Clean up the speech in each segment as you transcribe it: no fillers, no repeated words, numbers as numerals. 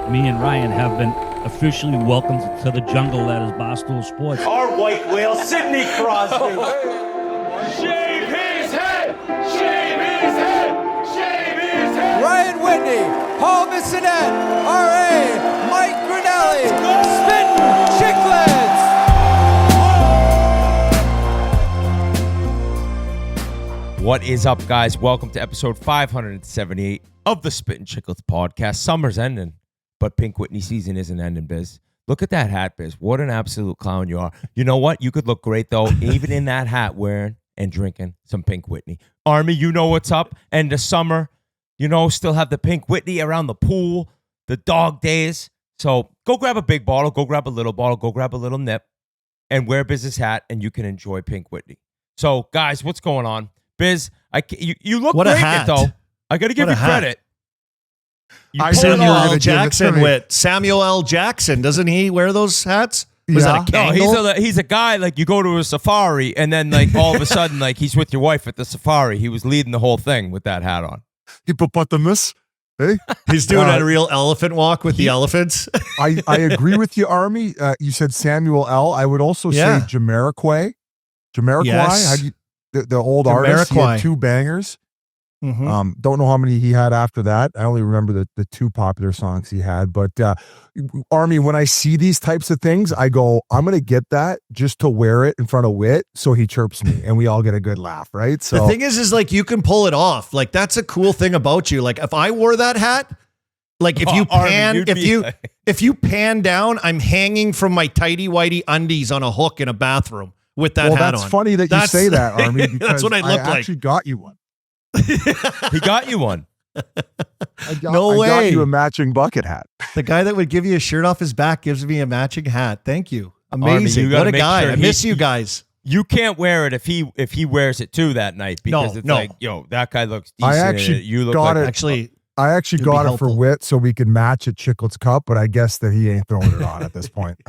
me and Ryan have been officially welcomed to the jungle that is Barstool Sports. Our white whale, Sidney Crosby. Shave his head! Shave his head! Shave his head! Ryan Whitney, Paul Bissonette, R.A., Mike Grinelli, Spittin Chiclets. What is up, guys? Welcome to episode 578 of the Spittin Chiclets podcast. Summer's ending, but Pink Whitney season isn't ending, Biz. Look at that hat, Biz. What an absolute clown you are. You know what? You could look great, though, even in that hat, wearing and drinking some Pink Whitney. Army, you know what's up. And the summer, you know, still have the Pink Whitney around the pool, the dog days. So go grab a big bottle, go grab a little bottle, go grab a little nip, and wear Biz's hat, and you can enjoy Pink Whitney. So, guys, what's going on? Biz, you look what great, a hat. though. I got to give you credit. Samuel L. Jackson with Samuel L. Jackson. Doesn't he wear those hats? Was that a Kangol? No, he's a guy, like, you go to a safari, and then, like, all of a sudden, like, he's with your wife at the safari. He was leading the whole thing with that hat on. Hippopotamus. Hey, he's doing a real elephant walk with the elephants. I agree with you, Army. You said Samuel L. I would also say Jamiroquai. Yes. How do you, the old artist, he had two bangers. Mm-hmm. Don't know how many he had after that. I only remember the two popular songs he had. But Army, when I see these types of things, I go, I'm going to get that just to wear it in front of Whit so he chirps me and we all get a good laugh, right? So the thing is like you can pull it off. Like that's a cool thing about you. Like if I wore that hat, like if you pan, Army, if you pan down, I'm hanging from my tighty whitey undies on a hook in a bathroom with that hat on. That's funny that you say that, Army, because that's what I look like. Actually got you one. He got you one. I got you a matching bucket hat. The guy that would give you a shirt off his back gives me a matching hat. Thank you. Amazing. Army, what a guy. Sure I miss you guys. You can't wear it if he wears it too that night because it's like, yo, that guy looks decent. I actually you look got like it. Actually, I actually got it for Whit so we could match at Chiclets Cup, but I guess that he ain't throwing it on at this point.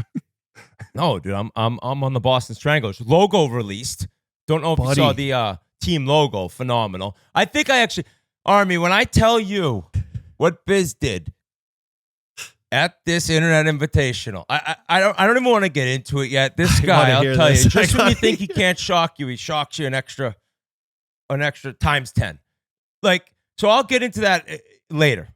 No, dude, I'm on the Boston Stranglers. Logo released. Don't know if you saw the team logo. Phenomenal. I think I actually, Army, when I tell you what Biz did at this internet invitational, I don't even want to get into it yet. This guy, I'll tell you, just when you think he can't shock you, he shocks you an extra times 10. Like, so I'll get into that later.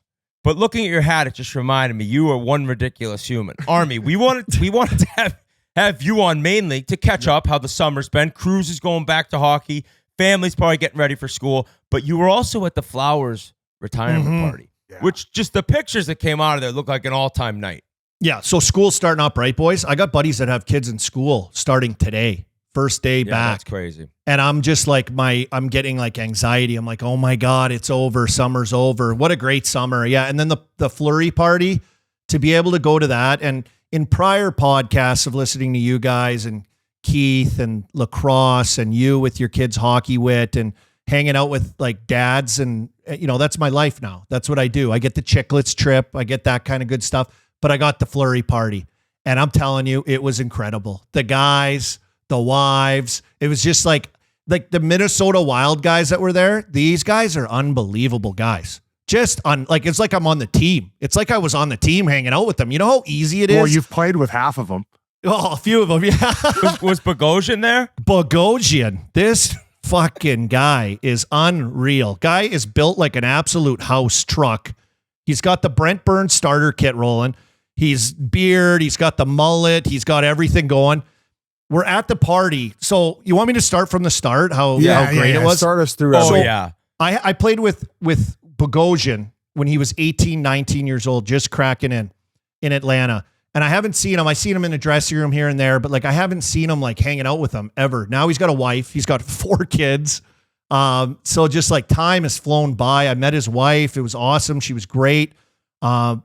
But looking at your hat, it just reminded me you are one ridiculous human. Army, we wanted to have you on mainly to catch up how the summer's been. Cruz is going back to hockey. Family's probably getting ready for school. But you were also at the Flowers retirement party, which just the pictures that came out of there look like an all-time night. Yeah, so school's starting up, right, boys? I got buddies that have kids in school starting today. First day back. That's crazy. And I'm just like, I'm getting like anxiety. I'm like, oh my God, it's over. Summer's over. What a great summer. Yeah. And then the flurry party, to be able to go to that. And in prior podcasts of listening to you guys and Keith and lacrosse and you with your kids' hockey wit and hanging out with like dads. And, you know, that's my life now. That's what I do. I get the Chiclets trip. I get that kind of good stuff. But I got the flurry party. And I'm telling you, it was incredible. The guys, the wives, it was just like the Minnesota Wild guys that were there. These guys are unbelievable guys. Just like, it's like I'm on the team. It's like I was on the team hanging out with them. You know how easy it is? Well, you've played with half of them. Oh, a few of them. Yeah. Was Bogosian there? Bogosian. This fucking guy is unreal. Guy is built like an absolute house truck. He's got the Brent Burns starter kit rolling. He's beard. He's got the mullet. He's got everything going. We're at the party. So you want me to start from the start? How great it was? Start us through. I played with Bogosian when he was 18, 19 years old, just cracking in Atlanta. And I haven't seen him. I seen him in the dressing room here and there, but like I haven't seen him like hanging out with him ever. Now he's got a wife. He's got 4 kids. So just like time has flown by. I met his wife. It was awesome. She was great. But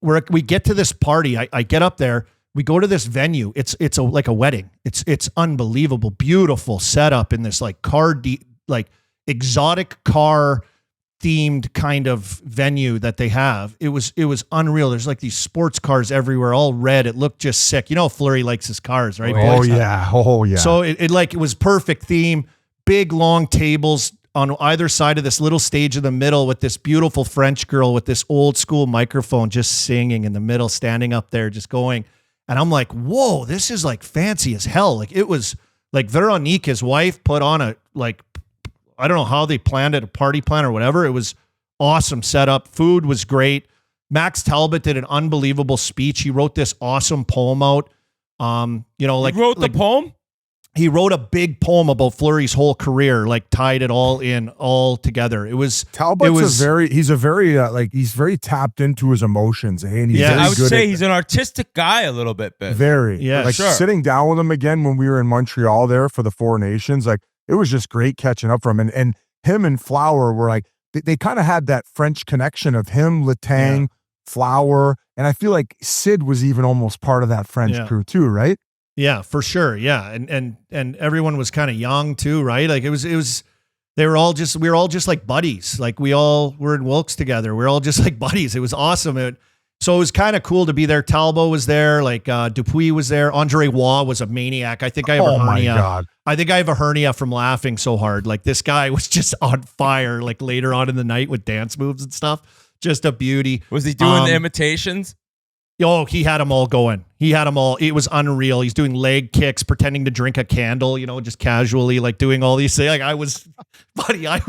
we get to this party. I get up there. We go to this venue. It's like a wedding. It's unbelievable, beautiful setup in this like exotic car themed kind of venue that they have. It was unreal. There's like these sports cars everywhere, all red. It looked just sick. You know, Fleury likes his cars, right? Oh yeah. So it was perfect theme. Big long tables on either side of this little stage in the middle with this beautiful French girl with this old school microphone just singing in the middle, standing up there, just going. And I'm like, whoa, this is like fancy as hell. Like it was like Veronique, his wife, put on a, like, I don't know how they planned it, a party plan or whatever. It was awesome setup. Food was great. Max Talbot did an unbelievable speech. He wrote this awesome poem out. You know, like he wrote the poem? He wrote a big poem about Fleury's whole career, like tied it all in, all together. It was Talbot's he's very tapped into his emotions. And he's I would good say at, he's an artistic guy a little bit. Very. Yeah, like sure. Sitting down with him again when we were in Montreal there for the Four Nations, like it was just great catching up from him. And him and Flower were like, they kind of had that French connection of him, Letang, Flower. And I feel like Sid was even almost part of that French crew too, right? Yeah, for sure. Yeah. And everyone was kind of young too, right? Like we were all just like buddies. Like we all were in Wilkes together. We were all just like buddies. It was awesome. So it was kind of cool to be there. Talbot was there, like Dupuis was there. Andre Waugh was a maniac. I think I have a hernia. My God. I think I have a hernia from laughing so hard. Like this guy was just on fire, like later on in the night with dance moves and stuff. Just a beauty. Was he doing the imitations? Oh, he had them all going. He had them all. It was unreal. He's doing leg kicks, pretending to drink a candle, you know, just casually, like doing all these things. Like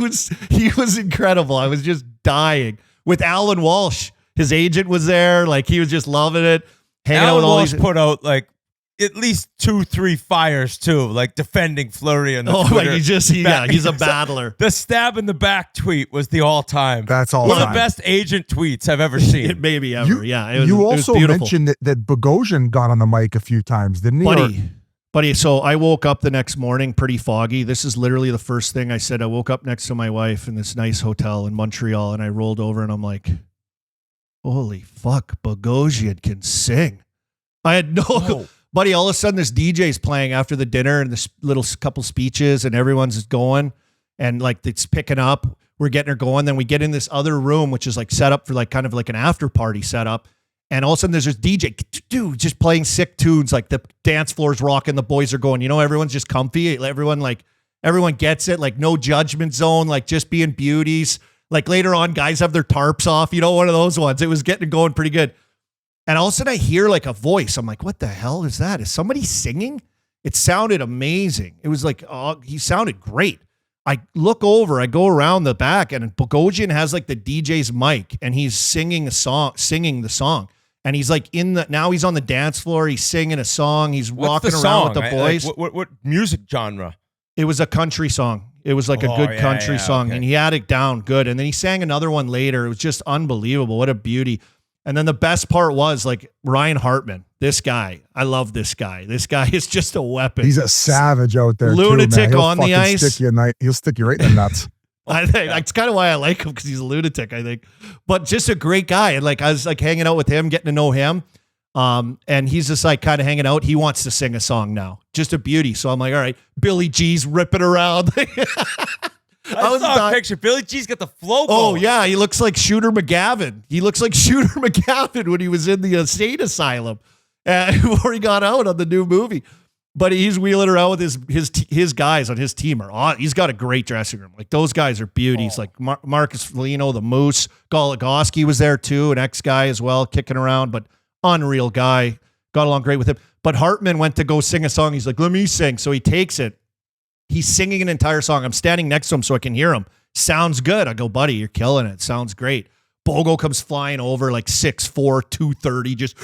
he was incredible. I was just dying. With Alan Walsh, his agent was there. Like he was just loving it. Hanging out with all Walsh these. put out like at least 2-3 fires too, like defending Fleury on the Twitter. Like he's a battler. The stab in the back tweet was the all-time. That's all one time. of the best agent tweets I've ever seen. Maybe ever. It was, you it was also beautiful. mentioned that Bogosian got on the mic a few times, didn't he? Buddy, so I woke up the next morning pretty foggy. This is literally the first thing I said. I woke up next to my wife in this nice hotel in Montreal, and I rolled over and I'm like, holy fuck, Bogosian can sing. I had buddy, all of a sudden this DJ's playing after the dinner and this little couple speeches and everyone's just going and like it's picking up. We're getting her going. Then we get in this other room, which is like set up for like kind of like an after party setup. And all of a sudden there's this DJ, dude, just playing sick tunes. Like the dance floor's rocking. The boys are going, you know, everyone's just comfy. Everyone gets it. Like no judgment zone, like just being beauties. Like later on guys have their tarps off, you know, one of those ones. It was getting going pretty good. And all of a sudden I hear like a voice. I'm like, what the hell is that? Is somebody singing? It sounded amazing. It was like, he sounded great. I look over, I go around the back and Bogosian has like the DJ's mic and he's singing the song. And he's like now he's on the dance floor. He's singing a song. He's walking around with the boys. What music genre? It was a country song. It was like a good country song. Okay. And he had it down good. And then he sang another one later. It was just unbelievable. What a beauty. And then the best part was like Ryan Hartman, this guy. I love this guy. This guy is just a weapon. He's a savage out there. Lunatic too, man. on the ice. He'll stick you right in the nuts. I think that's kind of why I like him because he's a lunatic, I think. But just a great guy. And like I was like hanging out with him, getting to know him. And he's just like kind of hanging out. He wants to sing a song now. Just a beauty. So I'm like, all right, Billy G's ripping around. I saw a picture. Billy G's got the flow going. Oh, yeah. He looks like Shooter McGavin. He looks like Shooter McGavin when he was in the state asylum before he got out on the new movie. But he's wheeling around with his guys on his team. He's got a great dressing room. Like those guys are beauties. Like Marcus Foligno, the Moose. Goligoski was there too, an ex-guy as well, kicking around. But unreal guy. Got along great with him. But Hartman went to go sing a song. He's like, let me sing. So he takes it. He's singing an entire song. I'm standing next to him so I can hear him. Sounds good. I go, buddy, you're killing it. Sounds great. Bogo comes flying over like 6'4", 230. Just,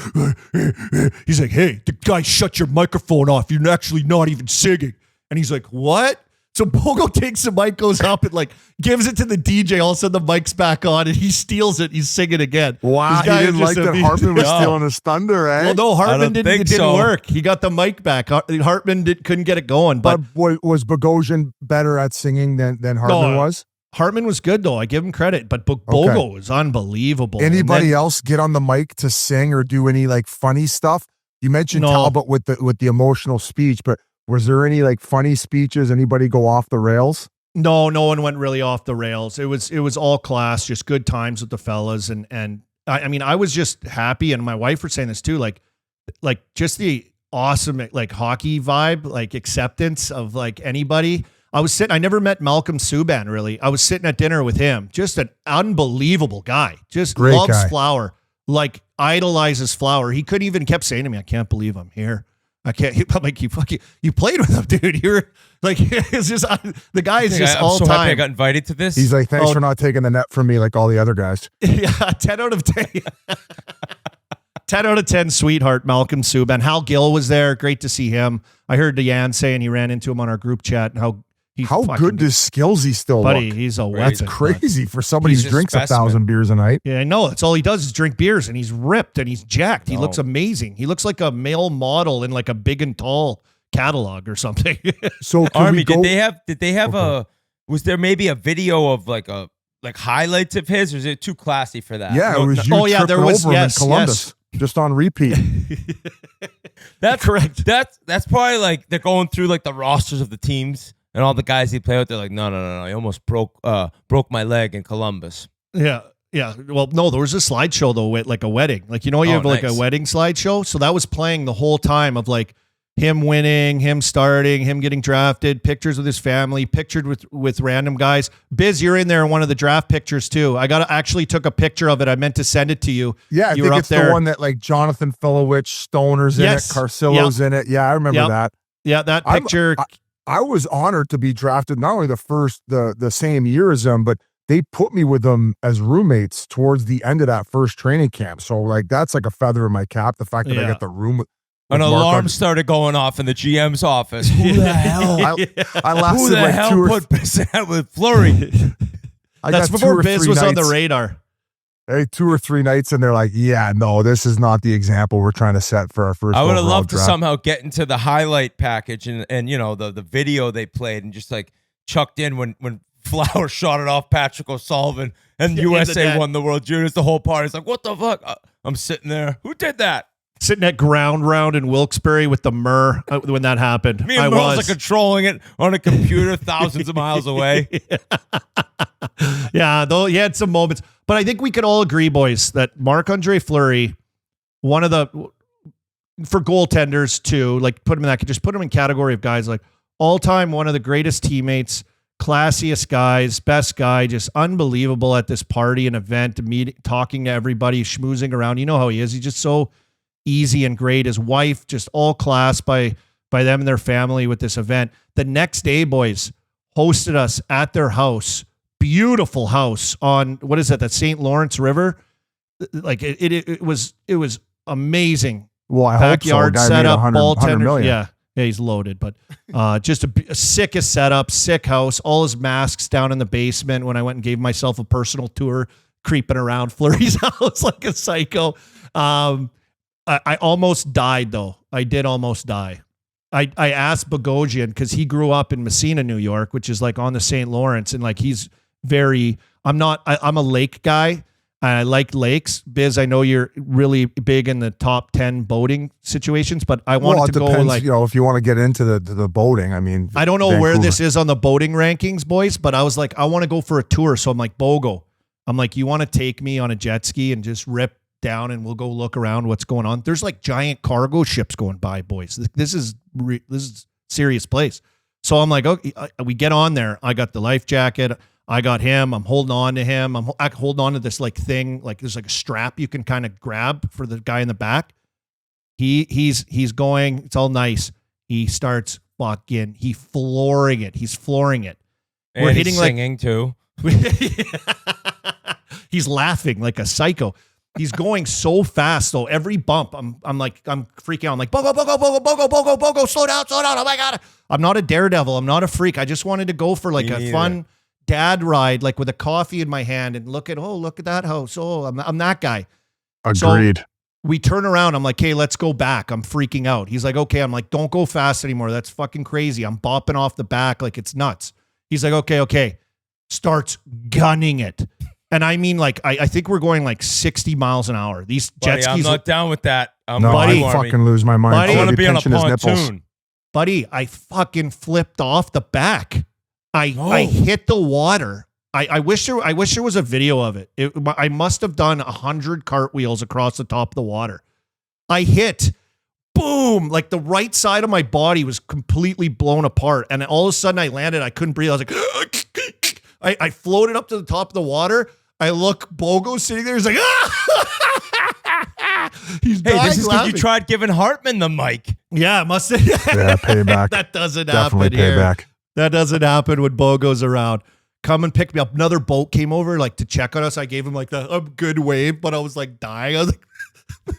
he's like, hey, the guy shut your microphone off. You're actually not even singing. And he's like, what? So Bogo takes the mic, goes up and like gives it to the DJ. All of a sudden the mic's back on and he steals it. He's singing again. Wow, he didn't like that Hartman was stealing his thunder, eh? Well, no, Hartman didn't work. He got the mic back. Hartman couldn't get it going. But was Bogosian better at singing than Hartman was? Hartman was good though. I give him credit, but Bogo was unbelievable. Anybody else get on the mic to sing or do any like funny stuff? You mentioned Talbot with the emotional speech, but was there any like funny speeches? Anybody go off the rails? No one went really off the rails. It was all class, just good times with the fellas. And I mean, I was just happy. And my wife was saying this too, like just the awesome, like hockey vibe, like acceptance of like anybody. I was sitting, I never met Malcolm Subban really. I was sitting at dinner with him. Just an unbelievable guy. Just Great loves guy. flower, like idolizes flower. He couldn't even kept saying to me, I can't believe I'm here. I can't. I'm like, you played with him, dude. You're like, it's just the guy is just I'm all so time. happy I got invited to this. He's like, thanks for not taking the net from me like all the other guys. Yeah, 10 out of 10. 10 out of 10, sweetheart, Malcolm Subban. Hal Gill was there. Great to see him. I heard Deanne saying he ran into him on our group chat and how good does Skillsy still buddy, look? he's a That's weapon. crazy for somebody He's who a drinks specimen. 1,000 beers a night. Yeah, I know. That's all he does is drink beers, and he's ripped and he's jacked. He looks amazing. He looks like a male model in like a Big and Tall catalog or something. So can Army, we go? did they have Okay. was there maybe a video of like highlights of his, or is it too classy for that? Yeah, No, it was no- you Oh, yeah, tripping there was- over him yes, in Columbus, just on repeat. That's Correct. That's probably like they're going through like the rosters of the teams and all the guys he played with. They're like, no, he almost broke my leg in Columbus. Yeah. Yeah. Well, no, there was a slideshow though with like a wedding. Like, you know, you Oh, have like nice. a wedding slideshow. So that was playing the whole time of like him winning, him starting, him getting drafted, pictures with his family, pictured with random guys. Biz, you're in there in one of the draft pictures too. I actually took a picture of it. I meant to send it to you. Yeah, I you think were it's up there. the one that like Jonathan Filowich, Stoner's Yes. in it, Carcillo's in it. Yeah, I remember Yep. that. Yeah, that I'm- picture. I was honored to be drafted not only the same year as them, but they put me with them as roommates towards the end of that first training camp. So like that's like a feather in my cap. The fact that I Yeah. got the room with An Mark alarm on- started going off in the GM's office. Who the hell? I lasted Who the like hell two or put Bissett with Fleury? I That's got before 2 or Biz 3 was on the nights. radar. Hey, 2 or 3 nights, and they're like, "Yeah, no, this is not the example we're trying to set for our first." I would have overall loved to draft." somehow get into the highlight package and you know the video they played and just like chucked in when Flower shot it off Patrick O'Sullivan and Yeah, USA net. won the World Juniors. The whole party's like, what the fuck? I'm sitting there. Who did that? Sitting at ground round in Wilkes-Barre with the Murr when that happened. Me and Merle's like controlling it on a computer thousands of miles away. Yeah, though he had some moments. But I think we could all agree, boys, that Marc-Andre Fleury, one of the for goaltenders too, like put him in that, just put him in category of guys like all time one of the greatest teammates, classiest guys, best guy, just unbelievable at this party and event, talking to everybody, schmoozing around. You know how he is. He's just so easy and great. His wife, just all class by them and their family with this event. The next day, boys, hosted us at their house. Beautiful house on what is that St. Lawrence River. Like it was amazing. Well, I Backyard hope so. Guy made setup, 100 ball tender. million. Yeah, he's loaded, but just a sickest setup, sick house. All his masks down in the basement. When I went and gave myself a personal tour, creeping around Fleury's house like a psycho. I almost died though. I did almost die. I asked Bogosian because he grew up in Messina, New York, which is like on the St. Lawrence, and like he's very. I'm a lake guy. I like lakes. Biz, I know you're really big in the top 10 boating situations, but I wanted Well, it to go depends, like. you know, if you want to get into the boating. I mean, I don't know where Vancouver. this is on the boating rankings, boys, but I was like, I want to go for a tour. So I'm like, Bogo, I'm like, you want to take me on a jet ski and just rip down and we'll go look around what's going on. There's like giant cargo ships going by, boys. This is serious place. So I'm like, okay, we get on there. I got the life jacket. I got him. I'm holding on to him. I'm holding on to this like thing. Like there's like a strap you can kind of grab for the guy in the back. He's going. It's all nice. He starts fucking. He's flooring it. And We're he's hitting singing too. He's laughing like a psycho. He's going so fast though. Every bump, I'm freaking out. I'm like, Bogo, slow down. Oh my God. I'm not a daredevil. I'm not a freak. I just wanted to go for like Me a neither. fun dad ride, like with a coffee in my hand and look at that house. Oh, I'm that guy. Agreed. We turn around. I'm like, hey, let's go back. I'm freaking out. He's like, okay. I'm like, don't go fast anymore. That's fucking crazy. I'm bopping off the back like it's nuts. He's like, okay. Starts gunning it. And I mean, like, I think we're going like 60 miles an hour. These jet Buddy, I'm skis. not down with that. No, Buddy. I fucking lose my mind. Buddy. I I'd want to be on a pinching his nipples. pontoon. Buddy, I fucking flipped off the back. I hit the water. I wish there was a video of it. I must have done 100 cartwheels across the top of the water. I hit boom, like the right side of my body was completely blown apart. And all of a sudden I landed, I couldn't breathe. I was like, I floated up to the top of the water. I look, Bogo sitting there. He's like, he's Hey, dying this is because laughing. you tried giving Hartman the mic. Yeah, it must have. Yeah, payback. That doesn't Definitely happen here. payback. That doesn't happen when Bogo's around. Come and pick me up. Another boat came over like to check on us. I gave him like the good wave, but I was like dying. I was like,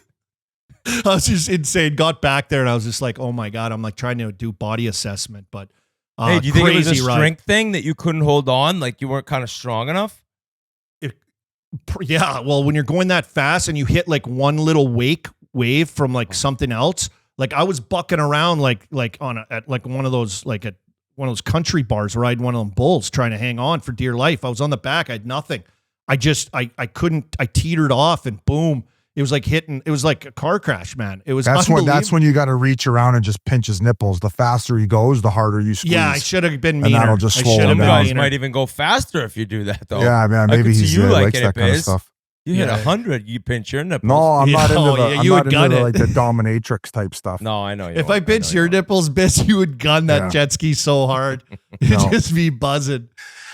I was just insane. Got back there and I was just like, oh my God. I'm like trying to do body assessment, but Hey, do you think it was a crazy ride. strength thing that you couldn't hold on? Like you weren't kind of strong enough? Yeah, well, when you're going that fast and you hit like one little wave from like something else, like I was bucking around like on at like one of those country bars riding one of them bulls trying to hang on for dear life. I was on the back, I had nothing. I couldn't. I teetered off and boom, it was like hitting. It was like a car crash, man. It was That's unbelievable. when you got to reach around and just pinch his nipples. The faster he goes, the harder you squeeze. Yeah, I should have been And meaner. that'll just I slow should him have Some been down. guys meaner. might even go faster if you do that, though. Yeah, man. I Maybe could see he's you likes liking that it, kind of Biz. stuff. You hit Yeah. 100, you pinch your nipples. No, I'm not Yeah, into oh, the. yeah, I'm you not would into gun the, it. like the dominatrix type stuff. No, I know you. If won't. I pinched know your you won't. nipples, Biss, you would gun that Yeah. jet ski so hard. It'd No. just be buzzing.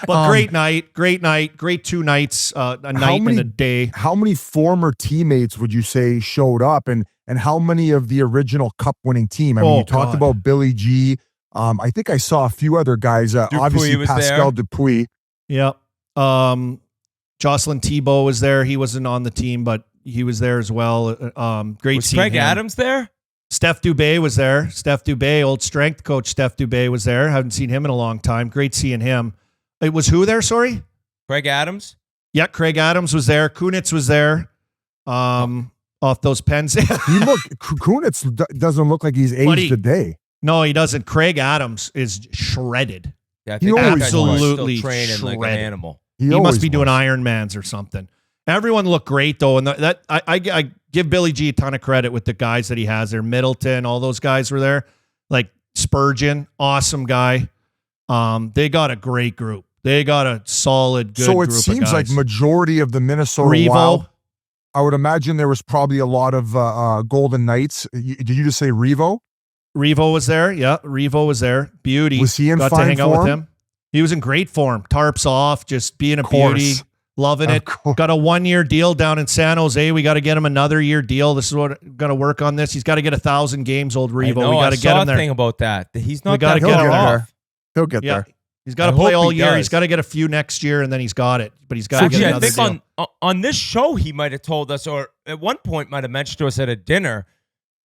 But great night, great 2 nights, a night and a day. How many former teammates would you say showed up, and how many of the original Cup winning team? I mean, Oh, you talked God. about Billy G. I think I saw a few other guys. Obviously, was Pascal there. Dupuis. Yep. Jocelyn Thibault was there. He wasn't on the team, but he was there as well. Great Was seeing Craig him. Adams there? Steph Dubé was there. Steph Dubé, old strength coach Steph Dubé was there. Haven't seen him in a long time. Great seeing him. It was who there, sorry? Craig Adams? Yeah, Craig Adams was there. Kunitz was there. Off those pens. Kunitz doesn't look like he's aged Buddy. a day. No, he doesn't. Craig Adams is shredded. Yeah, I He think that always guy's was. Absolutely still training like an shredded. animal. He always must be doing was. Ironmans or something. Everyone looked great though, and I give Billy G a ton of credit with the guys that he has there. Middleton, all those guys were there. Like Spurgeon, awesome guy. They got a great group. They got a solid, good So group it of seems like guys. majority of the Minnesota Revo. Wild. I would imagine there was probably a lot of Golden Knights. Did you just say Revo? Revo was there. Yeah, Revo was there. Beauty. Was he in Got to fine hang out form? with him. He was in great form. Tarps off, just being a course. beauty. Loving Of it. course. Got a 1-year deal down in San Jose. We got to get him another year deal. This is what got to work on this. He's got to get 1,000 games, old Revo. I know, We got I to saw get a him there. thing about that. He's We not gotta that get far him off. there. He'll get Yeah. there. He's got to I play hope all he year. does. He's got to get a few next year, and then he's got it. But he's got So, to get gee, I another think deal. on this show he might have told us, or at one point might have mentioned to us at a dinner.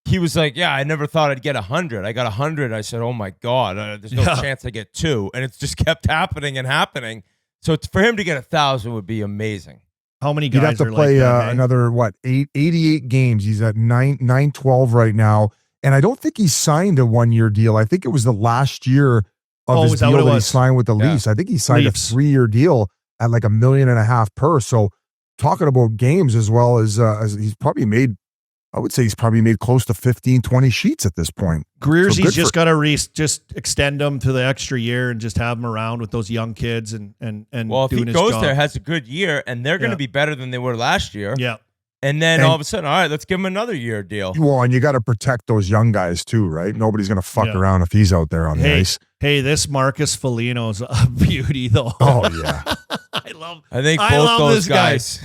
He was like, "Yeah, I never thought I'd get 100. I got 100." I said, "Oh my God, there's no Yeah. chance I get 2," and it's just kept happening and happening. So for him to get 1,000 would be amazing. How many He'd guys have to are play like that, eh? another 88 games. He's at 912 right now, and I don't think he signed a 1-year deal. I think it was the last year of Oh, his is that deal what it that he was? signed with the Yeah. Leafs. I think he signed Leafs. a 3-year deal at like $1.5 million per. So talking about games as well as he's probably made, I would say he's probably made close to 15, 20 sheets at this point. Greer's, So he's good just for- got to just extend him to the extra year and just have him around with those young kids and Well, if he doing his goes job. there, has a good year, and they're going Yeah. to be better than they were last year. Yeah. And then And- all of a sudden, all right, let's give him another year deal. Well, and you got to protect those young guys too, right? Nobody's going to fuck Yeah. around if he's out there on the Hey, ice. hey, this Marcus Foligno's a beauty though. Oh yeah. I love I think I both love those this guy. guys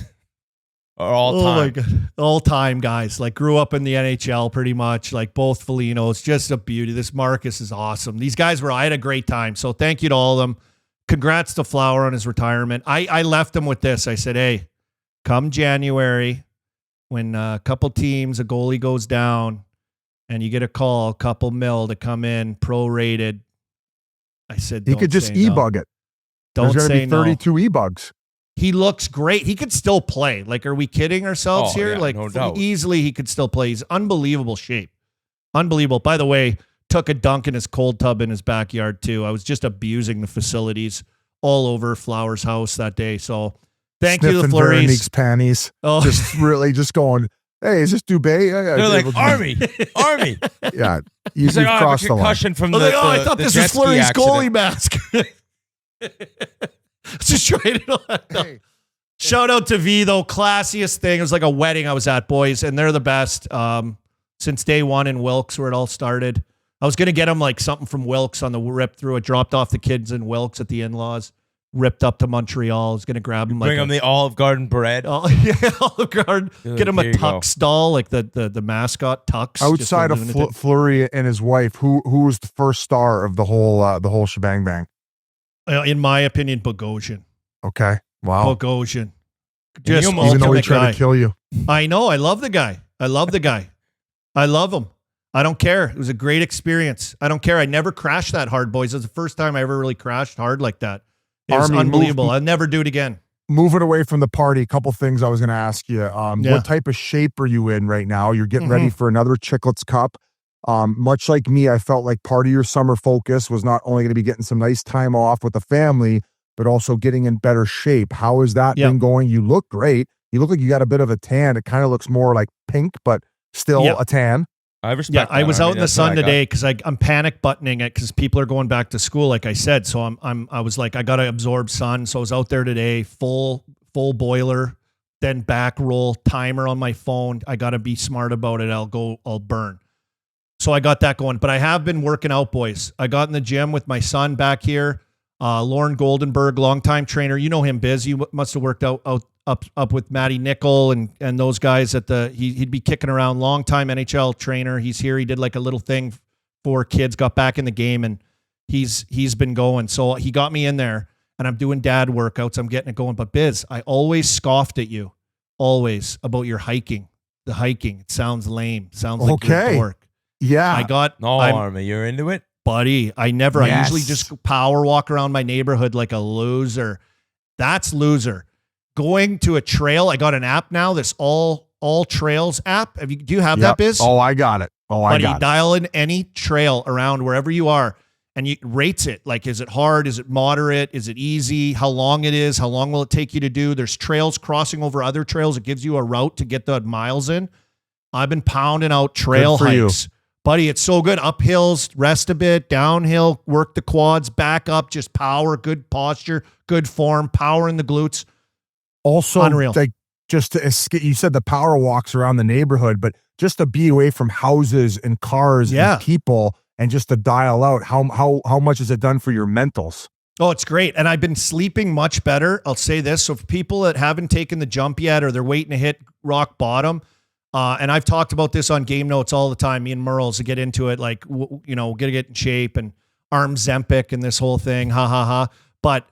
are all Oh my time. god, all time guys. Like grew up in the NHL pretty much. Like both Folignos, just a beauty. This Marcus is awesome. These guys were. I had a great time. So thank you to all of them. Congrats to Flower on his retirement. I left him with this. I said, hey, come January, when a couple teams, a goalie goes down, and you get a call, a couple mil to come in, prorated. I said, He don't could just say no. e-bug it. Don't There's going say to be 32 e-bugs. He looks great. He could still play. Like, are we kidding ourselves Oh, here? yeah, Like, no doubt. easily he could still play. He's unbelievable shape. Unbelievable. By the way, took a dunk in his cold tub in his backyard too. I was just abusing the facilities all over Flowers' house that day. So thank you to the Sniffing Flurries. Veronique's panties. Oh, Just really just going, hey, is this Dubé? They're like, Army, Army. Yeah. He's You've like, oh, I have a crossed the line. concussion from I the, was like, oh, I the- thought the this jet was ski Flurries' accident. goalie mask. Just trying to. Shout out to V though, classiest thing. It was like a wedding I was at, boys, and they're the best. since day one in Wilkes where it all started. I was going to get him like something from Wilkes on the rip through. I dropped off the kids in Wilkes at the in-laws, ripped up to Montreal. I was going to grab him Bring him the Olive Garden bread. Yeah, Olive Garden. Dude, Get him a there you go. Tux doll, like the mascot Tux. Outside of Fleury and his wife, who was the first star of the whole shebang bang? In my opinion, Bogosian. Okay. Wow. Bogosian. Just Just Even though he ultimate tried guy. to kill you. I know. I love the guy. I love the guy. I love him. I don't care. It was a great experience. I don't care. I never crashed that hard, boys. It was the first time I ever really crashed hard like that. It was Army, unbelievable. I'll never do it again. Moving away from the party, a couple things I was going to ask you. What type of shape are you in right now? You're getting ready for another Chiclets Cup. Much like me, I felt like part of your summer focus was not only going to be getting some nice time off with the family, but also getting in better shape. How has that been going? You look great. You look like you got a bit of a tan. It kind of looks more like pink, but still a tan. I respect that, I was Army. out in the That's what sun I got. today because I'm panic buttoning it because people are going back to school, like I said. So I was like, I got to absorb sun. So I was out there today, full boiler, then back roll, timer on my phone. I got to be smart about it. I'll burn. So I got that going. But I have been working out, boys. I got in the gym with my son back here. Lauren Goldenberg, longtime trainer. You know him, Biz. You must have worked out up with Matty Nickel and those guys at he'd be kicking around. Longtime NHL trainer. He's here. He did like a little thing for kids, got back in the game, and he's been going. So he got me in there, and I'm doing dad workouts. I'm getting it going. But Biz, I always scoffed at you, always about your hiking. The hiking. It sounds lame. Sounds like you're a dork. Yeah. Army, you're into it? Buddy, I usually just power walk around my neighborhood like a loser. That's loser. Going to a trail, I got an app now, this all trails app. Do you have that, Biz? Oh, I got it. Buddy, dial in any trail around wherever you are and you rates it. Like, is it hard? Is it moderate? Is it easy? How long it is? How long will it take you to do? There's trails crossing over other trails. It gives you a route to get the miles in. I've been pounding out trail hikes. Buddy, it's so good. Up hills, rest a bit, downhill, work the quads, back up, just power, good posture, good form, power in the glutes. Also, unreal. Like just to escape, you said the power walks around the neighborhood, but just to be away from houses and cars and people and just to dial out, how much has it done for your mentals? Oh, it's great. And I've been sleeping much better. I'll say this. So for people that haven't taken the jump yet or they're waiting to hit rock bottom, and I've talked about this on Game Notes all the time, me and Merles, to get into it, like, gotta get in shape and arm Zempic and this whole thing, But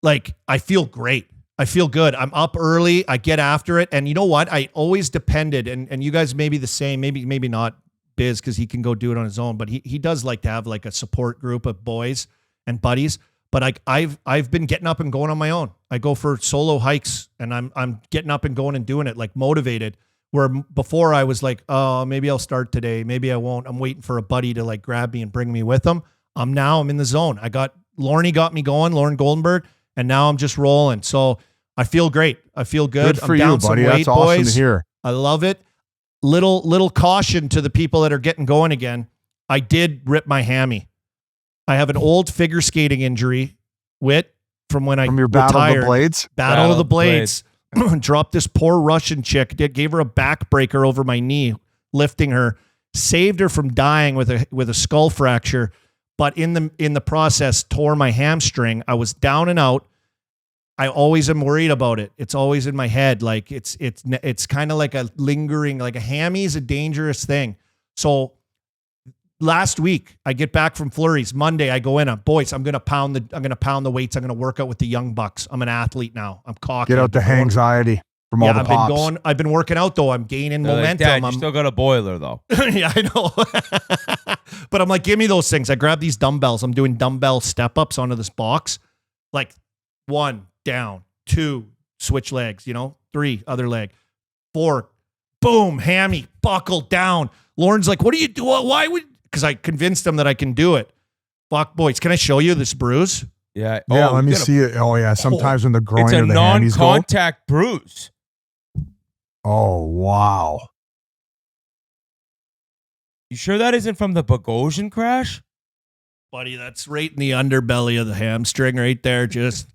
like, I feel great. I feel good. I'm up early. I get after it. And you know what? I always depended, and you guys may be the same, maybe not Biz, because he can go do it on his own, but he does like to have like a support group of boys and buddies. But I've been getting up and going on my own. I go for solo hikes and I'm getting up and going and doing it, like motivated. Where before I was like, oh, maybe I'll start today. Maybe I won't. I'm waiting for a buddy to like grab me and bring me with them. I'm in the zone. Lorne got me going, Lauren Goldenberg, and now I'm just rolling. So I feel great. I feel good. Good for I'm down you, buddy. some weight, That's awesome boys. to hear. I love it. Little caution to the people that are getting going again. I did rip my hammy. I have an old figure skating injury, from when I From your retired. Battle of the Blades? Battle of the Blades. Dropped this poor Russian chick. Gave her a backbreaker over my knee, lifting her, saved her from dying with a skull fracture, but in the process tore my hamstring. I was down and out. I always am worried about it. It's always in my head. Like it's kind of like a lingering, like a hammy is a dangerous thing. So last week I get back from Flurries. Monday I go in. Boys, I'm gonna pound the weights. I'm gonna work out with the young bucks. I'm an athlete now. I'm cocky. Get out the anxiety from all the pops. I've been working out though. I'm gaining momentum. Dad, you still got a boiler though. Yeah, I know. But I'm like, give me those things. I grab these dumbbells. I'm doing dumbbell step ups onto this box. Like 1 down, 2 switch legs, 3 other leg, 4 boom, hammy, buckle down. Lauren's like, what are you doing? Why would? Because I convinced him that I can do it. Fuck, boys, can I show you this bruise? Yeah. Yeah, let me see it. Oh, yeah. Sometimes when the groin it's a or the hammies go. non-contact bruise. Oh, wow. You sure that isn't from the Bogosian crash? Buddy, that's right in the underbelly of the hamstring right there. Just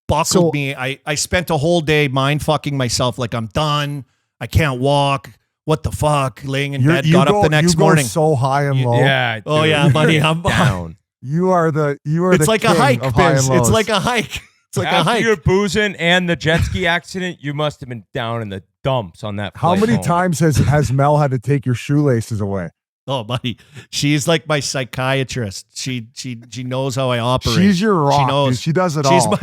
buckled me. I spent a whole day mind fucking myself like I'm done. I can't walk. what the fuck, laying in bed, got up the next morning. So high and low. Yeah. Oh dude. yeah, buddy, I'm down. You are It's like a hike, Biz. It's like a hike. It's like a After hike. your boozing and the jet ski accident, you must have been down in the dumps on that. How flight many home. times has Mel had to take your shoelaces away? Oh, buddy, she's like my psychiatrist. She knows how I operate. She's your rock. She knows. Dude. She does it She's all.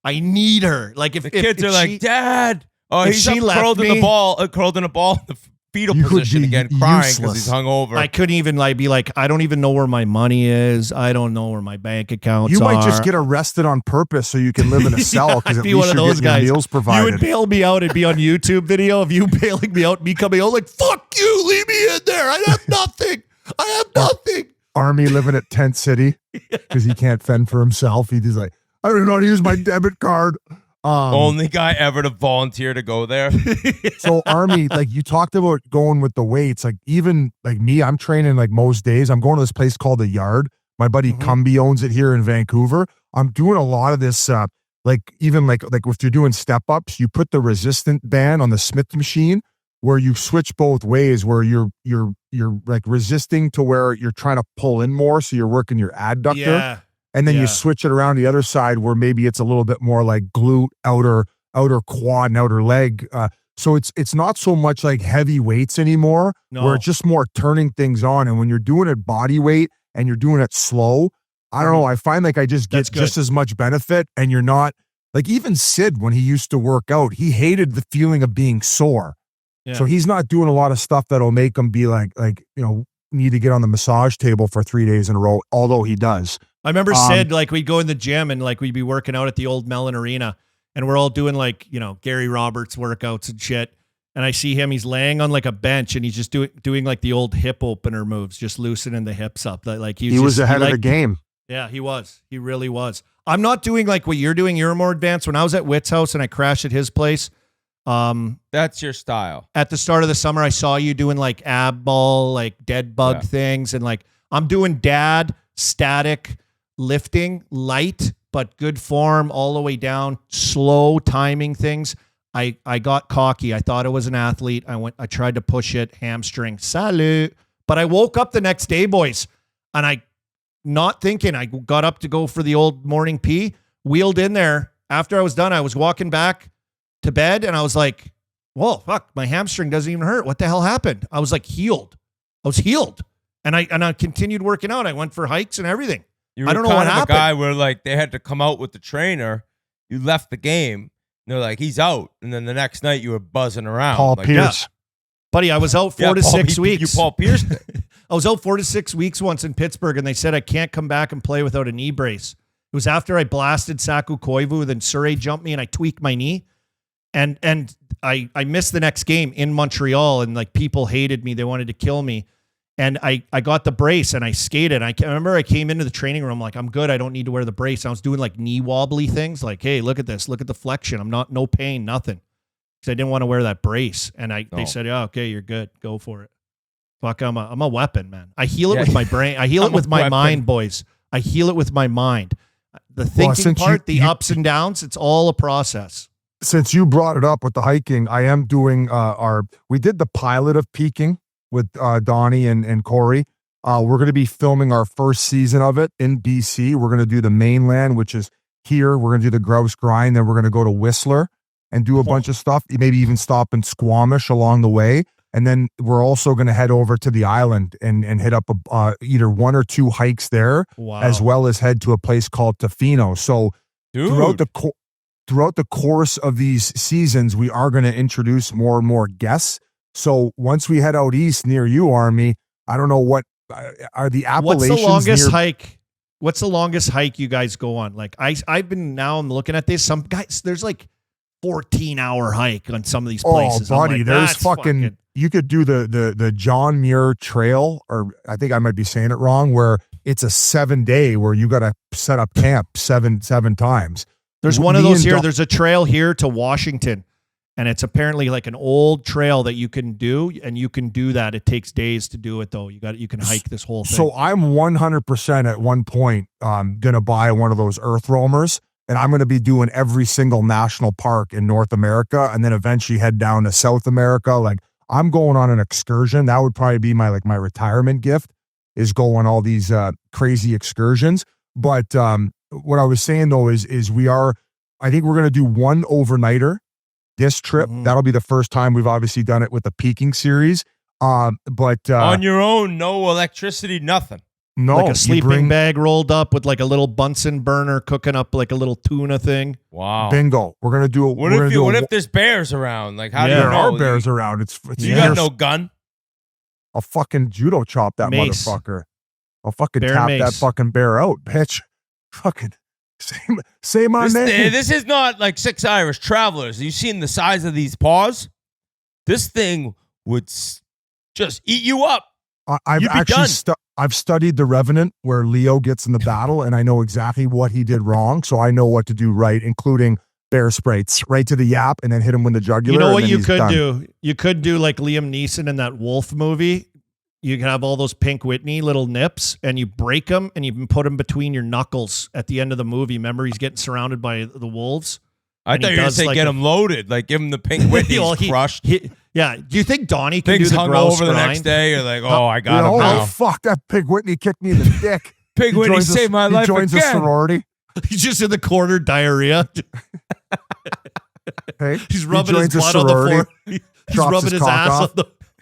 I need her. Like if The kids if are like, she- Dad. Oh, if he's she up left curled in me- the ball, curled in a ball in the fetal You could position be again, crying because useless. he's hungover. I couldn't even be like, I don't even know where my money is. I don't know where my bank accounts You are. might just get arrested on purpose so you can live in a cell because I'd at be least one of you're those getting your guys. meals You provided. would bail me out. It'd be on YouTube video of you bailing me out, me coming out like, fuck you, leave me in there. I have nothing. I have nothing. Army living at Tent City because he can't fend for himself. He's like, I don't know how to use my debit card. Only guy ever to volunteer to go there. So Army, like you talked about going with the weights, like even like me, I'm training like most days. I'm going to this place called The Yard. My buddy Cumby owns it here in Vancouver. I'm doing a lot of this, like even like if you're doing step ups, you put the resistant band on the Smith machine where you switch both ways, where you're like resisting to where you're trying to pull in more, so you're working your adductor. Yeah. And then Yeah. you switch it around the other side where maybe it's a little bit more like glute, outer quad, and outer leg. So it's not so much like heavy weights anymore, No. where it's just more turning things on. And when you're doing it body weight and you're doing it slow, I don't know. I find like I just get That's good. just as much benefit. And you're not like even Sid, when he used to work out, he hated the feeling of being sore. Yeah. So he's not doing a lot of stuff that'll make him be like, need to get on the massage table for 3 days in a row, although he does. I remember Sid, like we'd go in the gym and like we'd be working out at the old Mellon Arena and we're all doing like, Gary Roberts workouts and shit. And I see him, he's laying on like a bench and he's just doing like the old hip opener moves, just loosening the hips up. Like He was ahead of the game. Yeah, he was. He really was. I'm not doing like what you're doing. You're more advanced. When I was at Witt's house and I crashed at his place, That's your style. at the start of the summer, I saw you doing like ab ball, like dead bug things. And like I'm doing dad static lifting, light, but good form all the way down, slow timing things. I got cocky. I thought I was an athlete. I tried to push it, hamstring, salute. But I woke up the next day, boys, and not thinking, I got up to go for the old morning pee, wheeled in there. After I was done, I was walking back to bed and I was like, whoa, fuck, my hamstring doesn't even hurt. What the hell happened? I was like healed. I was healed. And I continued working out. I went for hikes and everything. You were I don't know kind what of happened. the guy where like they had to come out with the trainer. You left the game. They're like, he's out. And then the next night you were buzzing around. Paul like, Pierce. Buddy, I was out 4 to Paul, 6 you weeks. Paul Pierce. I was out 4 to 6 weeks once in Pittsburgh, and they said I can't come back and play without a knee brace. It was after I blasted Saku Koivu, then Surrey jumped me, and I tweaked my knee. And I missed the next game in Montreal, and like people hated me. They wanted to kill me. And I got the brace, and I skated. I remember I came into the training room like, I'm good. I don't need to wear the brace. I was doing like knee wobbly things like, hey, look at this. Look at the flexion. I'm not, no pain, nothing. Because I didn't want to wear that brace. And they said, oh, okay, you're good. Go for it. Fuck, I'm a weapon, man. I heal it with my brain. I heal it with my mind, boys. I heal it with my mind. The thinking since part, the you- ups and downs, it's all a process. Since you brought it up with the hiking, I am doing we did the pilot of peaking with Donnie and Corey. We're going to be filming our first season of it in BC. We're going to do the mainland, which is here. We're going to do the Grouse Grind. Then we're going to go to Whistler and do a bunch of stuff. Maybe even stop in Squamish along the way. And then we're also going to head over to the island and hit up either 1 or 2 hikes there, Wow. as well as head to a place called Tofino. So Dude. throughout the course of these seasons, we are going to introduce more and more guests. So once we head out east near you, Army, I don't know what are the Appalachians. What's the longest near- hike? What's the longest hike you guys go on? Like I'm looking at this. Some guys, there's like 14-hour hike on some of these places. Oh, I'm buddy, like, there's that's fucking. You could do the John Muir Trail, or I think I might be saying it wrong, where it's a 7-day where you got to set up camp seven times. There's one of Me those and here. Don- There's a trail here to Washington, and it's apparently like an old trail that you can do, and you can do that. It takes days to do it, though. You can hike this whole thing. So I'm 100% at one point gonna buy one of those Earth Roamers, and I'm gonna be doing every single national park in North America, and then eventually head down to South America. Like I'm going on an excursion. That would probably be my retirement gift, is go on all these crazy excursions. But what I was saying though is I think we're going to do one overnighter this trip. That'll be the first time we've obviously done it with the peaking series. But on your own, no electricity, nothing. No, like a sleeping bag rolled up with like a little Bunsen burner cooking up like a little tuna thing. Wow. Bingo. We're going to do it. What if there's bears around? Like, how do you know? There are bears around. It's you got no gun? I'll fucking judo chop that Mace. motherfucker. I'll fucking Bear tap mace. that fucking bear out, bitch. Fucking say my name. This is not like 6 Irish Travelers. You've seen the size of these paws? This thing would just eat you up. I've actually I've studied The Revenant, where Leo gets in the battle, and I know exactly what he did wrong, so I know what to do right, including bear spray right to the yap and then hit him with the jugular. You know what you could do? You could do like Liam Neeson in that Wolf movie. You can have all those Pink Whitney little nips, and you break them, and you can put them between your knuckles at the end of the movie. Remember, he's getting surrounded by the wolves. I thought you were going to say get him loaded, like give him the Pink Whitney crushed. Yeah. Do you think Donnie can Things do the hung grouse over the grind? next day? You're like, oh, I got him oh, now. fuck, that Pig Whitney kicked me in the dick. Pig Whitney saved my life He joins a again. sorority. He's just in the corner, diarrhea. Hey, He's rubbing his blood on the floor. He's rubbing his ass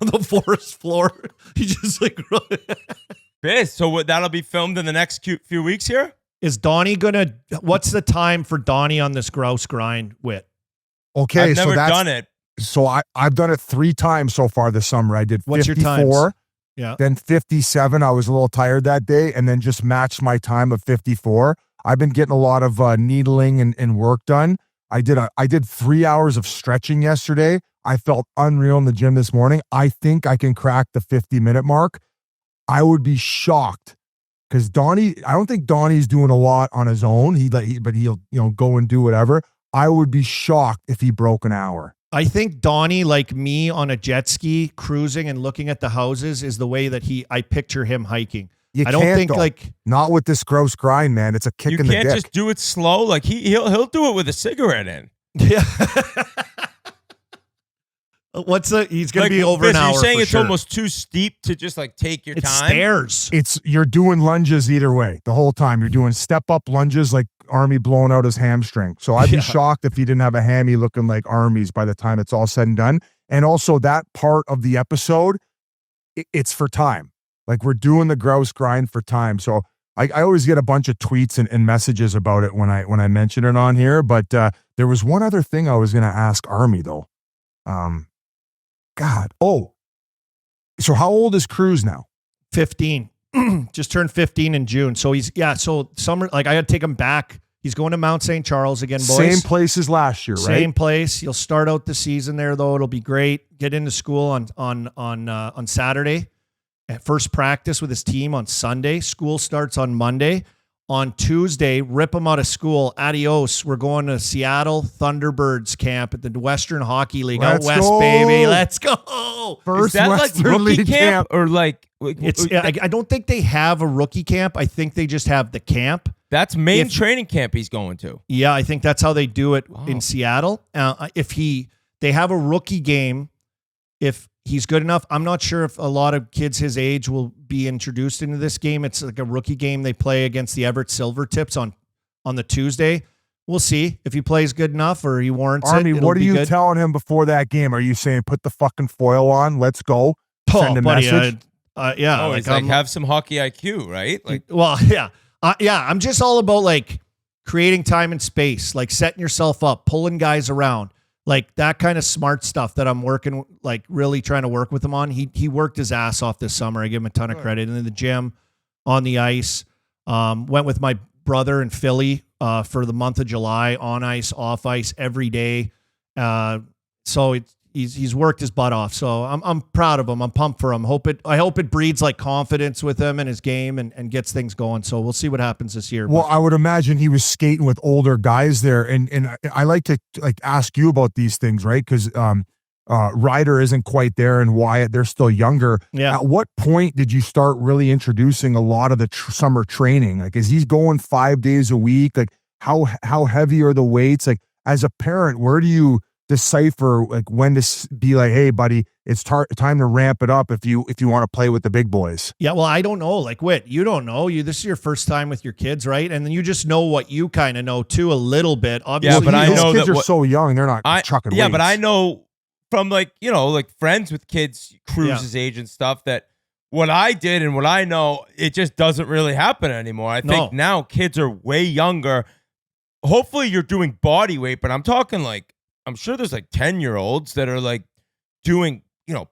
on the forest floor. He just like. So that'll be filmed in the next few weeks here? Is Donnie gonna? What's the time for Donnie on this grouse grind, Whit? Okay, I've never so done it. So I've done it 3 times so far this summer. I did 54, What's your times? Yeah. Then 57. I was a little tired that day, and then just matched my time of 54. I've been getting a lot of needling and work done. I did 3 hours of stretching yesterday. I felt unreal in the gym this morning. I think I can crack the 50-minute mark. I would be shocked because I don't think Donnie's doing a lot on his own. But he'll go and do whatever. I would be shocked if he broke an hour. I think Donnie, like me on a jet ski, cruising and looking at the houses, is the way that I picture him hiking. I don't think not with this gross grind, man. It's a kick in the dick. You can't just do it slow. Like he'll do it with a cigarette in. Yeah. He's going to be over an hour. You're saying it's sure. almost too steep to just like take your time? Stairs. You're doing lunges either way the whole time. You're doing step up lunges like Army blowing out his hamstring. So I'd be shocked if he didn't have a hammy looking like Army's by the time it's all said and done. And also that part of the episode, it's for time. Like we're doing the grouse grind for time. So I always get a bunch of tweets and messages about it when I mention it on here. But there was one other thing I was going to ask Army though. God. Oh, so how old is Cruz now? 15. Just turned 15 in June. So so summer, like I had to take him back. He's going to Mount St. Charles again, boys. Same place as last year, right? Same place. He'll start out the season there though. It'll be great. Get into school on Saturday. At first practice with his team on Sunday. School starts on Monday. On Tuesday, rip him out of school. Adios. We're going to Seattle Thunderbirds camp at the Western Hockey League. Let's out west, go. baby. Let's go. First Is that Western like rookie League camp or like I don't think they have a rookie camp. I think they just have the camp. That's main training camp he's going to. Yeah, I think that's how they do it in Seattle. They have a rookie game, if he's good enough. I'm not sure if a lot of kids his age will be introduced into this game. It's like a rookie game they play against the Everett Silvertips on the Tuesday. We'll see if he plays good enough or he warrants Army, it. what are you telling him before that game? Are you saying put the fucking foil on? Let's go. Send a message. Yeah. Oh, it's like have some hockey IQ, right? Like, well, yeah. I'm just all about like creating time and space, like setting yourself up, pulling guys around. Like that kind of smart stuff that I'm working, like really trying to work with him on. He worked his ass off this summer. I give him a ton of credit. And in the gym, on the ice, went with my brother in Philly for the month of July, on ice, off ice, every day. So he's worked his butt off. So I'm proud of him. I'm pumped for him. I hope it breeds like confidence with him and his game and gets things going. So we'll see what happens this year. Well, I would imagine he was skating with older guys there. And I like to ask you about these things, right? Because Ryder isn't quite there and Wyatt, they're still younger. Yeah. At what point did you start really introducing a lot of the summer training? Like, is he going 5 days a week? Like how heavy are the weights? Like as a parent, where do you decipher like when to be like, hey, buddy, it's time to ramp it up if you want to play with the big boys. Yeah, well, I don't know. Like, Whit, you don't know. This is your first time with your kids, right? And then you just know what you kind of know too a little bit. Obviously, Yeah, but I know kids that are so young; they're not chucking. Yeah, weights. but I know from like friends with kids, Cruz's age and stuff, that what I did and what I know, it just doesn't really happen anymore. I think now kids are way younger. Hopefully, you're doing body weight, but I'm talking like I'm sure there's like 10-year-olds that are like doing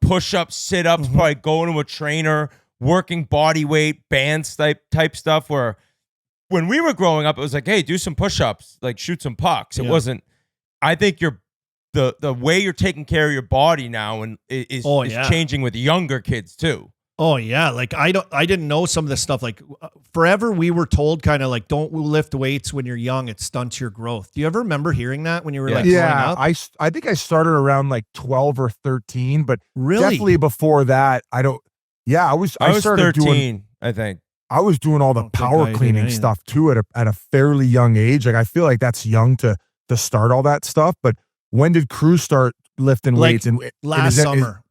push-ups, sit-ups, probably going to a trainer, working body weight, bands type stuff. Where when we were growing up, it was like, hey, do some push-ups, like shoot some pucks. It wasn't. I think the way you're taking care of your body now and is changing with younger kids too. Oh yeah, like I didn't know some of this stuff. Like forever, we were told kind of like, don't lift weights when you're young; it stunts your growth. Do you ever remember hearing that when you were like growing up? I think I started around like 12 or 13, but really definitely before that, I don't. Yeah, I was 13, I think. I was doing all the power cleaning stuff too at a fairly young age. Like I feel like that's young to start all that stuff. But when did Cruz start lifting weights? And last summer.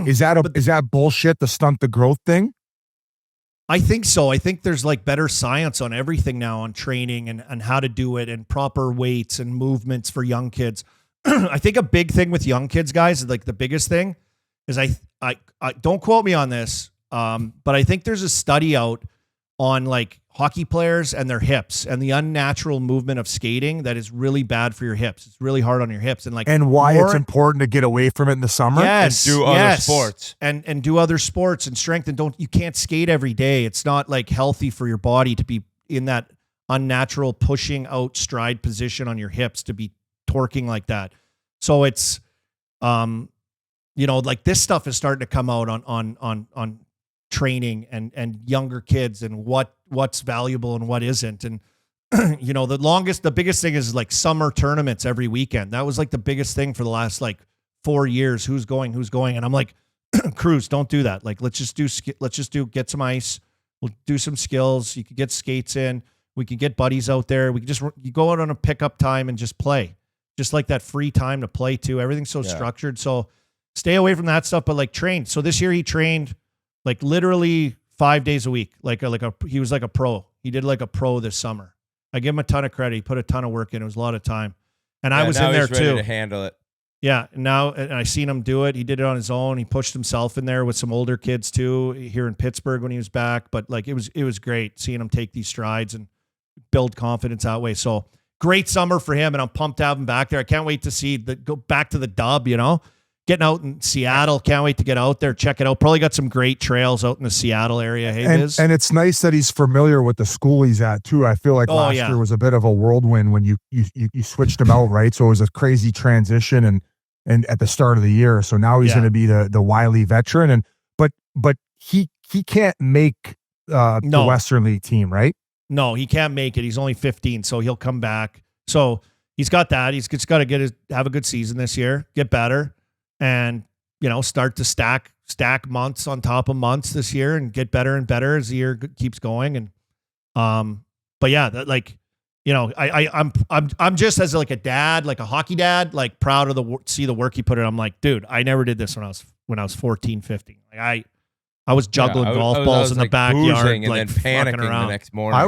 Is that bullshit, the stunt the growth thing? I think so. I think there's like better science on everything now, on training and how to do it and proper weights and movements for young kids. I think a big thing with young kids, guys, like the biggest thing is I don't quote me on this, but I think there's a study out on like hockey players and their hips and the unnatural movement of skating that is really bad for your hips. It's really hard on your hips and why it's important to get away from it in the summer. Yes, and do other sports and do other sports and strength. And you can't skate every day. It's not like healthy for your body to be in that unnatural pushing out stride position on your hips, to be torquing like that. So it's, like this stuff is starting to come out on training and younger kids and what's valuable and what isn't. And the biggest thing is like summer tournaments every weekend. That was like the biggest thing for the last like 4 years. Who's going? And I'm like, Cruz, don't do that. Like, let's just get some ice. We'll do some skills. You could get skates in. We could get buddies out there. We could you go out on a pickup time and just play, just like that free time to play too. Everything's so structured. So stay away from that stuff, but like train. So this year he trained like literally 5 days a week. He was like a pro. He did like a pro this summer. I give him a ton of credit. He put a ton of work in. It was a lot of time. And I was in there ready too to handle it. Yeah. And I seen him do it. He did it on his own. He pushed himself in there with some older kids too here in Pittsburgh when he was back. But like, it was great seeing him take these strides and build confidence that way. So great summer for him. And I'm pumped to have him back there. I can't wait to go back to the dub, getting out in Seattle. Can't wait to get out there, check it out. Probably got some great trails out in the Seattle area. Hey, Biz? And it's nice that he's familiar with the school he's at too. I feel like last year was a bit of a whirlwind when you switched him out, right? So it was a crazy transition and at the start of the year. So now he's going to be the wily veteran. But he can't make the Western League team, right? No, he can't make it. He's only 15, so he'll come back. So he's got that. He's just got to have a good season this year, get better. And, start to stack months on top of months this year and get better and better as the year keeps going. And, but yeah, I'm just as like a dad, like a hockey dad, like proud of see the work he put in. I'm like, dude, I never did this when I was 14, 15. Like I was juggling golf balls in the backyard, and like then panicking around. the next morning. I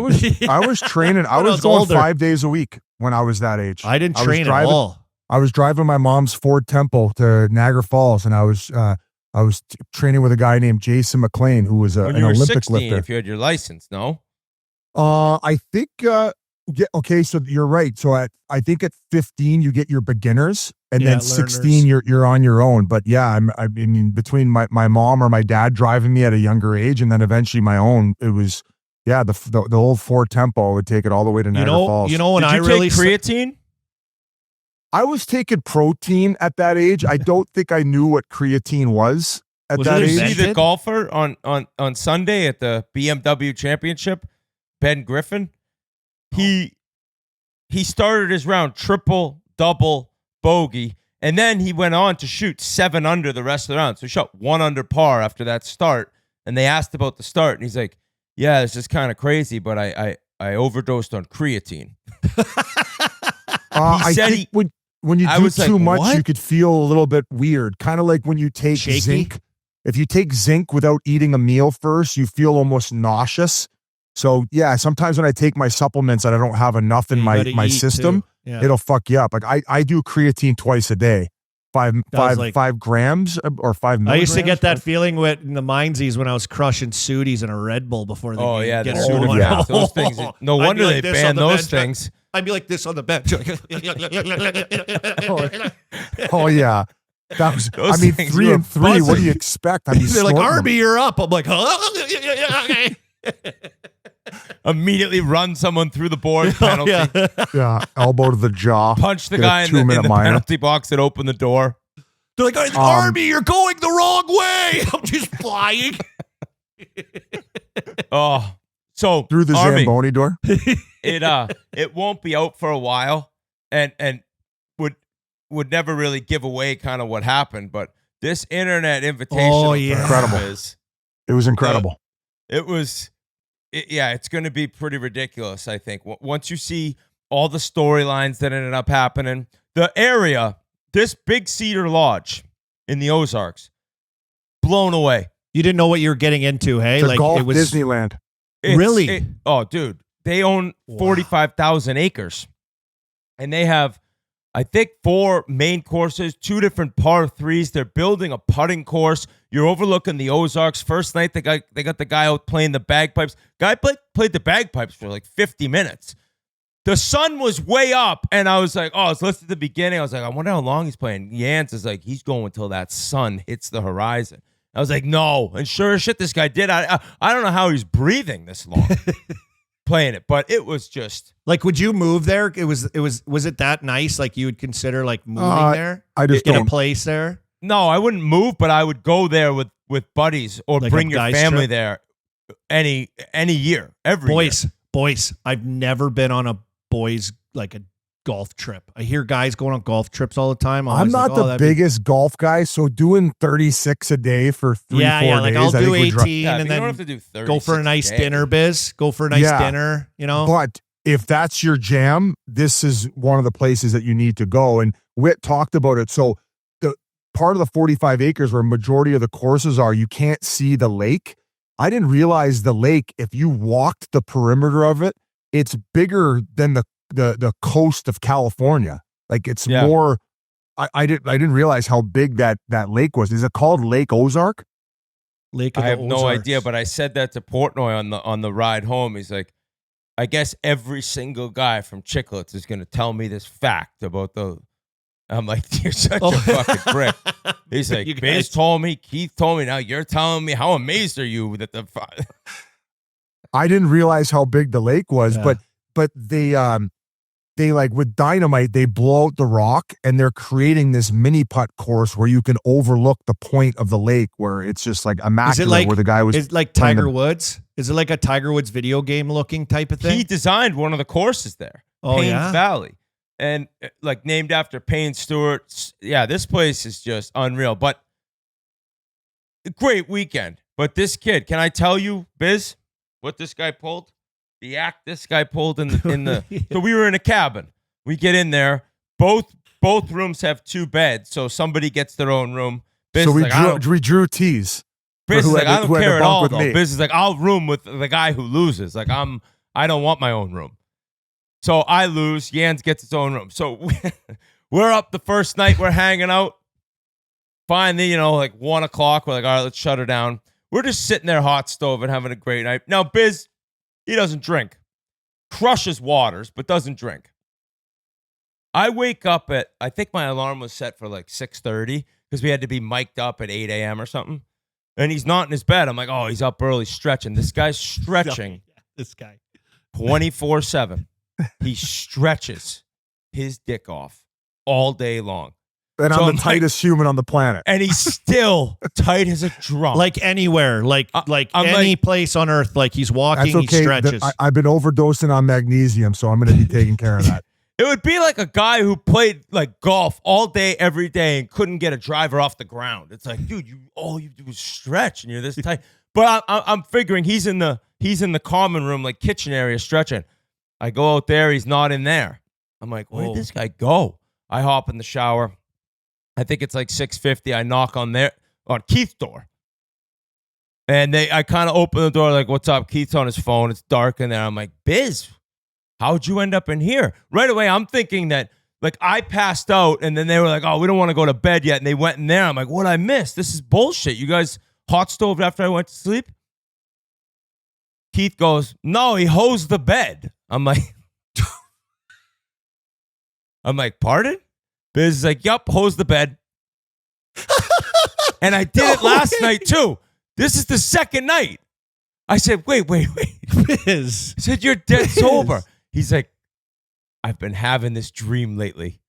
was training. I was going older. 5 days a week when I was that age. I didn't train at all. I was driving my mom's Ford Tempo to Niagara Falls, and I was training with a guy named Jason McLean, who was an Olympic 16, lifter. If you had your license, no? I think. Okay, so you're right. So I think at 15 you get your beginners, and then 16 you're on your own. But yeah, I mean between my mom or my dad driving me at a younger age, and then eventually my own, it was the old Ford Tempo would take it all the way to Niagara Falls. When Did you take creatine? I was taking protein at that age. I don't think I knew what creatine was at that age. Did you see the golfer on Sunday at the BMW Championship, Ben Griffin? He started his round triple, double, bogey, and then he went on to shoot 7 under the rest of the round. So he shot 1 under par after that start. And they asked about the start, and he's like, "Yeah, it's just kind of crazy, but I overdosed on creatine." when you I do was like, too much, what? you could feel a little bit weird. Kind of like when you take Shaky? zinc. If you take zinc without eating a meal first, you feel almost nauseous. So yeah, sometimes when I take my supplements and I don't have enough in You my gotta eat, system, too. Yeah. it'll fuck you up. Like I do creatine twice a day, five grams or 5 milligrams. I used to get that feeling in the Mindsies when I was crushing Sooties in a Red Bull before the game. yeah, Get the a Sudafed. one. Yeah. Those things. No I'd wonder be they like this on banned the those bench. things. I'd be like this on the bench. Oh yeah, that was. Those I mean, things 3 were and 3. What do buzzing. you expect? I mean, They're like, snorting them. Arby, you're up. I'm like, huh? Immediately run someone through the board. Penalty. Yeah. Yeah, elbow to the jaw. Punch the Get a guy in the 2-minute minor. penalty box that opened the door. They're like, Arby, you're going the wrong way. I'm just flying. Oh, so Through the Army, Zamboni door. it won't be out for a while, and would never really give away kind of what happened. But this internet invitation, Oh, yeah. Incredible. It was incredible. It's going to be pretty ridiculous. I think once you see all the storylines that ended up happening, the area, this big Cedar Lodge in the Ozarks, blown away. You didn't know what you were getting into, hey? The Like golf it was Disneyland. Really? Oh, dude. They own 45,000 acres. And they have, I think, 4 main courses, 2 different par 3s. They're building a putting course. You're overlooking the Ozarks. First night, they got the guy out playing the bagpipes. Guy played the bagpipes for like 50 minutes. The sun was way up, and I was like, oh, let's listen to the beginning. I was like, I wonder how long he's playing. Yance is like, he's going until that sun hits the horizon. I was like, no. And sure as shit, this guy did. I don't know how he's breathing this long playing it, but it was just like, would you move there? Was it that nice? Like you would consider like moving there? I just Get a don't. place there? no. I wouldn't move, but I would go there with buddies or Like bring a your guy's family trip? there any year, every year. Boys, I've never been on a boys like a golf trip. I hear guys going on golf trips all the time. I'm not the biggest golf guy, so doing 36 a day for 3-4 like days. I'll I do think would 18 Yeah, and but you don't then have to do 30. go for a nice dinner, Biz. Go for a nice Yeah. dinner, you know? But if that's your jam, this is one of the places that you need to go. And Whit talked about it. So the part of the 45 acres where majority of the courses are, you can't see the lake. I didn't realize the lake, if you walked the perimeter of it, it's bigger than the coast of California. Like it's more. I didn't realize how big that lake was. Is it called Lake Ozark? Lake of I the have no Ozarks. idea, but I said that to Portnoy on the ride home. He's like, I guess every single guy from Chiclets is going to tell me this fact about the. I'm like, you're such a fucking prick. He's like, You Biz guys- told me, Keith told me. Now you're telling me. How amazed are you that the? I didn't realize how big the lake was, Yeah. but they like with dynamite, they blow out the rock and they're creating this mini putt course where you can overlook the point of the lake where it's just like immaculate where the guy was. Is it like playing Tiger the- Woods? Is it like a Tiger Woods video game looking type of thing? He designed one of the courses there. Oh, Payne's yeah? Valley. And like named after Payne Stewart. Yeah, this place is just unreal. But a great weekend. But this kid, can I tell you, Biz, what this guy pulled? The act this guy pulled in the so we were in a cabin. We get in there. Both rooms have 2 beds, so somebody gets their own room. Biz So is like, we drew tees. Biz is like, I don't who had to care at bunk all, with though. me. Biz is like, I'll room with the guy who loses. Like, I don't want my own room. So I lose. Jans gets his own room. So we're up the first night. We're hanging out. Finally, like 1 o'clock, we're like, all right, let's shut her down. We're just sitting there, hot stove, and having a great night. Now, Biz, he doesn't drink. Crushes waters, but doesn't drink. I wake up at, I think my alarm was set for like 6:30 because we had to be mic'd up at 8 a.m. or something. And he's not in his bed. I'm like, oh, he's up early stretching. This guy's stretching This guy. 24/7. He stretches his dick off all day long. And So I'm I'm the tightest human on the planet. And he's still tight as a drum. Like anywhere, like I'm any like- place on earth, like he's walking, That's okay. he stretches. I've been overdosing on magnesium, so I'm going to be taking care of that. It would be like a guy who played like golf all day, every day, and couldn't get a driver off the ground. It's like, dude, all you do is stretch, and you're this tight. But I'm figuring he's in the common room, like kitchen area, stretching. I go out there, he's not in there. I'm like, where did this guy go? I hop in the shower. I think it's like 6:50. I knock on Keith's door. And I kind of open the door like, what's up? Keith's on his phone. It's dark in there. I'm like, Biz, how'd you end up in here? Right away, I'm thinking that, like, I passed out, and then they were like, oh, we don't want to go to bed yet. And they went in there. I'm like, what I missed? This is bullshit. You guys hot stove after I went to sleep? Keith goes, no, he hosed the bed. I'm like, pardon? Biz is like, yup, hosed the bed. And I did it last night, too. This is the second night. I said, wait. Biz. I said, you're dead sober. He's like, I've been having this dream lately.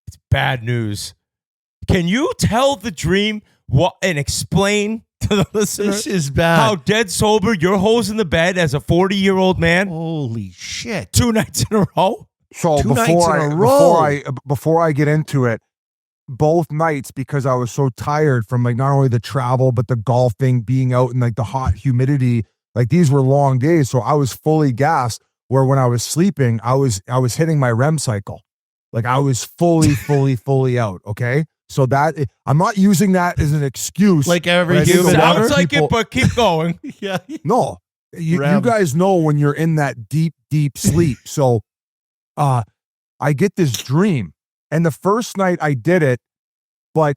It's bad news. Can you tell the dream and explain to the listener This is bad. how dead sober you're hosing the bed as a 40-year-old man? Holy shit. 2 nights in a row? So Two nights in a row. before I get into it, both nights, because I was so tired from like not only the travel but the golfing, being out in like the hot humidity, like these were long days, so I was fully gassed. Where when I was sleeping, I was hitting my REM cycle, like I was fully out. Okay, so that I'm not using that as an excuse. Like every but I think human a lot of Sounds like people- it, but keep going. Yeah. No, you REM. guys know when you're in that deep sleep. So, I get this dream, and the first night I did it, but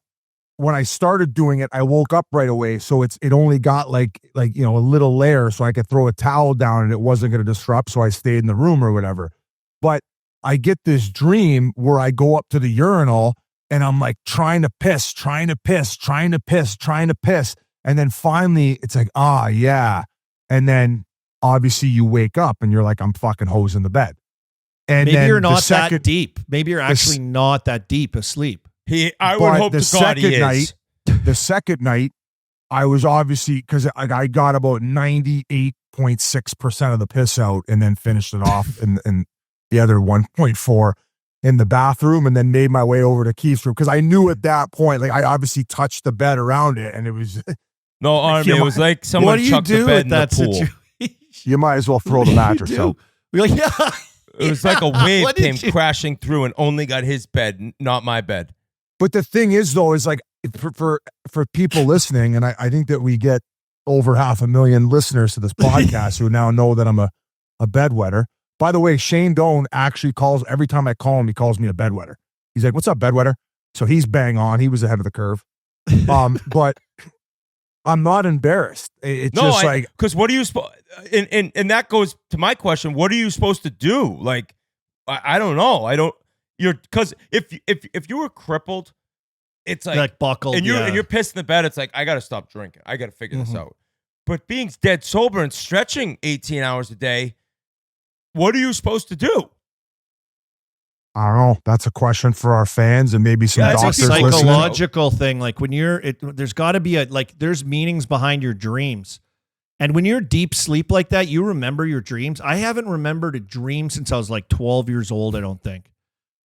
when I started doing it, I woke up right away. So it only got like a little layer, so I could throw a towel down and it wasn't going to disrupt. So I stayed in the room or whatever. But I get this dream where I go up to the urinal and I'm like trying to piss. And then finally it's like, yeah. And then obviously you wake up and you're like, I'm fucking hosing the bed. And Maybe then you're not that that deep. Maybe you're actually not that deep asleep. I would hope to God he is. The second night, I was obviously, because I got about 98.6% of the piss out and then finished it off in the other 1.4 in the bathroom, and then made my way over to Keith's room because I knew at that point, like I obviously touched the bed around it, and it was No, Army, it was like What someone do you chucked the do bed with in the that pool. situation? you might as well throw the mattress out. We're like, yeah. It was like a wave What did came you- crashing through and only got his bed, not my bed. But the thing is, though, is like for people listening, and I think that we get over 500,000 listeners to this podcast who now know that I'm a bedwetter. By the way, Shane Doan actually calls, every time I call him, he calls me a bedwetter. He's like, what's up, bedwetter? So he's bang on. He was ahead of the curve. But I'm not embarrassed. It's just like, because what are you supposed? And that goes to my question. What are you supposed to do? Like, I don't know. Because if you were crippled, it's like buckled, and you're pissed in the bed. It's like, I got to stop drinking. I got to figure this out. But being dead sober and stretching 18 hours a day, what are you supposed to do? I don't know. That's a question for our fans and maybe some It's a doctors listening. psychological thing. Like when there's got to be there's meanings behind your dreams. And when you're deep sleep like that, you remember your dreams. I haven't remembered a dream since I was like 12 years old, I don't think.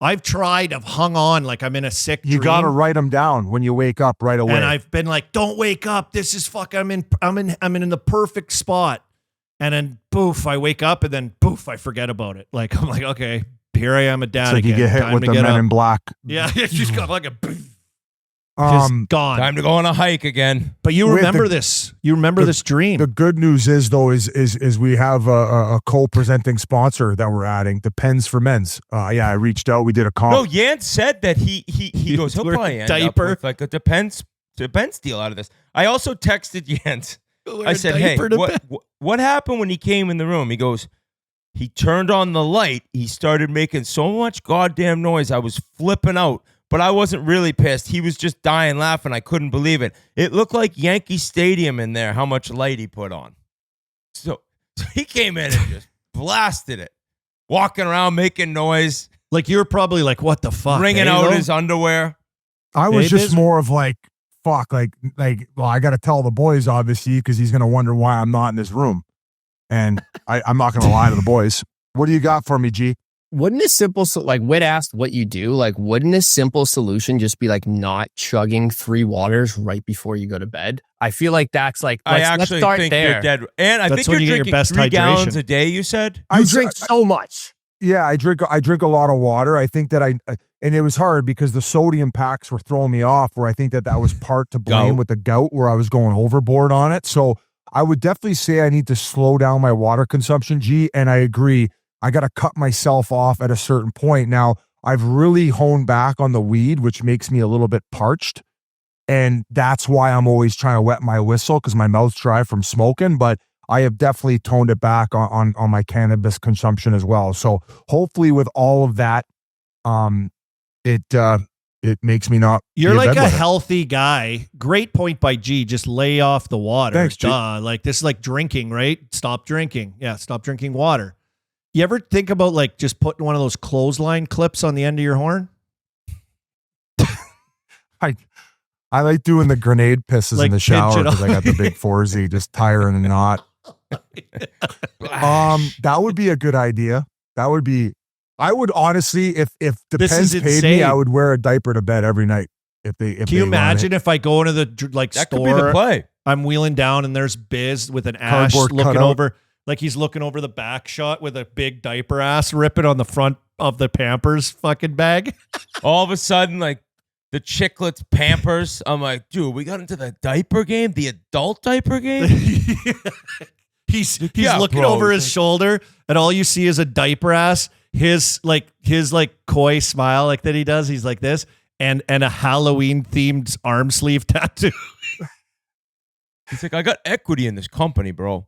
I've tried, I've hung on like I'm in a sick dream. You got to write them down when you wake up right away. And I've been like, don't wake up. This is I'm in the perfect spot. And then poof, I wake up and then poof, I forget about it. Like I'm like, okay, here I am at dad it's like again. you get hit Time with to the get Men up. in Black. Yeah, it's just got like a just gone. Time to go on a hike again. But you Wait, remember this. You remember this dream. The good news is though is we have a co-presenting sponsor that we're adding, the Pens for Men's. I reached out. We did a comp. No, Yan said that he goes, he'll wear a probably end diaper. up with like a Depends deal out of this. I also texted Jens. I said, hey, what happened when he came in the room? He goes, he turned on the light. He started making so much goddamn noise. I was flipping out, but I wasn't really pissed. He was just dying laughing. I couldn't believe it. It looked like Yankee Stadium in there, how much light he put on. So he came in and just blasted it, walking around, making noise. Like you're probably like, what the fuck? Wringing out his underwear. I was Hey, just Biz? more of like, fuck, well, I got to tell the boys, obviously, because he's going to wonder why I'm not in this room. And I'm not going to lie to the boys. What do you got for me, G? Wouldn't a simple, like Whit asked what you do, like wouldn't a simple solution just be like not chugging 3 waters right before you go to bed? I feel like that's like, I let's actually start think there. you're dead. And I That's think when you're you get your drinking best 3 hydration. gallons a day, you said? You drink so much. Yeah, I drink a lot of water. I think that and it was hard because the sodium packs were throwing me off, where I think that was part to blame with the gout, where I was going overboard on it. So I would definitely say I need to slow down my water consumption, G, and I agree. I got to cut myself off at a certain point. Now, I've really honed back on the weed, which makes me a little bit parched. And that's why I'm always trying to wet my whistle, because my mouth's dry from smoking. But I have definitely toned it back on my cannabis consumption as well. So hopefully with all of that, it makes me not. You're like a healthy guy. Great point by G. Just lay off the water. Thanks, G. Like this is like drinking, right? Stop drinking. Yeah, stop drinking water. You ever think about like just putting one of those clothesline clips on the end of your horn? I like doing the grenade pisses Like in the shower because I got the off. big 4Z, just tie her in a knot. That would be a good idea. That would be. I would honestly, if Depends paid me, I would wear a diaper to bed every night. Can you imagine if I go into the that store? could be the play. I'm wheeling down and there's Biz with an ash Cardboard looking cutout. over, like he's looking over the back shot with a big diaper ass ripping on the front of the Pampers fucking bag. All of a sudden, like the Chiclets Pampers. I'm like, dude, we got into the diaper game, the adult diaper game. He's looking over his shoulder, and all you see is a diaper ass. His coy smile like that he does. He's like this, and a Halloween themed arm sleeve tattoo. He's like, I got equity in this company, bro.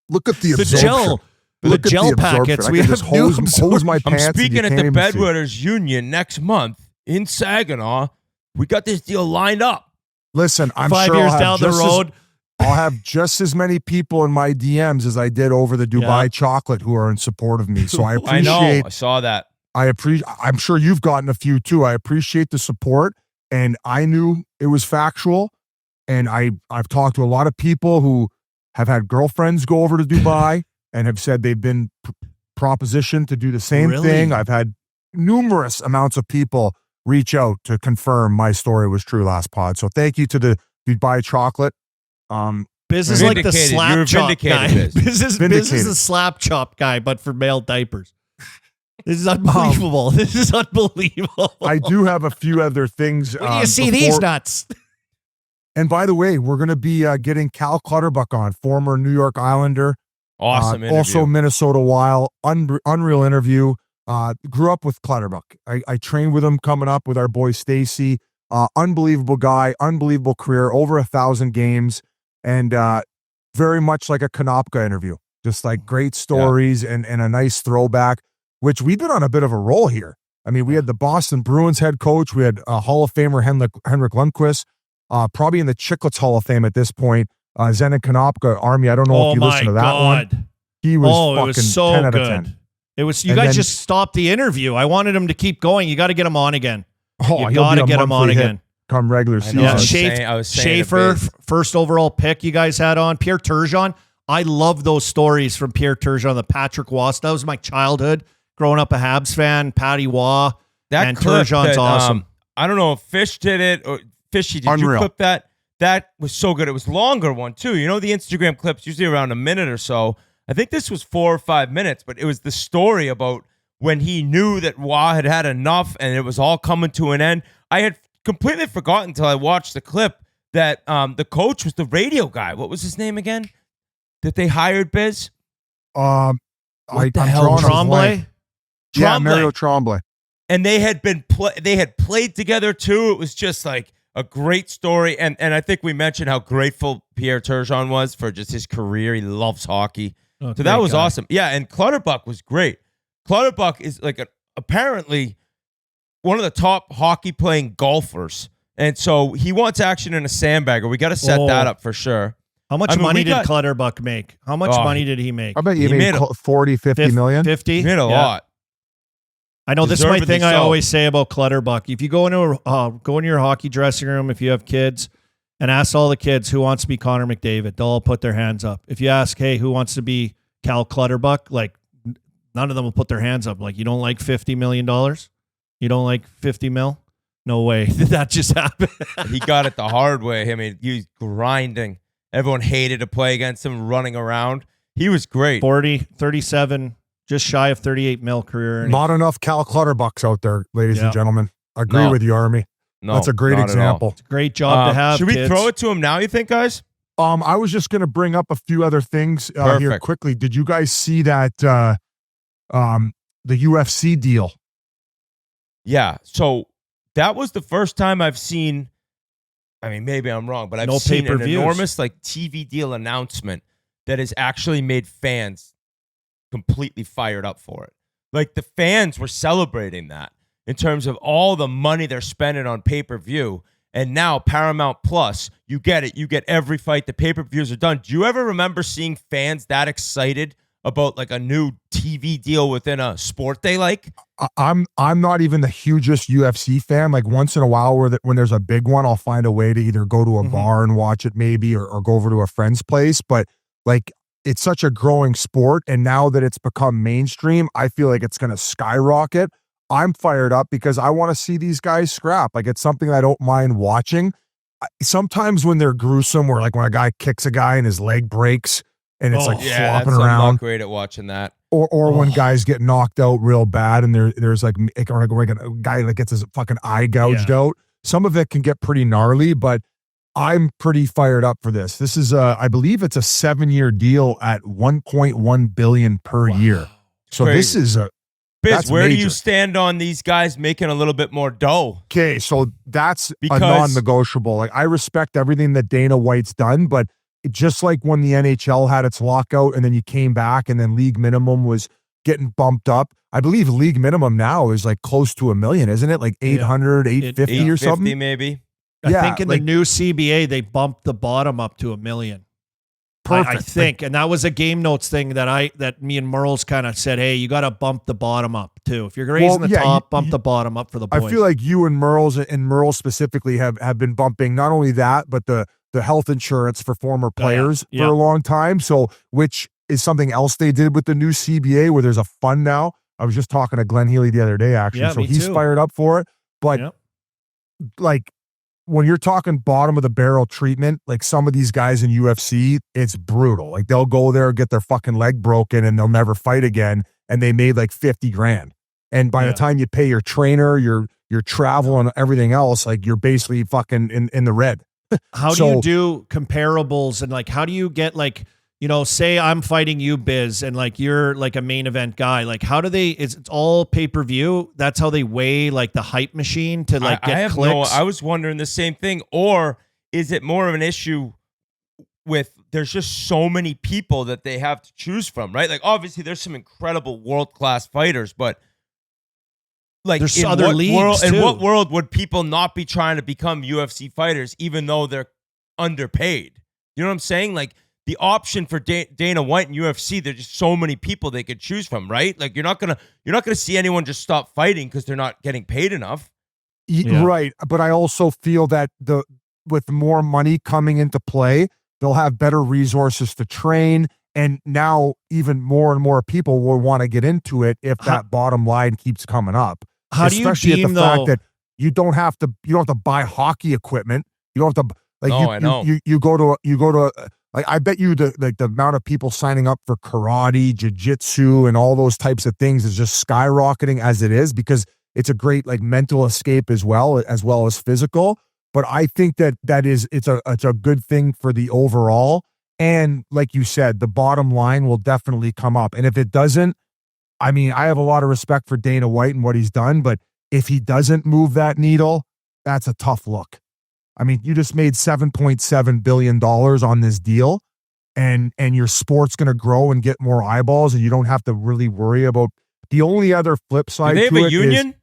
Look at the gel. The gel packets. We have new hose my I'm pants. speaking and at you the can't even see. Bedwetters Union next month in Saginaw. We got this deal lined up. Listen, I'm 5 sure years I'll down have the just road. I'll have just as many people in my DMs as I did over the Dubai chocolate who are in support of me. So I I appreciate. know. I saw that. I'm sure you've gotten a few too. I appreciate the support, and I knew it was factual. And I've talked to a lot of people who have had girlfriends go over to Dubai and have said they've been propositioned to do the same thing. I've had numerous amounts of people reach out to confirm my story was true last pod. So thank you to the Dubai chocolate. Biz is like the Vindicated. slap You're chop vindicated, guy. Biz. Biz is the slap chop guy, but for male diapers. This is unbelievable. This is unbelievable. I do have a few other things. Where do you see these nuts? And by the way, we're going to be getting Cal Clutterbuck on, former New York Islander. Awesome interview. Also Minnesota Wild. Unreal interview. Grew up with Clutterbuck. I trained with him coming up with our boy Stacy. Unbelievable guy, unbelievable career, over 1,000 games, and very much like a Konopka interview. Just like great stories and a nice throwback, which we've been on a bit of a roll here. I mean, we had the Boston Bruins head coach. We had Hall of Famer Henrik Lundqvist, probably in the Chiclets Hall of Fame at this point. Zenon Konopka, Army. I don't know if you listened to that one. He was fucking so 10 out of good. 10. It was. You guys just stopped the interview. I wanted him to keep going. You got to get him on again. Oh, you got to get him on again. Come regular season. Yeah, I was saying Schaefer, first overall pick you guys had on. Pierre Turgeon. I love those stories from Pierre Turgeon, the Patrick Waugh. That was my childhood. Growing up a Habs fan, Patty Waugh, and Turgeon's awesome. I don't know if Fish did it or Fishy. Did you clip that? That was so good. It was longer one too. You know, the Instagram clips usually around a minute or so. I think this was 4 or 5 minutes, but it was the story about when he knew that Waugh had had enough and it was all coming to an end. I had completely forgotten until I watched the clip that the coach was the radio guy. What was his name again? That they hired, Biz? What the hell? Tremblay? Yeah, Mario Tremblay. And they had they had played together too. It was just like a great story. And I think we mentioned how grateful Pierre Turgeon was for just his career. He loves hockey. So that was awesome. Yeah, and Clutterbuck was great. Clutterbuck is like apparently one of the top hockey playing golfers. And so he wants action in a sandbagger. We got to set that up for sure. How much money did Clutterbuck make? How much money did he make? I bet he made 40, 50 million. 50? He made a lot. I know this is my thing I always say about Clutterbuck. If you go into your hockey dressing room, if you have kids, and ask all the kids who wants to be Connor McDavid, they'll all put their hands up. If you ask, hey, who wants to be Cal Clutterbuck, like none of them will put their hands up. Like, you don't like $50 million? You don't like 50 mil? No way. Did that just happen? He got it the hard way. I mean, he was grinding. Everyone hated to play against him, running around. He was great. 37 just shy of 38 mil career earnings. Not enough Cal Clutterbucks out there, ladies and gentlemen. Agree No. with you, Army. No, that's a great not at all. example. It's a great job to have. Should we kids. throw it to him now, you think, guys? I was just going to bring up a few other things here Perfect. quickly. Did you guys see that the UFC deal? Yeah. So that was the first time I've seen, I mean, maybe I'm wrong, but I've No seen an pay-per-views. enormous like TV deal announcement that has actually made fans completely fired up for it. Like the fans were celebrating that in terms of all the money they're spending on pay-per-view. And now Paramount Plus, you get it. You get every fight. The pay-per-views are done. Do you ever remember seeing fans that excited about like a new TV deal within a sport they like? I'm not even the hugest UFC fan. Like once in a while when there's a big one, I'll find a way to either go to a bar and watch it maybe or go over to a friend's place. But like it's such a growing sport. And now that it's become mainstream, I feel like it's going to skyrocket. I'm fired up because I want to see these guys scrap. Like it's something I don't mind watching. Sometimes when they're gruesome, where like when a guy kicks a guy and his leg breaks and it's like flopping I'm around. not great at watching that. Or when guys get knocked out real bad and there's like a guy that gets his fucking eye gouged out. Some of it can get pretty gnarly, but I'm pretty fired up for this. This is I believe it's a 7-year deal at $1.1 billion per year. So Crazy. this is Biz, that's where do major. you stand on these guys making a little bit more dough? Okay, so that's Because- a non-negotiable. Like I respect everything that Dana White's done, but just like when the NHL had its lockout and then you came back and then league minimum was getting bumped up. I believe league minimum now is like close to $1 million, isn't it? Like 800, 850 or something. Maybe. I Yeah, think in like- the new CBA, they bumped the bottom up to $1 million. Perfect. I think, and that was a game notes thing that me and Merle's kind of said, hey, you got to bump the bottom up too. If you're raising the top, bump the bottom up for the boys. I feel like you and Merle specifically have been bumping not only that, but the health insurance for former players for a long time. So, which is something else they did with the new CBA where there's a fund now. I was just talking to Glenn Healy the other day, actually. Yeah, so me he's too. fired up for it. But like when you're talking bottom of the barrel treatment, like some of these guys in UFC, it's brutal. Like they'll go there, get their fucking leg broken and they'll never fight again. And they made like 50 grand. And by the time you pay your trainer, your travel and everything else, like you're basically fucking in the red. How do you do comparables and like, how do you get like, you know, say I'm fighting you, Biz, and like you're like a main event guy. Like, how do they? It's all pay-per-view. That's how they weigh like the hype machine to like get clicks. I was wondering the same thing. Or is it more of an issue with there's just so many people that they have to choose from, right? Like obviously there's some incredible world-class fighters, but like There's in other what leagues, world, in too. what world would people not be trying to become UFC fighters even though they're underpaid? You know what I'm saying? Like the option for Dana White and UFC, there's just so many people they could choose from, right? Like you're not gonna see anyone just stop fighting because they're not getting paid enough. Right. But I also feel that with more money coming into play, they'll have better resources to train. And now even more and more people will want to get into it if that bottom line keeps coming up. How do you Especially deem at the fact though? that you don't have to buy hockey equipment. You don't have to like No, I know. you go to like I bet you the amount of people signing up for karate, jiu-jitsu, and all those types of things is just skyrocketing as it is because it's a great like mental escape as well as physical. But I think it's a good thing for the overall. And like you said, the bottom line will definitely come up. And if it doesn't, I mean, I have a lot of respect for Dana White and what he's done, but if he doesn't move that needle, that's a tough look. I mean, you just made $7.7 billion on this deal and your sport's going to grow and get more eyeballs and you don't have to really worry about the only other flip side. Do they have to a it union? is-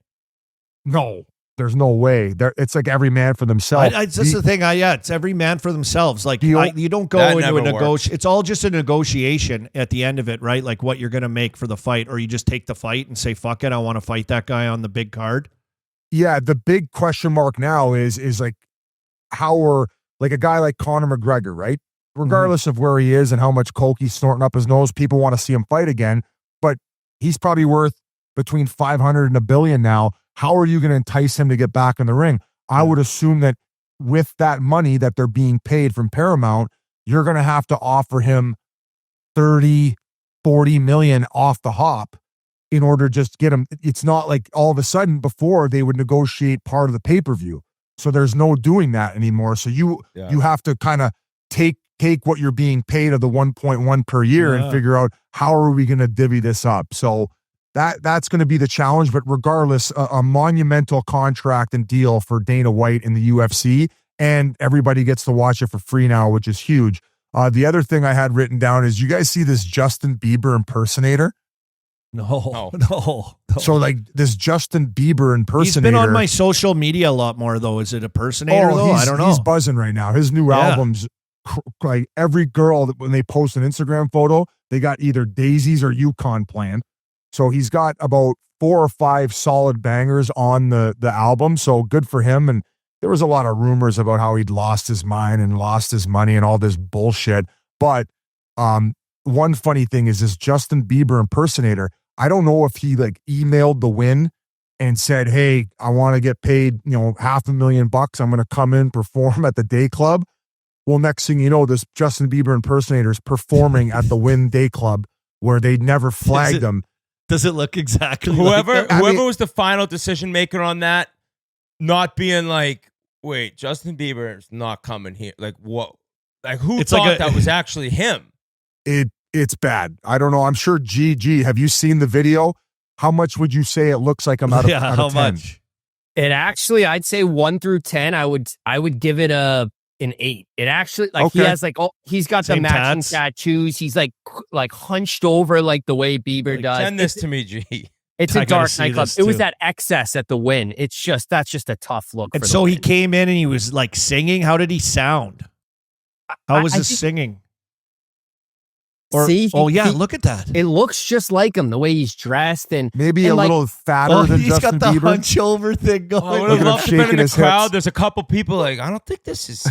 no, there's no way. It's like every man for themselves. It's just the thing. It's every man for themselves. Like you don't go That into a never works. negotiation. It's all just a negotiation at the end of it, right? Like what you're going to make for the fight, or you just take the fight and say, "Fuck it, I want to fight that guy on the big card." Yeah, the big question mark now is like how we're like a guy like Conor McGregor, right? Regardless of where he is and how much coke he's snorting up his nose, people want to see him fight again. But he's probably worth between 500 and $1 billion now. How are you going to entice him to get back in the ring? I would assume that with that money that they're being paid from Paramount, you're going to have to offer him 30, $40 million off the hop in order to just get him. It's not like all of a sudden before they would negotiate part of the pay-per-view. So there's no doing that anymore. So you have to kind of take what you're being paid of the 1.1 per year and figure out how are we going to divvy this up. So that's going to be the challenge. But regardless, a monumental contract and deal for Dana White in the UFC, and everybody gets to watch it for free now, which is huge. The other thing I had written down is, you guys see this Justin Bieber impersonator? No. So like this Justin Bieber impersonator. He's been on my social media a lot more though. Is it impersonator though? I don't know. He's buzzing right now. His new album's like every girl that when they post an Instagram photo, they got either Daisies or Yukon planned. So he's got about 4 or 5 solid bangers on the album. So good for him. And there was a lot of rumors about how he'd lost his mind and lost his money and all this bullshit. But one funny thing is this Justin Bieber impersonator. I don't know if he like emailed the Win and said, hey, I want to get paid, $500,000. I'm going to come in, perform at the day club. Well, next thing you know, this Justin Bieber impersonator is performing at the Win Day Club where they never flagged him. Does it look exactly whoever like was the final decision maker on that, not being like, wait, Justin Bieber is not coming here. Like what? Like who thought that was actually him? It's bad. I don't know. I'm sure GG. Have you seen the video? How much would you say it looks like I'm out of, out of 10? Much? It actually, I'd say 1 through 10. I would give it an 8. It actually he has he's got the matching tattoos. He's like hunched over like the way Bieber does. Send this to me, G. It's a dark nightclub. It was that excess at the Win. That's just a tough look. And so he came in and he was like singing. How did he sound? How was his singing? Look at that. It looks just like him, the way he's dressed and maybe a little fatter than Justin Bieber. He's got the hunch over thing going. I would love to be in the crowd. There's a couple people like, I don't think this is.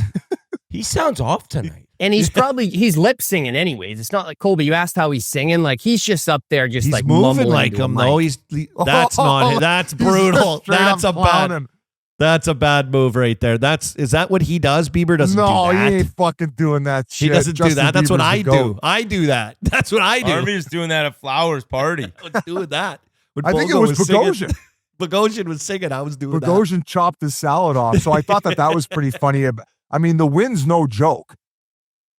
He sounds off tonight. And he's lip singing anyways. It's not like Colby. You asked how he's singing. Like he's just up there, just he's like moving like him though. That's brutal. That's a bad move right there. Is that what he does? Bieber doesn't do that. No, he ain't fucking doing that shit. He doesn't do that. That's what I do. I do that. That's what I do. Army's doing that at Flowers Party. I was doing that. I think it was Bogosian. Bogosian was singing. I was doing that. Bogosian chopped his salad off. So I thought that was pretty funny. I mean, the Win's no joke.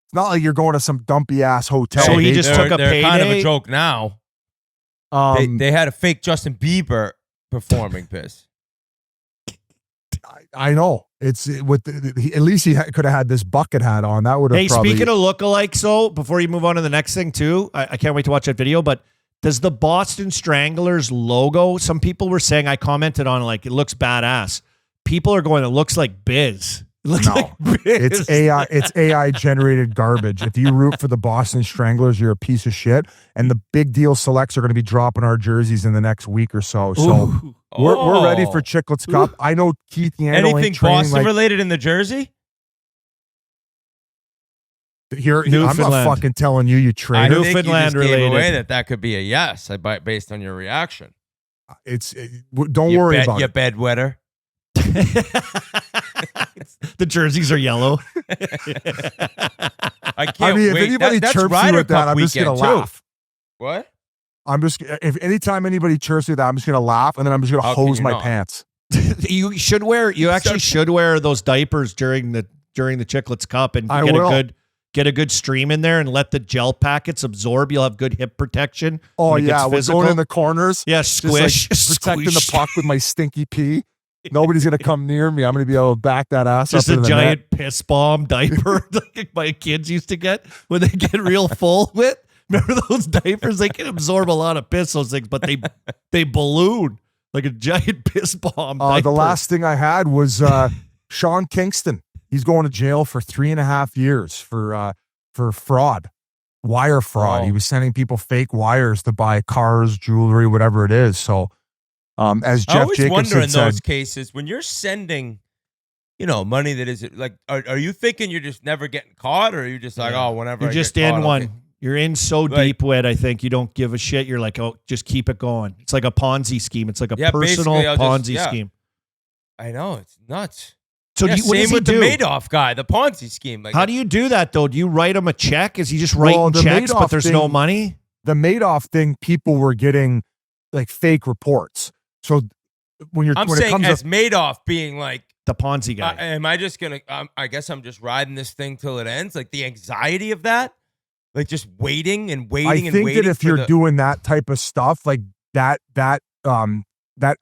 It's not like you're going to some dumpy ass hotel. So he just took a payday. They're kind of a joke now. They had a fake Justin Bieber performing piss. I know. It's with at least he could have had this bucket hat on. That would have. Hey, speaking of lookalikes, so before you move on to the next thing too, I can't wait to watch that video. But does the Boston Stranglers logo? Some people were saying, I commented on like it looks badass. People are going, it looks like Biz. It looks like Biz. It's AI. It's AI generated garbage. If you root for the Boston Stranglers, you're a piece of shit. And the Big Deal Selects are going to be dropping our jerseys in the next week or so. So. We're ready for Chiclets Cup. I know Keith Yandel anything Boston related in the jersey? Here, I'm not fucking telling you, you traitor. I think Newfoundland you just gave away that could be a yes. Based on your reaction. Don't worry about you it. bedwetter. The jerseys are yellow. I can't mean, wait. If anybody chirps you with that, I'm just gonna laugh. What? If anytime anybody chirps me that, I'm just gonna laugh and then I'm just gonna hose my pants. You should wear those diapers during the Chiclets Cup and get a good stream in there and let the gel packets absorb. You'll have good hip protection. Oh yeah, we're going in the corners. Yeah, squish, protecting the puck with my stinky pee. Nobody's gonna come near me. I'm gonna be able to back that ass just up. Just a giant piss bomb diaper like my kids used to get when they get real full with. Remember those diapers? They can absorb a lot of piss, those things, but they balloon like a giant piss bomb. The last thing I had was Sean Kingston. He's going to jail for 3.5 years for fraud, wire fraud. He was sending people fake wires to buy cars, jewelry, whatever it is. So, as Jeff Jacobs wonder in said, those cases when you're sending, money that is like, are you thinking you're just never getting caught, or are you just like, whenever you're just in one. Okay. You're in so deep with, I think, you don't give a shit. You're like, just keep it going. It's like a Ponzi scheme. It's like a personal Ponzi scheme. I know. It's nuts. So what same does he with do? The Madoff guy, the Ponzi scheme. Like, how do you do that, though? Do you write him a check? Is he just writing checks, but there's no money? the Madoff thing, people were getting like fake reports. So when I'm when saying it comes as to Madoff being like The Ponzi guy. am I just gonna? I guess I'm just riding this thing till it ends. Like the anxiety of that, like just waiting and waiting I and think waiting. that if you're doing that type of stuff, like that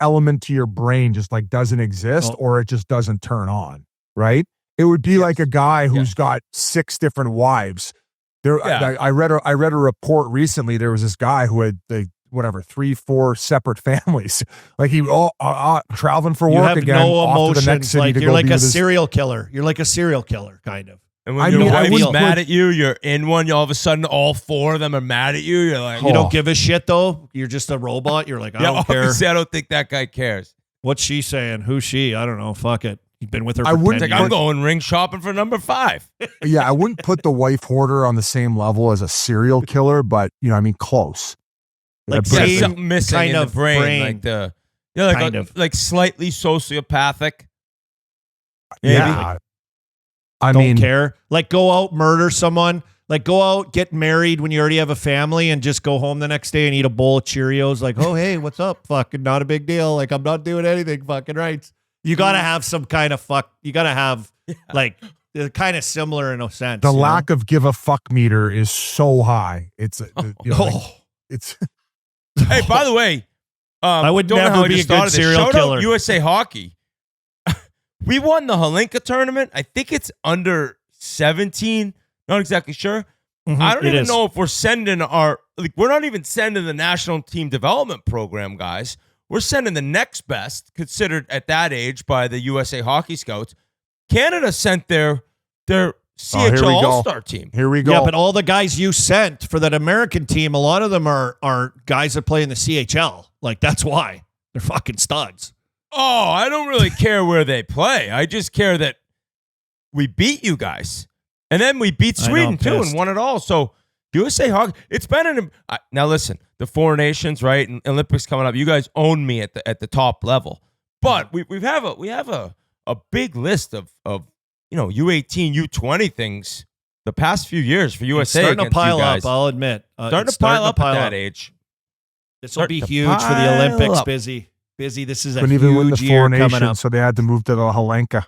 element to your brain just like doesn't exist, or it just doesn't turn on, right? It would be like a guy who's got 6 different wives. There, I read a report recently. There was this guy who had 3-4 separate families. Like he traveling for work again. No off to the next emotions. city Like to you're go like be a with his- serial killer. You're like a serial killer, kind of. And when I your mean, I wife's wouldn't mad put- at you, you're in one. You all of a sudden, all 4 of them are mad at you. You're like, You don't give a shit though. You're just a robot. You're like, I don't care. obviously, I don't think that guy cares. What's she saying? Who's she? I don't know. Fuck it. You've been with her I for wouldn't 10 Like, I'm years. going ring shopping for number 5. Yeah, I wouldn't put the wife hoarder on the same level as a serial killer, but close. Like Yeah, There's same something missing kind in the of brain, like like Kind of. like slightly sociopathic. Maybe. Yeah. I don't mean, care. Like go out, murder someone. Like go out, get married when you already have a family, and just go home the next day and eat a bowl of Cheerios. Like, oh hey, what's up? Fucking not a big deal. Like I'm not doing anything. Fucking right. You gotta have some kind of fuck. You gotta have like they're kind of similar in a sense. the you lack know? of give a fuck meter is so high. It's it's Hey, by the way, I would don't know never how I be just a good started this. serial Shout killer. out USA Hockey. We won the Holinka tournament. I think it's under 17. Not exactly sure. I don't it even is. know if we're sending we're not even sending the national team development program guys. We're sending the next best, considered at that age by the USA Hockey Scouts. Canada sent their CHL here we go. All-Star team. Here we go. Yeah, but all the guys you sent for that American team, a lot of them are guys that play in the CHL. Like that's why they're fucking studs. Oh, I don't really care where they play. I just care that we beat you guys. And then we beat I know, Sweden I'm too pissed. and won it all. So USA Hockey, it's been now listen, the 4 nations, right? And Olympics coming up. You guys own me at the top level. But we have a big list of U18, U20 things the past few years for USA. It's starting to against you pile guys. up, I'll admit. Starting It's to pile up at that up. age. This will be Starting to huge for the pile Olympics. up. Busy. This is a couldn't even win the huge 4 year coming up. nations, so they had to move to the Holenka.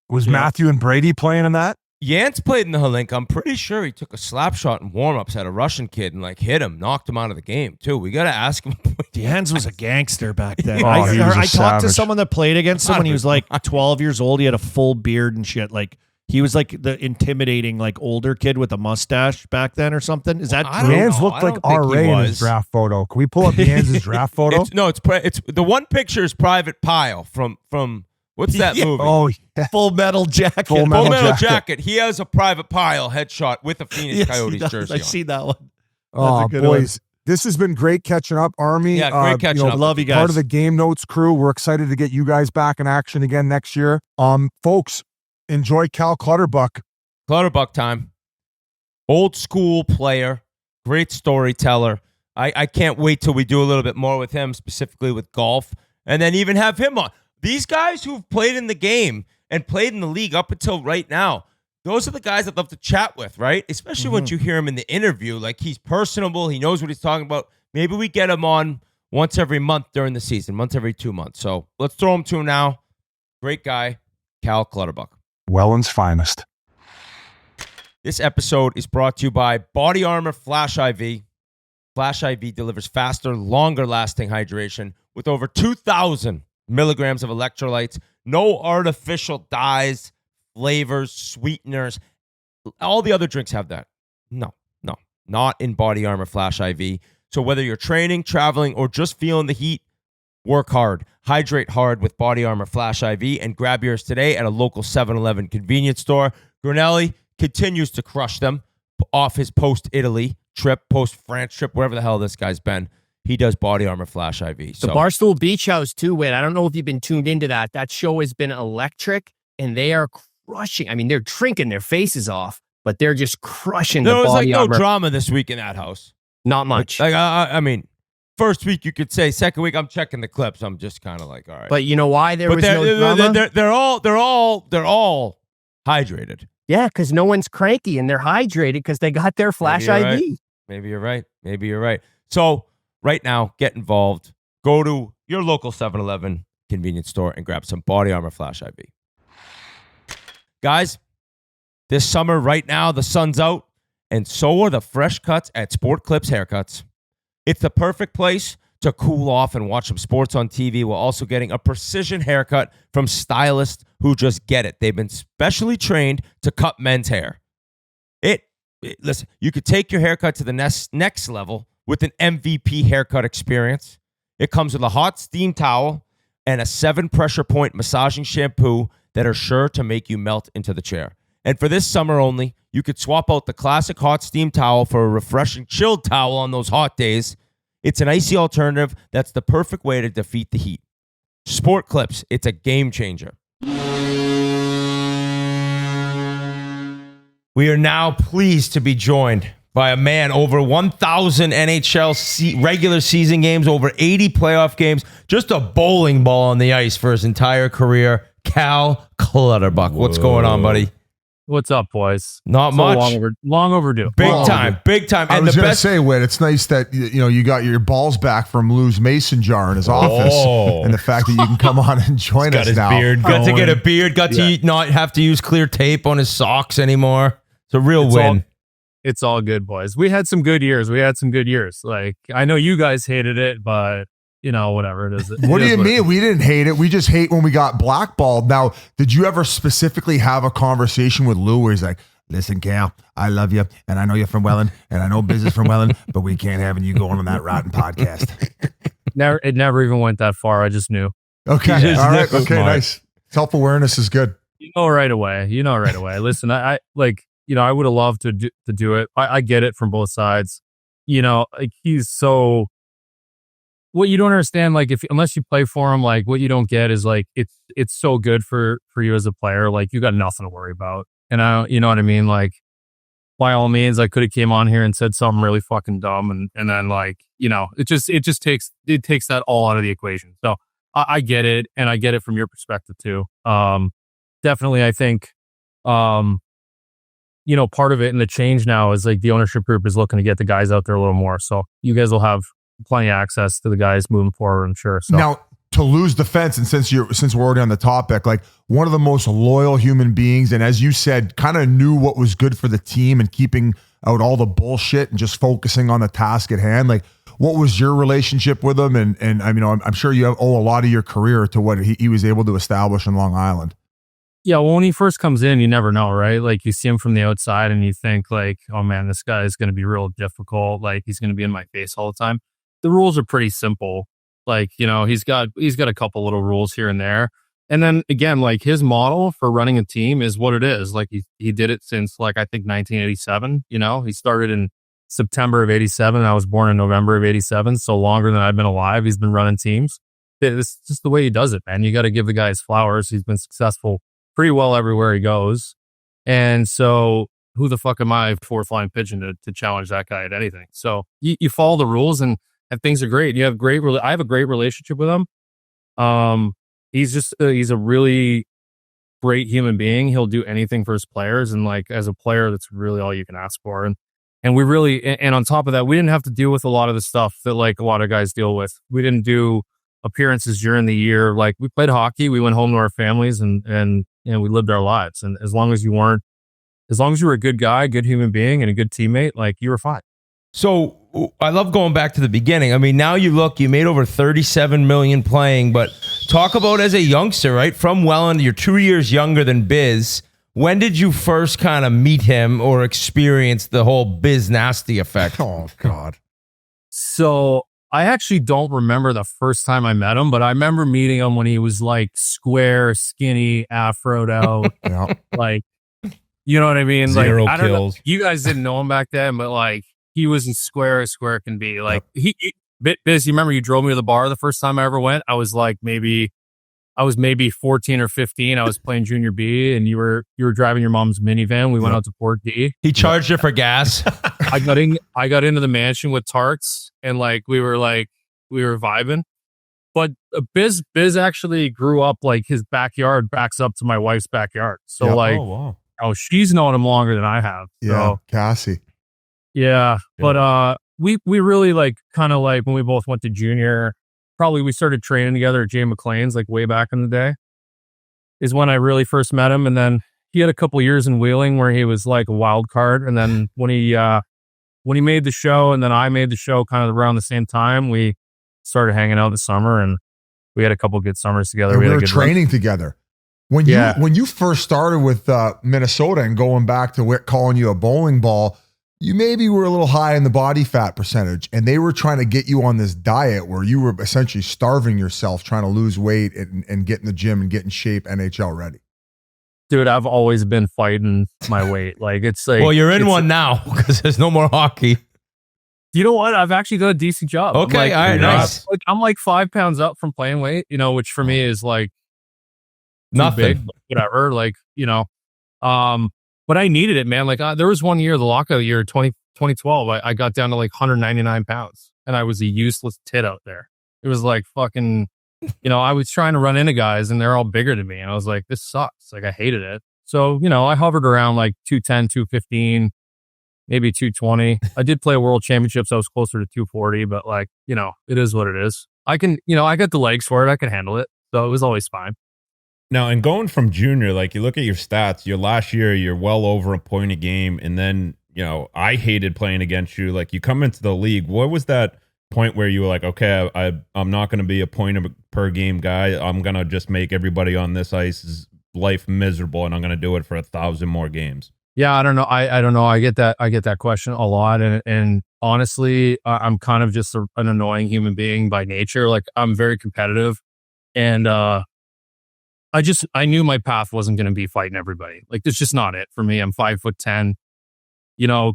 Was Matthew and Brady playing in that? Yance played in the Holinka. I'm pretty sure he took a slap shot in warm-ups at a Russian kid and hit him, knocked him out of the game too. We got to ask him. Jans was a gangster back then. Oh, I he was a talked to savage. someone that played against him when he was like 12 years old. He had a full beard and shit. Like he was like the intimidating like older kid with a mustache back then or something. Is that I true? don't Jans know. looked I like don't think he RA in was. his draft photo. Can we pull up Jans' draft photo? It's the one picture is Private Pile from what's that movie? Oh, yeah. Full metal jacket. Full Full Metal Metal Jacket. Jacket. He has a Private Pile headshot with a Phoenix Yes, Coyotes he does. jersey I on. see that one. Oh, a good boys. This has been great catching up, Army. Yeah, great catching up. Love you guys. Part of the Game Notes crew. We're excited to get you guys back in action again next year. Folks, enjoy Cal Clutterbuck. Clutterbuck time. Old school player, great storyteller. I can't wait till we do a little bit more with him, specifically with golf, and then even have him on. These guys who've played in the game and played in the league up until right now, those are the guys I'd love to chat with, right? Especially once you hear him in the interview. Like, he's personable. He knows what he's talking about. Maybe we get him on once every month during the season, once every 2 months. So let's throw him to him now. Great guy, Cal Clutterbuck. Welland's finest. This episode is brought to you by Body Armor Flash IV. Flash IV delivers faster, longer-lasting hydration with over 2,000 milligrams of electrolytes, no artificial dyes, flavors, sweeteners. All the other drinks have that. No, not in Body Armor Flash IV. So whether you're training, traveling, or just feeling the heat, work hard. Hydrate hard with Body Armor Flash IV and grab yours today at a local 7-Eleven convenience store. Grinelli continues to crush them off his post-Italy trip, post-France trip, wherever the hell this guy's been. He does Body Armor Flash IV. The So Barstool Beach House too, Whit. I don't know if you've been tuned into that. That show has been electric, and they are crushing. I mean, they're drinking their faces off, but they're just crushing there the was like Body no Armor. drama this week in that house. Not much. Like I mean, first week you could say, second week I'm checking the clips. I'm just kind of like, all right. But you know why there But was no drama? they're all hydrated. Yeah, because no one's cranky and they're hydrated because they got their Flash IV. Maybe you're right. So right now, get involved. Go to your local 7-Eleven convenience store and grab some Body Armor Flash IV. Guys, this summer right now, the sun's out, and so are the fresh cuts at Sport Clips Haircuts. It's the perfect place to cool off and watch some sports on TV while also getting a precision haircut from stylists who just get it. They've been specially trained to cut men's hair. Listen, you could take your haircut to the next level with an MVP haircut experience. It comes with a hot steam towel and a 7 pressure point massaging shampoo that are sure to make you melt into the chair. And for this summer only, you could swap out the classic hot steam towel for a refreshing chilled towel on those hot days. It's an icy alternative that's the perfect way to defeat the heat. Sport Clips, it's a game changer. We are now pleased to be joined by a man over 1,000 NHL regular season games, over 80 playoff games, just a bowling ball on the ice for his entire career, Cal Clutterbuck. What's going on, buddy? What's up, boys? Not much. Long overdue. Big time. I was going to say, Whit, it's nice that you got your balls back from Lou's mason jar in his office, and the fact that you can come on and join us now. Got to get a beard. Got to not have to use clear tape on his socks anymore. It's a real win. It's all good, boys. We had some good years. Like, I know you guys hated it, but whatever it is. What do you mean? We didn't hate it. We just hate when we got blackballed. Now, did you ever specifically have a conversation with Lou where he's like, listen, Cal, I love you, and I know you're from Welland, and I know business from Welland, but we can't have you going on that rotten podcast. It never even went that far. I just knew. Okay. All right. Okay. Nice. Self-awareness is good. You know right away. Listen, I would have loved to do it. I get it from both sides. Like he's so. What you don't understand, like unless you play for him, like what you don't get is like it's so good for you as a player. Like you got nothing to worry about, and you know what I mean. Like by all means, I could have came on here and said something really fucking dumb, and then like it just takes that all out of the equation. So I get it, and I get it from your perspective too. Definitely, I think. Part of it in the change now is like the ownership group is looking to get the guys out there a little more. So you guys will have plenty of access to the guys moving forward, I'm sure. So now to Lou's defense, and since we're already on the topic, like one of the most loyal human beings, and as you said, kind of knew what was good for the team and keeping out all the bullshit and just focusing on the task at hand. Like, what was your relationship with him? And I mean, I'm sure you owe a lot of your career to what he was able to establish in Long Island. Yeah, well, when he first comes in, you never know, right? Like you see him from the outside and you think like, oh man, this guy is going to be real difficult. Like he's going to be in my face all the time. The rules are pretty simple. Like, he's got a couple little rules here and there. And then again, like his model for running a team is what it is. Like he did it since like, I think 1987, he started in September of 87. I was born in November of 87. So longer than I've been alive, he's been running teams. It's just the way he does it, man. You got to give the guy his flowers. He's been successful pretty well everywhere he goes. And so who the fuck am I for flying pigeon to challenge that guy at anything? So you follow the rules and things are great. You have I have a great relationship with him. He's a really great human being. He'll do anything for his players. And like, as a player, that's really all you can ask for. And we really, and on top of that, we didn't have to deal with a lot of the stuff that like a lot of guys deal with. We didn't do appearances during the year. Like we played hockey, we went home to our families and we lived our lives. And as long as you were a good guy, good human being, and a good teammate, like you were fine. So I love going back to the beginning. I mean, now you made over 37 million playing, but talk about as a youngster, right? From Welland, you're 2 years younger than Biz. When did you first kind of meet him or experience the whole Biz nasty effect? Oh, God. So I actually don't remember the first time I met him, but I remember meeting him when he was like square, skinny, afroed out. Yeah. Like, you know what I mean? Zero like, I don't kills. know. You guys didn't know him back then, but like he was as square can be. Like Biz, you remember you drove me to the bar the first time I ever went? I was maybe 14 or 15. I was playing junior B, and you were driving your mom's minivan. We went out to Port D. He charged you for gas. I got into the mansion with tarts, and we were vibing. But Biz actually grew up like his backyard backs up to my wife's backyard. So she's known him longer than I have. Yeah, Cassie. Yeah, but we really like kind of like when we both went to junior. Probably we started training together at Jay McLean's like way back in the day. Is when I really first met him, and then he had a couple years in Wheeling where he was like a wild card, and then when he made the show, and then I made the show kind of around the same time, we started hanging out in the summer, and we had a couple good summers together. And we were training together. When you first started with Minnesota and going back to calling you a bowling ball, you maybe were a little high in the body fat percentage, and they were trying to get you on this diet where you were essentially starving yourself, trying to lose weight and get in the gym and get in shape, NHL ready. Dude, I've always been fighting my weight. Like it's like, well, you're in one now because there's no more hockey. You know what? I've actually done a decent job. Okay, like, all right, nice. I'm like 5 pounds up from playing weight, which for me is like nothing. Big, whatever. Like, but I needed it, man. Like there was one year, the lockout year, 2012, I got down to like 199 pounds and I was a useless tit out there. It was like fucking, I was trying to run into guys and they're all bigger than me. And I was like, this sucks. Like I hated it. So, I hovered around like 210, 215, maybe 220. I did play World Championships. I was closer to 240, but like, it is what it is. I can, I got the legs for it. I can handle it. So it was always fine. Now, and going from junior, like you look at your stats, your last year, you're well over a point a game. And then, I hated playing against you. Like you come into the league. What was that point where you were like, okay, I'm not going to be a point per game guy. I'm going to just make everybody on this ice's life miserable. And I'm going to do it for 1,000 more games. Yeah, I don't know. I don't know. I get that question a lot. And honestly, I'm kind of just an annoying human being by nature. Like I'm very competitive and, I knew my path wasn't going to be fighting everybody. Like, that's just not it for me. I'm 5'10".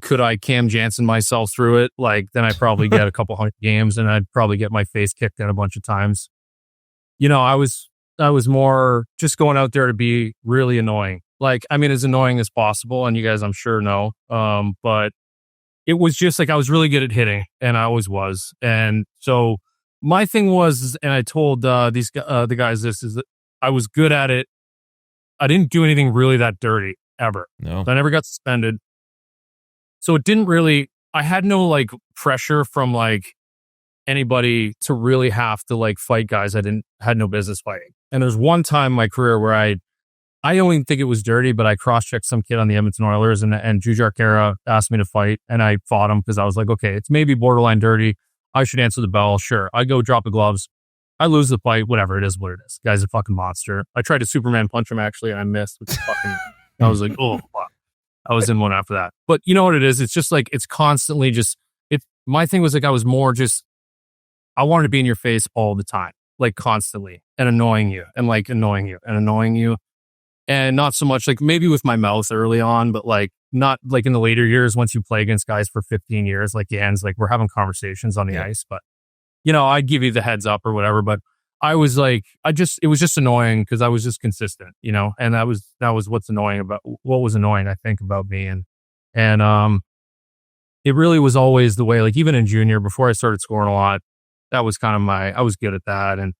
Could I Cam Jansen myself through it? Like, then I'd probably get a couple hundred games and I'd probably get my face kicked in a bunch of times. I was more just going out there to be really annoying. Like, I mean, as annoying as possible. And you guys, I'm sure know. But it was just like, I was really good at hitting and I always was. And so my thing was, and I told the guys this, is that I was good at it. I didn't do anything really that dirty ever. No. I never got suspended. So it didn't really, I had no like pressure from like anybody to really have to like fight guys I had no business fighting. And there's one time in my career where I don't even think it was dirty, but I cross-checked some kid on the Edmonton Oilers and Jujar Kara asked me to fight and I fought him because I was like, okay, it's maybe borderline dirty. I should answer the bell. Sure. I go drop the gloves. I lose the fight, whatever, it is what it is. Guy's a fucking monster. I tried to Superman punch him actually, and I missed. Which fucking, I was like, oh, fuck. I was in one after that. But you know what it is? It's just like, it's constantly just, my thing was like, I was more just, I wanted to be in your face all the time, like constantly, and annoying you, and like annoying you, and annoying you. And not so much like maybe with my mouth early on, but like not like in the later years, once you play against guys for 15 years, like Jan's, like we're having conversations on the ice, but I'd give you the heads up or whatever, but I was like, it was just annoying because I was just consistent, and that was what's annoying about what was annoying, I think, about me. And it really was always the way, like even in junior, before I started scoring a lot, that was kind of I was good at that. And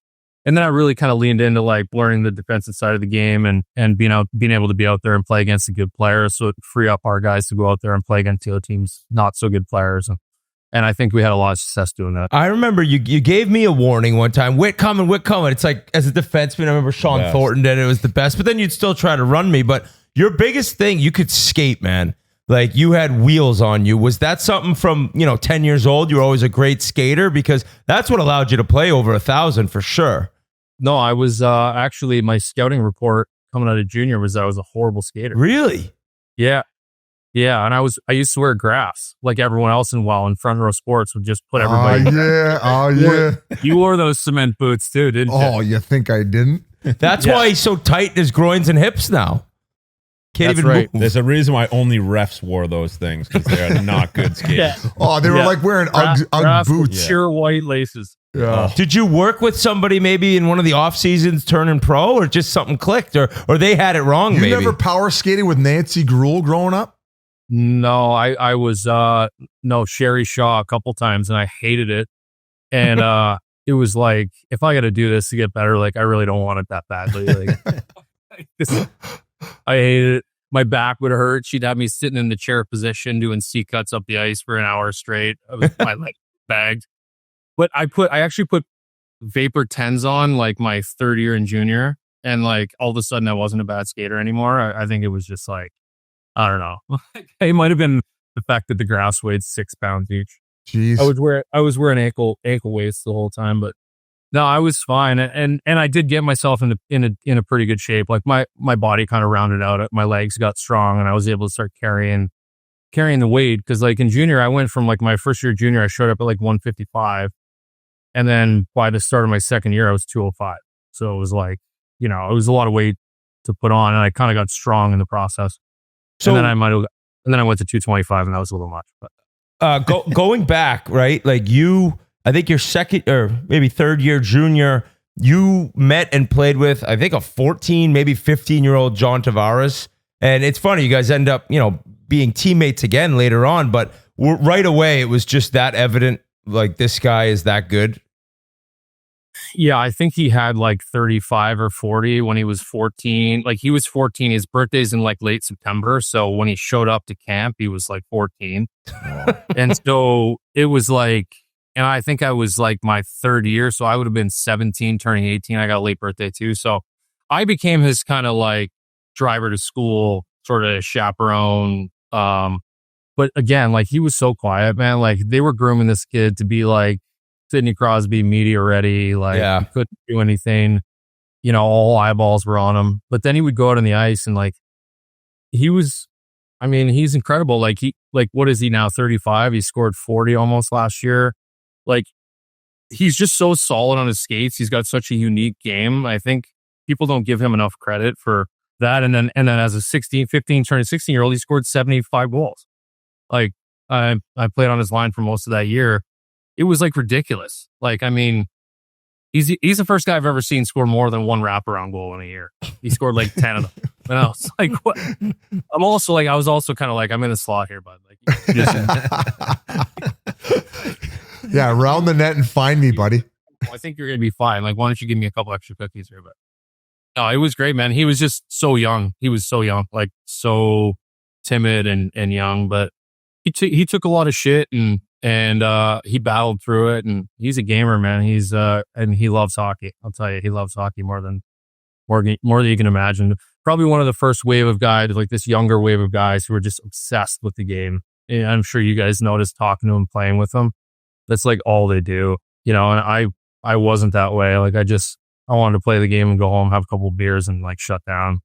then I really kind of leaned into like learning the defensive side of the game and being able to be out there and play against the good players. So it free up our guys to go out there and play against the other teams, not so good players. And I think we had a lot of success doing that. I remember you gave me a warning one time. Whit coming. It's like, as a defenseman, I remember Sean Thornton did it. It was the best. But then you'd still try to run me. But your biggest thing, you could skate, man. Like, you had wheels on you. Was that something from, 10 years old? You were always a great skater? Because that's what allowed you to play over 1,000 for sure. No, I was actually, my scouting report coming out of junior was that I was a horrible skater. Really? Yeah. Yeah, and I used to wear graphs like everyone else in Front Row Sports would just put everybody. Oh yeah. You wore those cement boots too, didn't you? Oh, you think I didn't? That's why he's so tight in his groins and hips now. Can't even move. There's a reason why only refs wore those things, because they're not good skaters. Oh, they were like wearing Ugg boots. Pure white laces. Yeah. Did you work with somebody maybe in one of the off seasons turning pro, or just something clicked, or they had it wrong? You maybe never power skated with Nancy Gruhl growing up? No, I was Sherry Shaw a couple times and I hated it. And it was like, if I got to do this to get better, like I really don't want it that badly. Like I hated it. My back would hurt. She'd have me sitting in the chair position doing C cuts up the ice for an hour straight. My leg bagged. But I actually put Vapor 10s on like my third year in junior, and like all of a sudden I wasn't a bad skater anymore. I think it was just like, I don't know. It might have been the fact that the grass weighed 6 pounds each. Jeez. I was wearing ankle weights the whole time, but no, I was fine, and I did get myself in a pretty good shape. Like my body kind of rounded out, my legs got strong, and I was able to start carrying the weight. Because like in junior, I went from like my first year junior, I showed up at like 155, and then by the start of my second year, I was 205. So it was like, it was a lot of weight to put on, and I kind of got strong in the process. So and then I went to 225, and that was a little much. But going back, right? Like I think your second or maybe third year junior, you met and played with, I think, a 14, maybe 15-year-old John Tavares. And it's funny, you guys end up, being teammates again later on, but right away, it was just that evident, like this guy is that good. Yeah, I think he had like 35 or 40 when he was 14. Like he was 14. His birthday's in like late September. So when he showed up to camp, he was like 14. And so it was like, and I think I was like my third year. So I would have been 17, turning 18. I got a late birthday too. So I became his kind of like driver to school, sort of chaperone. But again, like he was so quiet, man. Like they were grooming this kid to be like Sidney Crosby, media ready. Like he couldn't do anything. All eyeballs were on him. But then he would go out on the ice and like he's incredible. Like what is he now? 35. He scored 40 almost last year. Like he's just so solid on his skates. He's got such a unique game. I think people don't give him enough credit for that. And then as a 15 turning 16-year-old, he scored 75 goals. Like I played on his line for most of that year. It was like ridiculous. Like, I mean, he's the first guy I've ever seen score more than one wraparound goal in a year. He scored like 10 of them. And I was like, what? I was also kind of like, I'm in the slot here, bud. Like, yeah, round the net and find me, buddy. I think you're going to be fine. Like, why don't you give me a couple extra cookies here? But no, it was great, man. He was just so young. He was so young, like so timid and young, but he took a lot of shit and he battled through it, and he's a gamer, man. He's and he loves hockey. I'll tell you, he loves hockey more than you can imagine. Probably one of the first wave of guys, like this younger wave of guys who are just obsessed with the game. And I'm sure you guys noticed talking to him, playing with him. That's like all they do, and I wasn't that way. Like I wanted to play the game and go home, have a couple of beers and like shut down,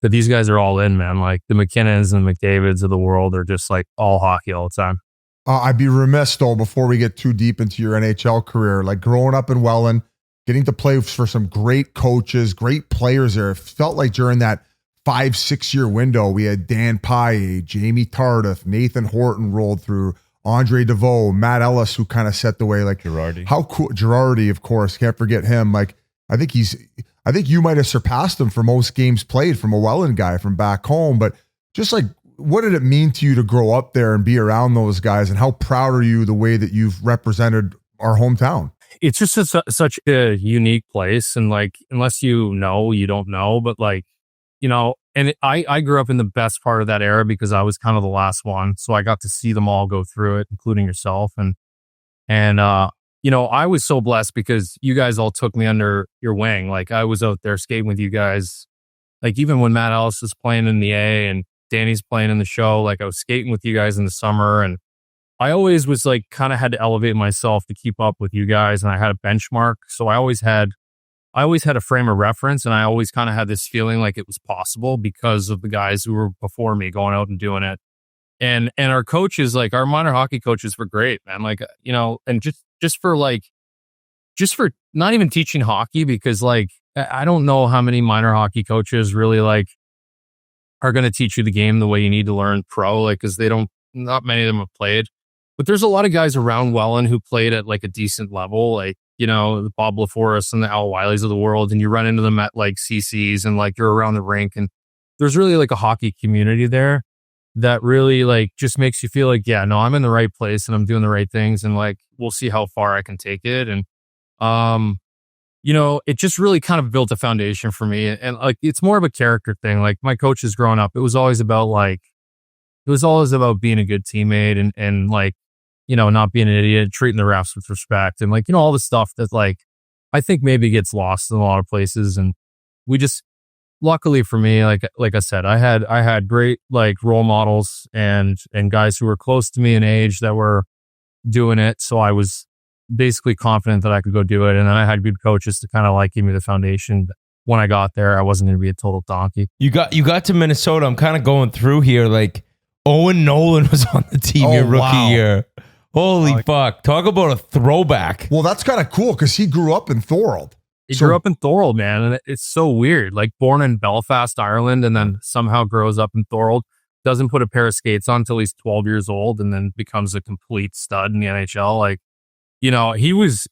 but these guys are all in, man. Like the McKinnons and McDavids of the world are just like all hockey all the time. I'd be remiss though, before we get too deep into your NHL career, like growing up in Welland, getting to play for some great coaches, great players there. It felt like during that 5-6 year window, we had Dan Pye, Jamie Tardif, Nathan Horton rolled through, Andre DeVoe, Matt Ellis, who kind of set the way. Like Girardi. How cool. Girardi, of course, can't forget him. Like I think you might have surpassed him for most games played from a Welland guy from back home. But just like, what did it mean to you to grow up there and be around those guys? And how proud are you the way that you've represented our hometown? It's just such a unique place. And like, unless you know, you don't know. But like, and I grew up in the best part of that era because I was kind of the last one. So I got to see them all go through it, including yourself. And I was so blessed because you guys all took me under your wing. Like I was out there skating with you guys. Like even when Matt Ellis is playing in the A and Danny's playing in the show, like I was skating with you guys in the summer. And I always was like, kind of had to elevate myself to keep up with you guys. And I had a benchmark. So I always had a frame of reference, and I always kind of had this feeling like it was possible because of the guys who were before me going out and doing it. And our coaches, like our minor hockey coaches were great, man. Like, and just for not even teaching hockey, because like, I don't know how many minor hockey coaches really like are going to teach you the game the way you need to learn pro, like, cause not many of them have played, but there's a lot of guys around Welland who played at like a decent level, like, the Bob LaForest and the Al Wileys of the world. And you run into them at like CCs and like you're around the rink, and there's really like a hockey community there that really like just makes you feel like, yeah, no, I'm in the right place and I'm doing the right things, and like we'll see how far I can take it. And you know, it just really kind of built a foundation for me. And like it's more of a character thing. Like my coaches growing up, it was always about being a good teammate and like, you know, not being an idiot, treating the refs with respect, and like, you know, all the stuff that like I think maybe gets lost in a lot of places. And we just, luckily for me, like I said, I had great like role models and guys who were close to me in age that were doing it. So I was basically confident that I could go do it. And then I had good coaches to kind of like give me the foundation. When I got there, I wasn't going to be a total donkey. You got to Minnesota. I'm kind of going through here. Like Owen Nolan was on the team your rookie year. Holy fuck. Talk about a throwback. Well, that's kind of cool because he grew up in Thorold. He grew up in Thorold, man. And it's so weird. Like born in Belfast, Ireland, and then somehow grows up in Thorold. Doesn't put a pair of skates on until he's 12 years old, and then becomes a complete stud in the NHL. Like, you know, he was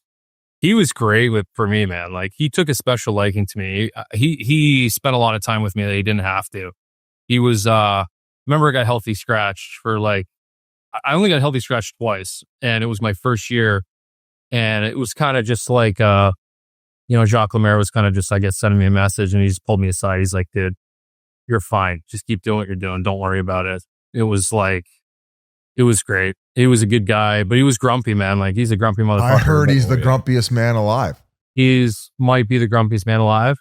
great for me, man. Like he took a special liking to me. He spent a lot of time with me that he didn't have to. He was, remember I got healthy scratched for like, I only got healthy scratched twice, and it was my first year. And it was kind of just like, you know, Jacques Lemaire was kind of just, I guess, sending me a message, and he just pulled me aside. He's like, dude, you're fine. Just keep doing what you're doing. Don't worry about it. It was like, it was great. He was a good guy, but he was grumpy, man. Like he's a grumpy motherfucker. I heard he's the grumpiest man alive. Might be the grumpiest man alive.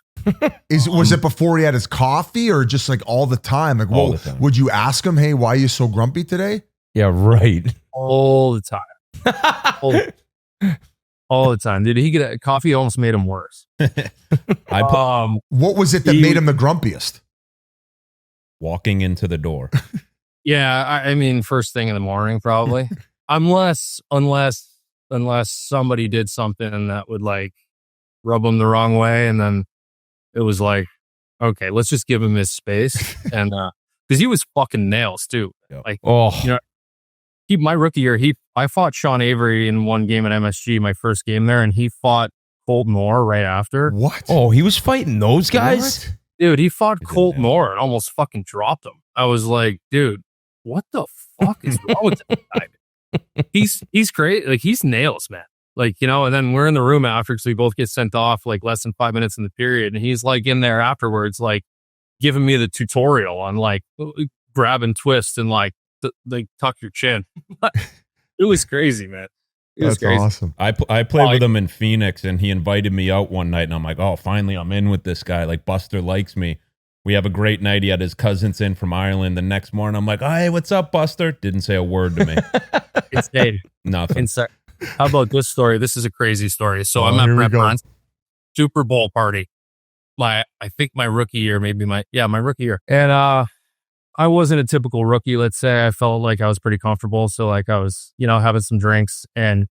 Was it before he had his coffee or just like all the time? Like, well, would you ask him, hey, why are you so grumpy today? Yeah, right. All the time. All the time. Did he get a coffee? Almost made him worse. What was it that made him the grumpiest? Walking into the door. Yeah, I mean, first thing in the morning, probably. unless somebody did something that would like rub him the wrong way, and then it was like, okay, let's just give him his space. And because he was fucking nails too. Yep. Like, you know, my rookie year, I fought Sean Avery in one game at MSG, my first game there, and he fought Colt Moore right after. What? Oh, he was fighting those guys? What? Dude, he fought Colt Moore and almost fucking dropped him. I was like, dude, what the fuck is wrong with that guy? He's great. Like, he's nails, man. Like, you know, and then we're in the room after because we both get sent off like less than 5 minutes in the period. And he's like in there afterwards, like giving me the tutorial on like grab and twist and like tuck your chin. It was crazy, man. That's crazy. Awesome. I played with him in Phoenix, and he invited me out one night, and I'm like, oh, finally I'm in with this guy. Like, Buster likes me. We have a great night. He had his cousins in from Ireland. The next morning, I'm like, hey, what's up, Buster? Didn't say a word to me. It's Dave. Nothing. How about this story? This is a crazy story. So I'm at Brett Brown's Super Bowl party. I think my rookie year, my rookie year. And I wasn't a typical rookie, let's say. I felt like I was pretty comfortable. So like I was, you know, having some drinks, and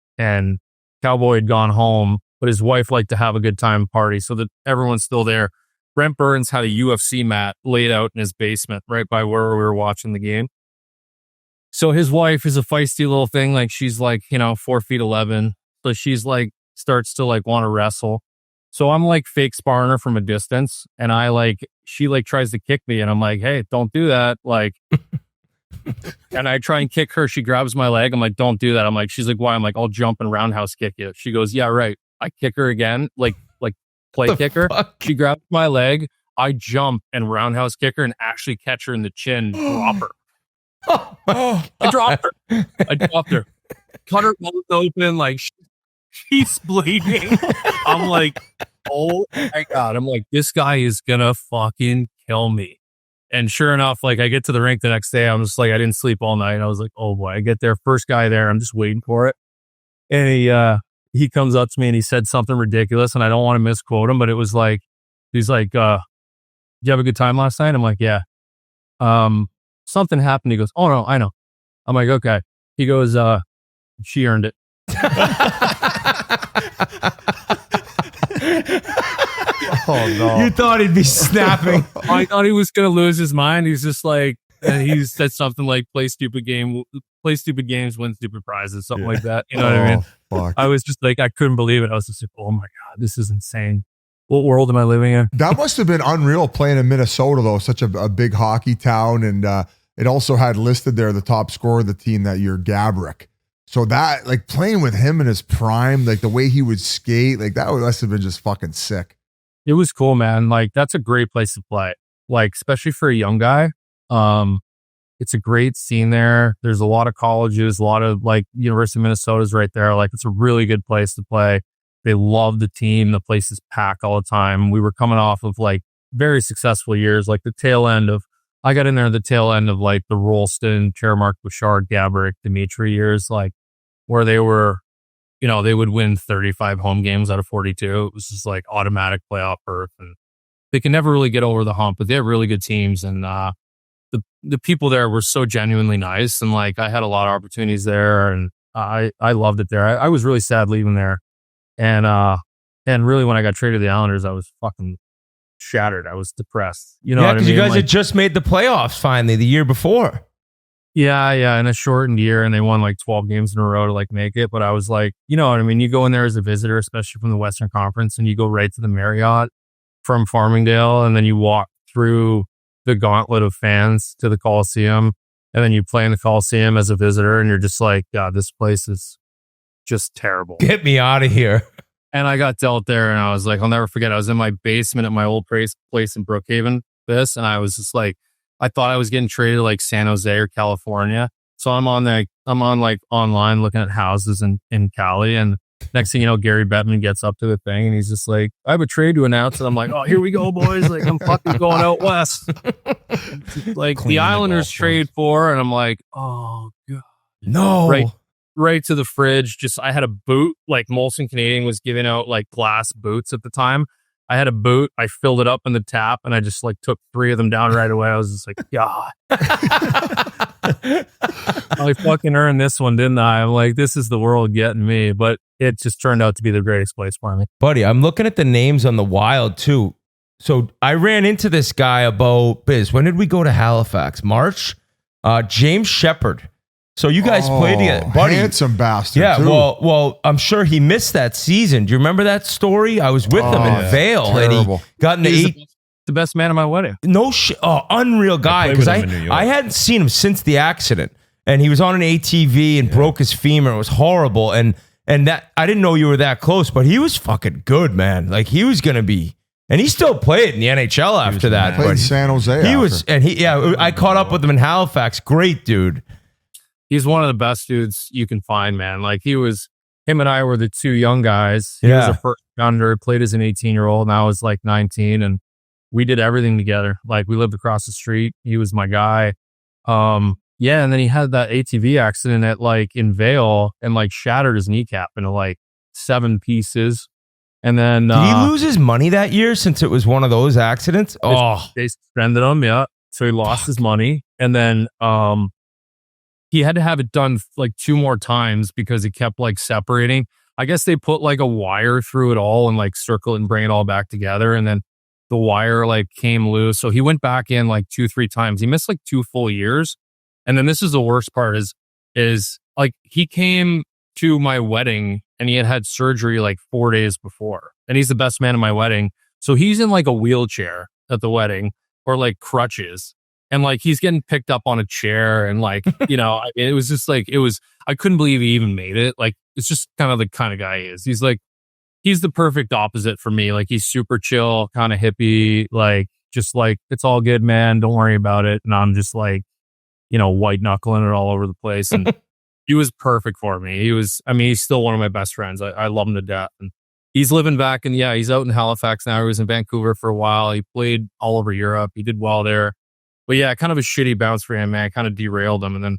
Cowboy had gone home, but his wife liked to have a good time party so that everyone's still there. Brent Burns had a UFC mat laid out in his basement right by where we were watching the game. So his wife is a feisty little thing. Like she's like, you know, 4'11". So she's like, starts to like want to wrestle. So I'm like fake sparring her from a distance, and she like tries to kick me, and I'm like, hey, don't do that. Like, and I try and kick her. She grabs my leg. I'm like, don't do that. I'm like, she's like, why? I'm like, I'll jump and roundhouse kick you. She goes, yeah, right. I kick her again, like play kicker. She grabs my leg. I jump and roundhouse kick her and actually catch her in the chin, drop her. I dropped her. Cut her mouth open, like she's bleeding. I'm like, oh my God. I'm like, this guy is gonna fucking kill me. And sure enough, like I get to the rink the next day. I'm just like, I didn't sleep all night. I was like, oh boy. I get there, first guy there. I'm just waiting for it. And he comes up to me and he said something ridiculous, and I don't want to misquote him, but it was like, he's like, did you have a good time last night? I'm like, yeah. Something happened. He goes, oh no, I know. I'm like, okay. He goes, she earned it. Oh no. You thought he'd be snapping. I thought he was going to lose his mind. He's just like, he said something like, play stupid games, win stupid prizes, something like that. You know what I mean? Fuck. I was just like, I couldn't believe it. I was just like, oh my God, this is insane. What world am I living in? That must have been unreal playing in Minnesota, though, such a big hockey town. And it also had listed there the top scorer of the team that year, Gabrick. So that, like, playing with him in his prime, like the way he would skate, like that must have been just fucking sick. It was cool, man. Like, that's a great place to play. Like, especially for a young guy. It's a great scene there. There's a lot of colleges, a lot of like University of Minnesota's right there. Like, it's a really good place to play. They love the team. The place is packed all the time. We were coming off of like very successful years, like the tail end of, I got in there at the tail end of like the Rolston, Chairmark, Bouchard, Gabrick, Dimitri years, like where they were, you know, they would win 35 home games out of 42. It was just like automatic playoff berth, and they can never really get over the hump, but they have really good teams. And the people there were so genuinely nice. And like, I had a lot of opportunities there, and I loved it there. I was really sad leaving there. And really when I got traded to the Islanders, I was fucking shattered. I was depressed. You know what I mean? Because you guys like, had just made the playoffs finally the year before. Yeah, in a shortened year, and they won like 12 games in a row to like make it. But I was like, you know what I mean? You go in there as a visitor, especially from the Western Conference, and you go right to the Marriott from Farmingdale, and then you walk through the gauntlet of fans to the Coliseum, and then you play in the Coliseum as a visitor, and you're just like, God, this place is just terrible. Get me out of here. And I got dealt there, and I was like, I'll never forget. I was in my basement at my old place in Brookhaven, and I was just like, I thought I was getting traded to like San Jose or California. So I'm on online looking at houses in Cali, and next thing you know, Gary Bettman gets up to the thing, and he's just like, I have a trade to announce. And I'm like, oh, here we go, boys. Like, I'm fucking going out west. Like, the Islanders trade for, and I'm like, oh, God. No. Right to the fridge. Just, I had a boot. Like, Molson Canadian was giving out like glass boots at the time. I had a boot. I filled it up in the tap, and I just like took 3 of them down right away. I was just like, God. I fucking earned this one, didn't I? I'm like, this is the world getting me. But it just turned out to be the greatest place for me. Buddy, I'm looking at the names on the Wild too. So I ran into this guy about, Biz, when did we go to Halifax? March? James Shepard. So you guys played together, buddy. Handsome bastard. Yeah, too. well, I'm sure he missed that season. Do you remember that story? I was with him in Vail, terrible. and he got in the best man at my wedding. No shit. Oh, unreal guy. Because I hadn't seen him since the accident, and he was on an ATV and broke his femur. It was horrible, and that I didn't know you were that close, but he was fucking good, man. Like, he was gonna be. And he still played in the NHL after that. Played in San Jose. He was, and I caught up with him in Halifax. Great dude. He's one of the best dudes you can find, man. Like, him and I were the 2 young guys. He was a first rounder, played as an 18-year-old, and I was like 19, and we did everything together. Like, we lived across the street. He was my guy. And then he had that ATV accident in Vail, and like shattered his kneecap into like 7 pieces. And then did he lose his money that year since it was one of those accidents? They suspended him, so he lost his money, and then he had to have it done like 2 more times because it kept like separating. I guess they put like a wire through it all and like circle it and bring it all back together. And then the wire like came loose. So he went back in like 2-3 times. He missed like 2 full years. And then this is the worst part is like he came to my wedding and he had surgery like 4 days before. And he's the best man at my wedding. So he's in like a wheelchair at the wedding, or like crutches. And like, he's getting picked up on a chair, and like, you know, it was just like, I couldn't believe he even made it. Like, it's just kind of the kind of guy he is. He's the perfect opposite for me. Like, he's super chill, kind of hippie, like, just like, it's all good, man. Don't worry about it. And I'm just like, you know, white knuckling it all over the place. And he was perfect for me. He's still one of my best friends. I love him to death. And he's living back he's out in Halifax now. He was in Vancouver for a while. He played all over Europe. He did well there. But yeah, kind of a shitty bounce for him, man. I kind of derailed him. And then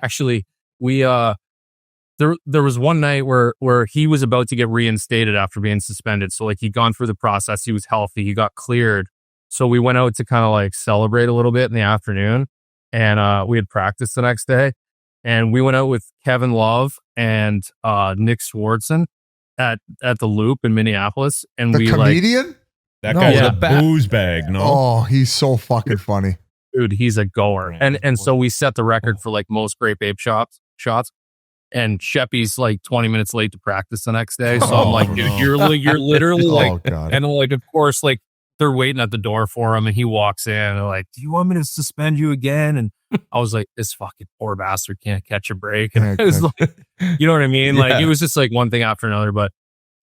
actually we there was one night where he was about to get reinstated after being suspended. So like, he'd gone through the process, he was healthy, he got cleared. So we went out to kind of like celebrate a little bit in the afternoon, and we had practice the next day. And we went out with Kevin Love and Nick Swartzen at the Loop in Minneapolis. And the comedian? That guy's a booze bag, no? Oh, he's so fucking funny. Dude, he's a goer. And so we set the record for like most Great Babe shots. And Sheppy's like 20 minutes late to practice the next day. So I'm like, dude, you're literally like, God. and like, of course, like they're waiting at the door for him, and he walks in and they're like, "Do you want me to suspend you again?" And I was like, "This fucking poor bastard can't catch a break." And it was like, you know what I mean? Like it was just like one thing after another. But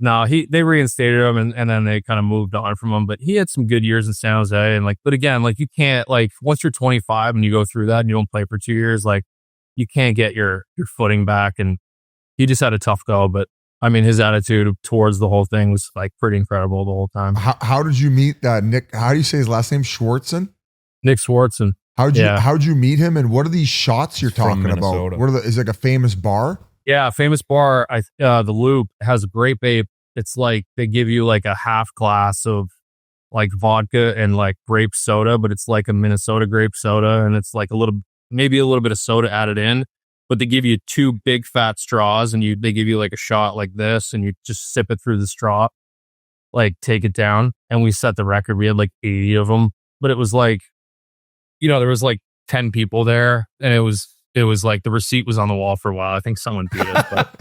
no, they reinstated him, and then they kind of moved on from him. But he had some good years in San Jose, and like, but again, like you can't, like once you're 25 and you go through that and you don't play for 2 years, like you can't get your footing back. And he just had a tough go, but I mean, his attitude towards the whole thing was like pretty incredible the whole time. How did you meet Nick? How do you say his last name? Schwartzen? Nick Schwartzen. How'd you meet him, and what are these shots you're talking about? Is it like a famous bar? Yeah, famous bar. The Loop has a great vape. It's like they give you like a half glass of like vodka and like grape soda, but it's like a Minnesota grape soda, and it's like maybe a little bit of soda added in. But they give you 2 big fat straws, and they give you like a shot like this, and you just sip it through the straw, like take it down. And we set the record. We had like 80 of them, but it was like, there was like 10 people there, and it was like the receipt was on the wall for a while. I think someone beat us, but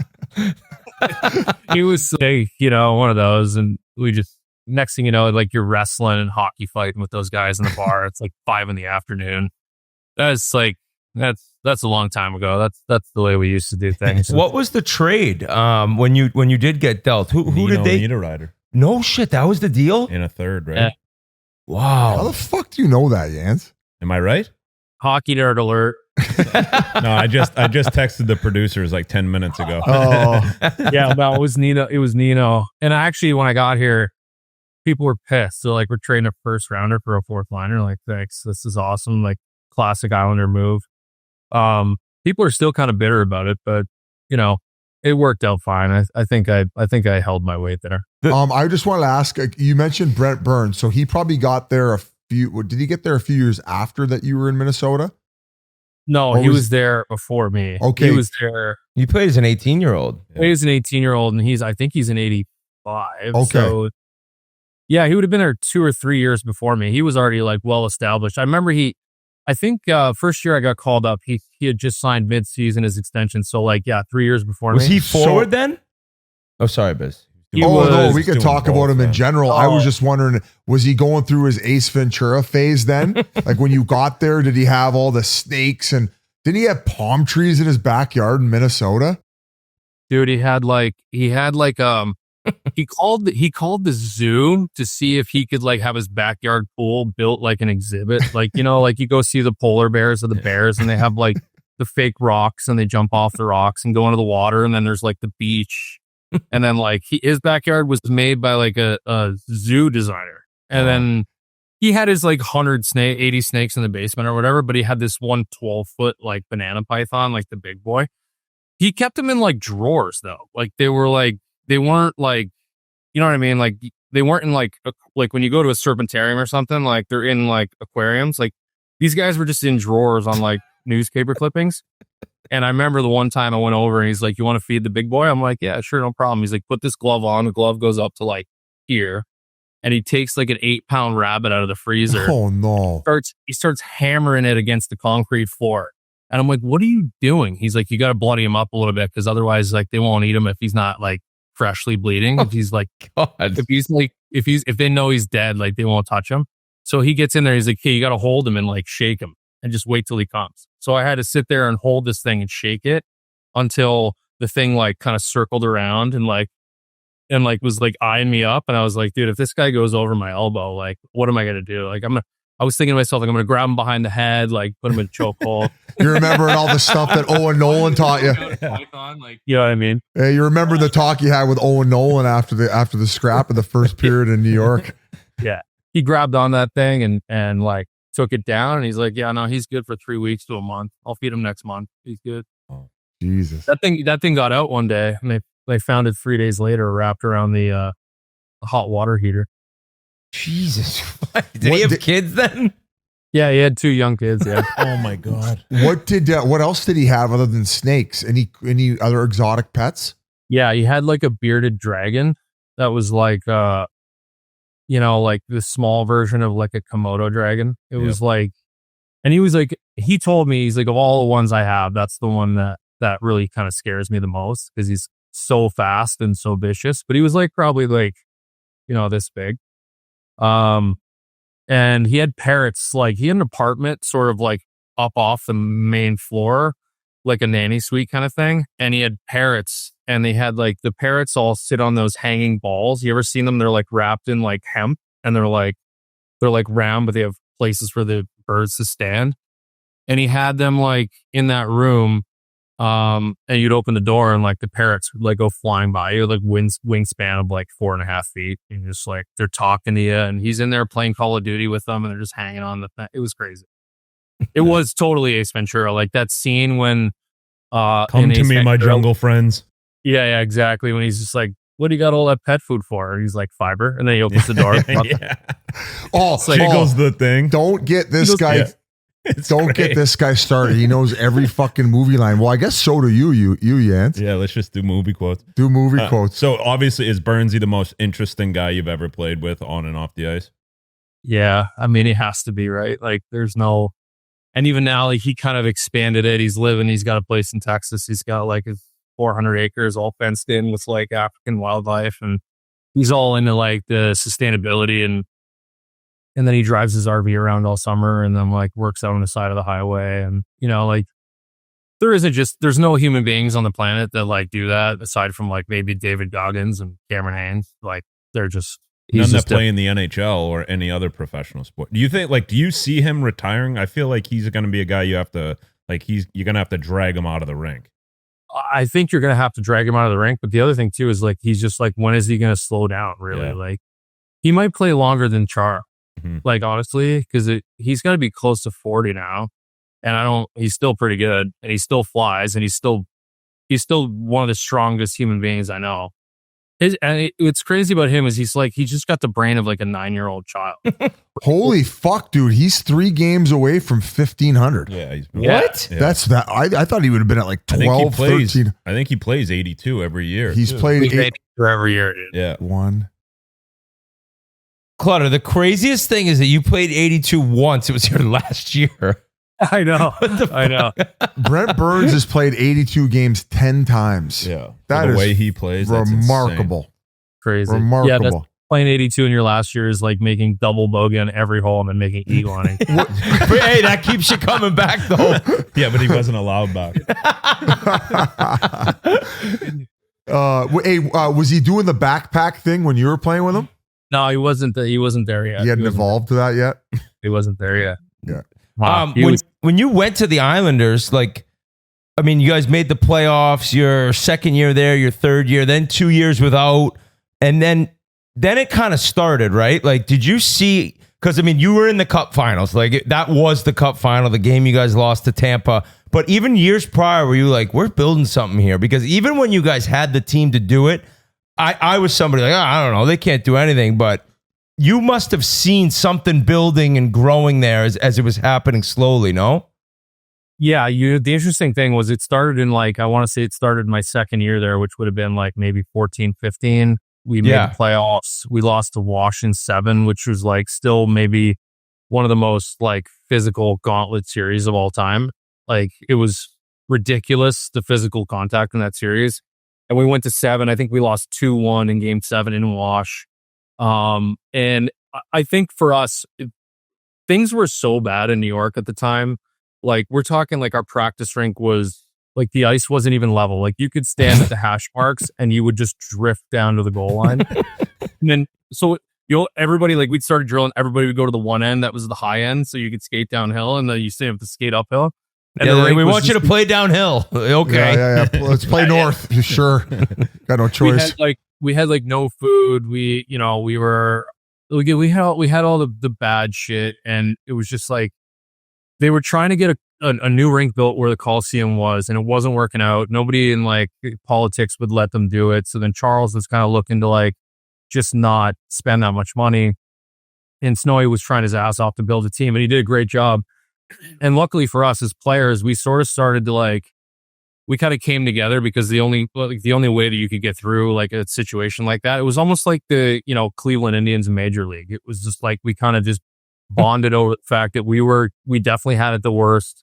he was one of those. And we just, next thing you know, like you're wrestling and hockey fighting with those guys in the bar. It's like 5 p.m. That's a long time ago. That's the way we used to do things. What was the trade when you did get dealt? Who did they? Need a rider. No shit, that was the deal in a third, right? Yeah. Wow. How the fuck do you know that, Jans? Am I right? Hockey nerd alert. No, I just texted the producers like 10 minutes ago. Oh, yeah. Well, it was Nino. It was Nino. And actually, when I got here, people were pissed. So like, we're trading a first rounder for a 4th liner. Like, thanks. This is awesome. Like, classic Islander move. People are still kind of bitter about it, but it worked out fine. I think I held my weight there. I just want to ask, you mentioned Brent Burns, so he probably got there did he get there a few years after that you were in Minnesota? No, he was there before me. Okay. He was there. You played as an 18-year-old. He was an 18-year-old, and I think he's an 85. Okay. So yeah, he would have been there 2 or 3 years before me. He was already like well established. I remember I think first year I got called up, he had just signed mid-season his extension. So like, yeah, 3 years before me. Was he forward then? Oh, sorry, Biz. No, we could talk about him in general. I was just wondering, was he going through his Ace Ventura phase then? Like when you got there, did he have all the snakes and didn't he have palm trees in his backyard in Minnesota? Dude, he called the zoo to see if he could like have his backyard pool built like an exhibit. Like, like you go see the polar bears or the bears, and they have like the fake rocks, and they jump off the rocks and go into the water. And then there's like the beach. And then like his backyard was made by like a zoo designer. And then he had his like 80 snakes in the basement or whatever, but he had this one 12-foot like banana python, like the big boy. He kept them in like drawers though. Like they weren't like, you know what I mean? Like they weren't in like when you go to a serpentarium or something, like they're in like aquariums. Like these guys were just in drawers on like newspaper clippings. And I remember the one time I went over and he's like, "You want to feed the big boy?" I'm like, "Yeah, sure, no problem." He's like, "Put this glove on." The glove goes up to like here. And he takes like an 8-pound rabbit out of the freezer. Oh no. He starts hammering it against the concrete floor. And I'm like, "What are you doing?" He's like, "You got to bloody him up a little bit, because otherwise like they won't eat him if he's not like freshly bleeding." If he's like, God. if they know he's dead, like they won't touch him. So he gets in there. He's like, "Hey, you got to hold him and like shake him and just wait till he comes." So I had to sit there and hold this thing and shake it until the thing like kind of circled around and was like eyeing me up. And I was like, "Dude, if this guy goes over my elbow, like, what am I going to do?" Like, I was thinking to myself, like, I'm going to grab him behind the head, like put him in a chokehold. You remembering all the stuff that Owen Nolan taught you. You know what I mean? Hey, you remember the talk you had with Owen Nolan after the scrap of the first period in New York? Yeah. He grabbed on that thing and like took it down, and he's like, "Yeah, no, he's good for 3 weeks to a month. I'll feed him next month. He's good." Oh, Jesus. That thing got out one day, and they found it 3 days later wrapped around the hot water heater. Jesus. Did he have kids then? Yeah, he had 2 young kids. Yeah. Oh my God. What else did he have other than snakes? Any other exotic pets? Yeah, he had like a bearded dragon that was like like the small version of like a Komodo dragon. It was like, and he told me, he's like, "Of all the ones I have, that's the one that really kind of scares me the most, because he's so fast and so vicious." But he was like probably like, this big. And he had parrots, like he had an apartment sort of like up off the main floor, like a nanny suite kind of thing. And he had parrots, and they had like the parrots all sit on those hanging balls. You ever seen them? They're like wrapped in like hemp, and they're like round, but they have places for the birds to stand. And he had them like in that room. And you'd open the door and like the parrots would like go flying by you, like wingspan of like 4.5 feet. And just like, they're talking to you, and he's in there playing Call of Duty with them, and they're just hanging on the thing. It was crazy. It was totally Ace Ventura. Like that scene when, come to me, my jungle friends. Yeah, exactly. When he's just like, what do you got all that pet food for? And he's like, fiber. And then he opens the door. Yeah. Oh, It's like- Jiggles the thing. Don't get this guy. Yeah. Don't get this guy started. He knows every fucking movie line. Well, I guess so do you Yance. Yeah, let's just do movie quotes. Do movie quotes. So obviously, is Burnsy the most interesting guy you've ever played with on and off the ice? Yeah, I mean, he has to be, right? Like, there's no, and even now, like, he kind of expanded it. He's got a place in Texas. He's got like his 400 acres all fenced in with like African wildlife, and he's all into like the sustainability, and then he drives his RV around all summer, and then like works out on the side of the highway. And, you know, like there's no human beings on the planet that like do that aside from like maybe David Goggins and Cameron Haynes. Like they're just, None that play in the NHL or any other professional sport. Do you think, like, do you see him retiring? I feel like he's going to be a guy you have to, like, you're going to have to drag him out of the rink. I think you're going to have to drag him out of the rink. But the other thing too is like, he's just like, when is he going to slow down? Really? Yeah. Like he might play longer than Char. Mm-hmm. Like, honestly, because he's got to be close to 40 now. And he's still pretty good, and he still flies, and he's still one of the strongest human beings I know. What's crazy about him is he's just got the brain of like a 9-year-old child. Holy fuck, dude. He's 3 games away from 1,500. Yeah. What? Yeah. That's that. I thought he would have been at like 12, 13. I think he plays 82 every year. He's played 8 every year. Dude. Yeah. 1. Clutter, the craziest thing is that you played 82 once. It was your last year. I know. I know. Brent Burns has played 82 games 10 times. Yeah. That the is way he plays, that's remarkable. Crazy. Remarkable. Yeah, playing 82 in your last year is like making double bogey on every hole and then making eagle on it. Hey, that keeps you coming back though. Yeah, but he wasn't allowed back. Was he doing the backpack thing when you were playing with him? No, he wasn't there yet. He hadn't evolved to that yet? He wasn't there yet. Yeah. Wow. When you went to the Islanders, like, I mean, you guys made the playoffs, your second year there, your third year, then 2 years without, and then it kind of started, right? Like, did you see, because I mean, you were in the cup finals, like that was the cup final, the game you guys lost to Tampa, but even years prior, were you like, we're building something here? Because even when you guys had the team to do it, I was somebody like, I don't know, they can't do anything, but you must have seen something building and growing there as it was happening slowly, no? Yeah, the interesting thing was it started in like, I want to say it started my second year there, which would have been like maybe 14, 15. We made the playoffs. We lost to Washington 7, which was like still maybe one of the most like physical gauntlet series of all time. Like it was ridiculous, the physical contact in that series. And we went to 7. I think we lost 2-1 in game 7 in Wash. And I think for us, things were so bad in New York at the time. Like we're talking like our practice rink was like the ice wasn't even level. Like you could stand at the hash marks and you would just drift down to the goal line. And then, so everybody, like we'd started drilling, everybody would go to the one end. That was the high end. So you could skate downhill and then you still have to skate uphill. And we want you to play downhill. Okay. Yeah. Let's play north. Sure. Got no choice. We had like no food. We had all the bad shit. And it was just like, they were trying to get a new rink built where the Coliseum was, and it wasn't working out. Nobody in like politics would let them do it. So then Charles was kind of looking to like just not spend that much money. And Snowy was trying his ass off to build a team, and he did a great job. And luckily for us as players, we sort of started to like, we kind of came together because the only way that you could get through like a situation like that, it was almost like the, Cleveland Indians in Major League. It was just like, we kind of just bonded over the fact that we definitely had it the worst.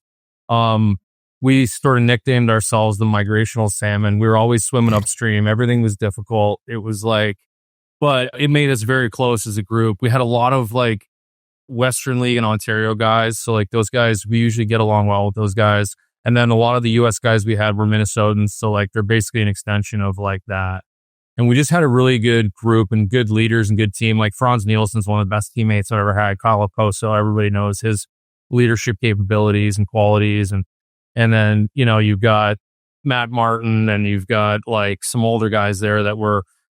We sort of nicknamed ourselves the migrational salmon. We were always swimming upstream. Everything was difficult. It was like, but it made us very close as a group. We had a lot of like Western League and Ontario guys. So like those guys, we usually get along well with those guys. And then a lot of the US guys we had were Minnesotans. So like they're basically an extension of like that. And we just had a really good group and good leaders and good team. Like Franz Nielsen's one of the best teammates I've ever had. Kyle Oposo, everybody knows his leadership capabilities and qualities. And then, you know, you've got Matt Martin and you've got like some older guys there that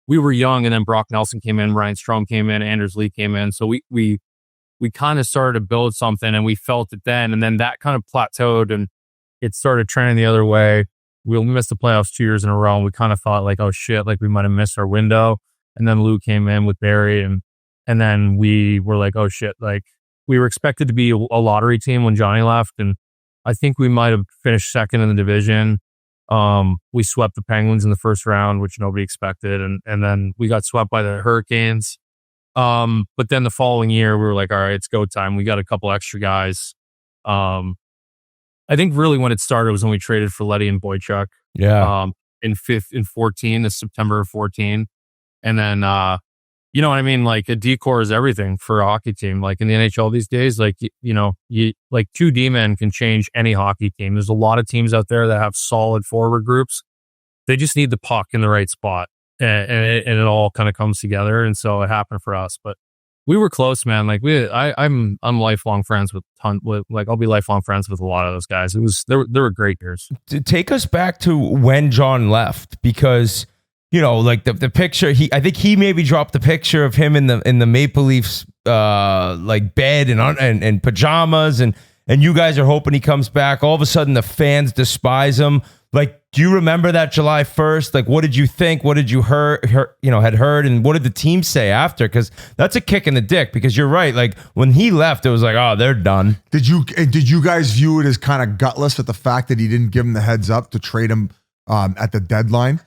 we were young. And then Brock Nelson came in, Ryan Strom came in, Anders Lee came in. So we kind of started to build something and we felt it then. And then that kind of plateaued and it started trending the other way. We missed the playoffs 2 years in a row and we kind of thought like, oh shit, like we might have missed our window. And then Lou came in with Barry and then we were like, oh shit, like we were expected to be a lottery team when Johnny left. And I think we might have finished second in the division. We swept the Penguins in the first round, which nobody expected. And then we got swept by the Hurricanes. But then the following year we were like, all right, it's go time. We got a couple extra guys. I think really when it started was when we traded for Letty and Boychuk. Yeah. In 14, the September of 14. And then, you know what I mean? Like a decor is everything for a hockey team. Like in the NHL these days, like, you like 2 D-men can change any hockey team. There's a lot of teams out there that have solid forward groups. They just need the puck in the right spot and it all kind of comes together. And so it happened for us, but we were close, man. Like I'm lifelong friends with I'll be lifelong friends with a lot of those guys. They were great years. To take us back to when John left, because you know, like the picture, I think he maybe dropped the picture of him in the Maple Leafs like bed and pajamas and you guys are hoping he comes back. All of a sudden the fans despise him. Like, do you remember that July 1st? Like, what did you think? What did you had heard? And what did the team say after? Because that's a kick in the dick, because you're right. Like, when he left, it was like, oh, they're done. Did you guys view it as kind of gutless at the fact that he didn't give him the heads up to trade him at the deadline?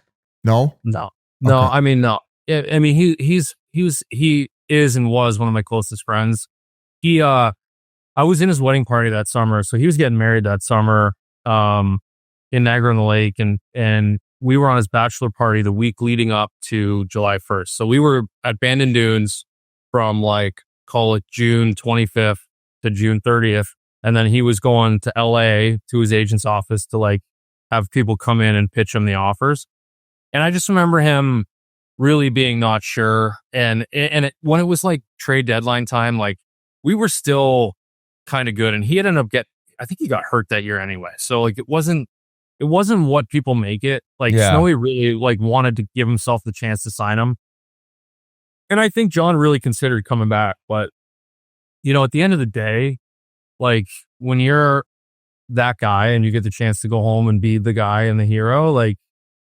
No? No. Okay. I mean, no. I mean, he is and was one of my closest friends. I was in his wedding party that summer. So he was getting married that summer. In Niagara-on-the-Lake, and we were on his bachelor party the week leading up to July 1st. So we were at Bandon Dunes from like, call it June 25th to June 30th. And then he was going to LA to his agent's office to like have people come in and pitch him the offers. And I just remember him really being not sure. And when it was like trade deadline time, like we were still kind of good. And he had ended up I think he got hurt that year anyway. So like it wasn't what people make it. Like Snowy really like wanted to give himself the chance to sign him. And I think John really considered coming back. But, you know, at the end of the day, like when you're that guy and you get the chance to go home and be the guy and the hero, like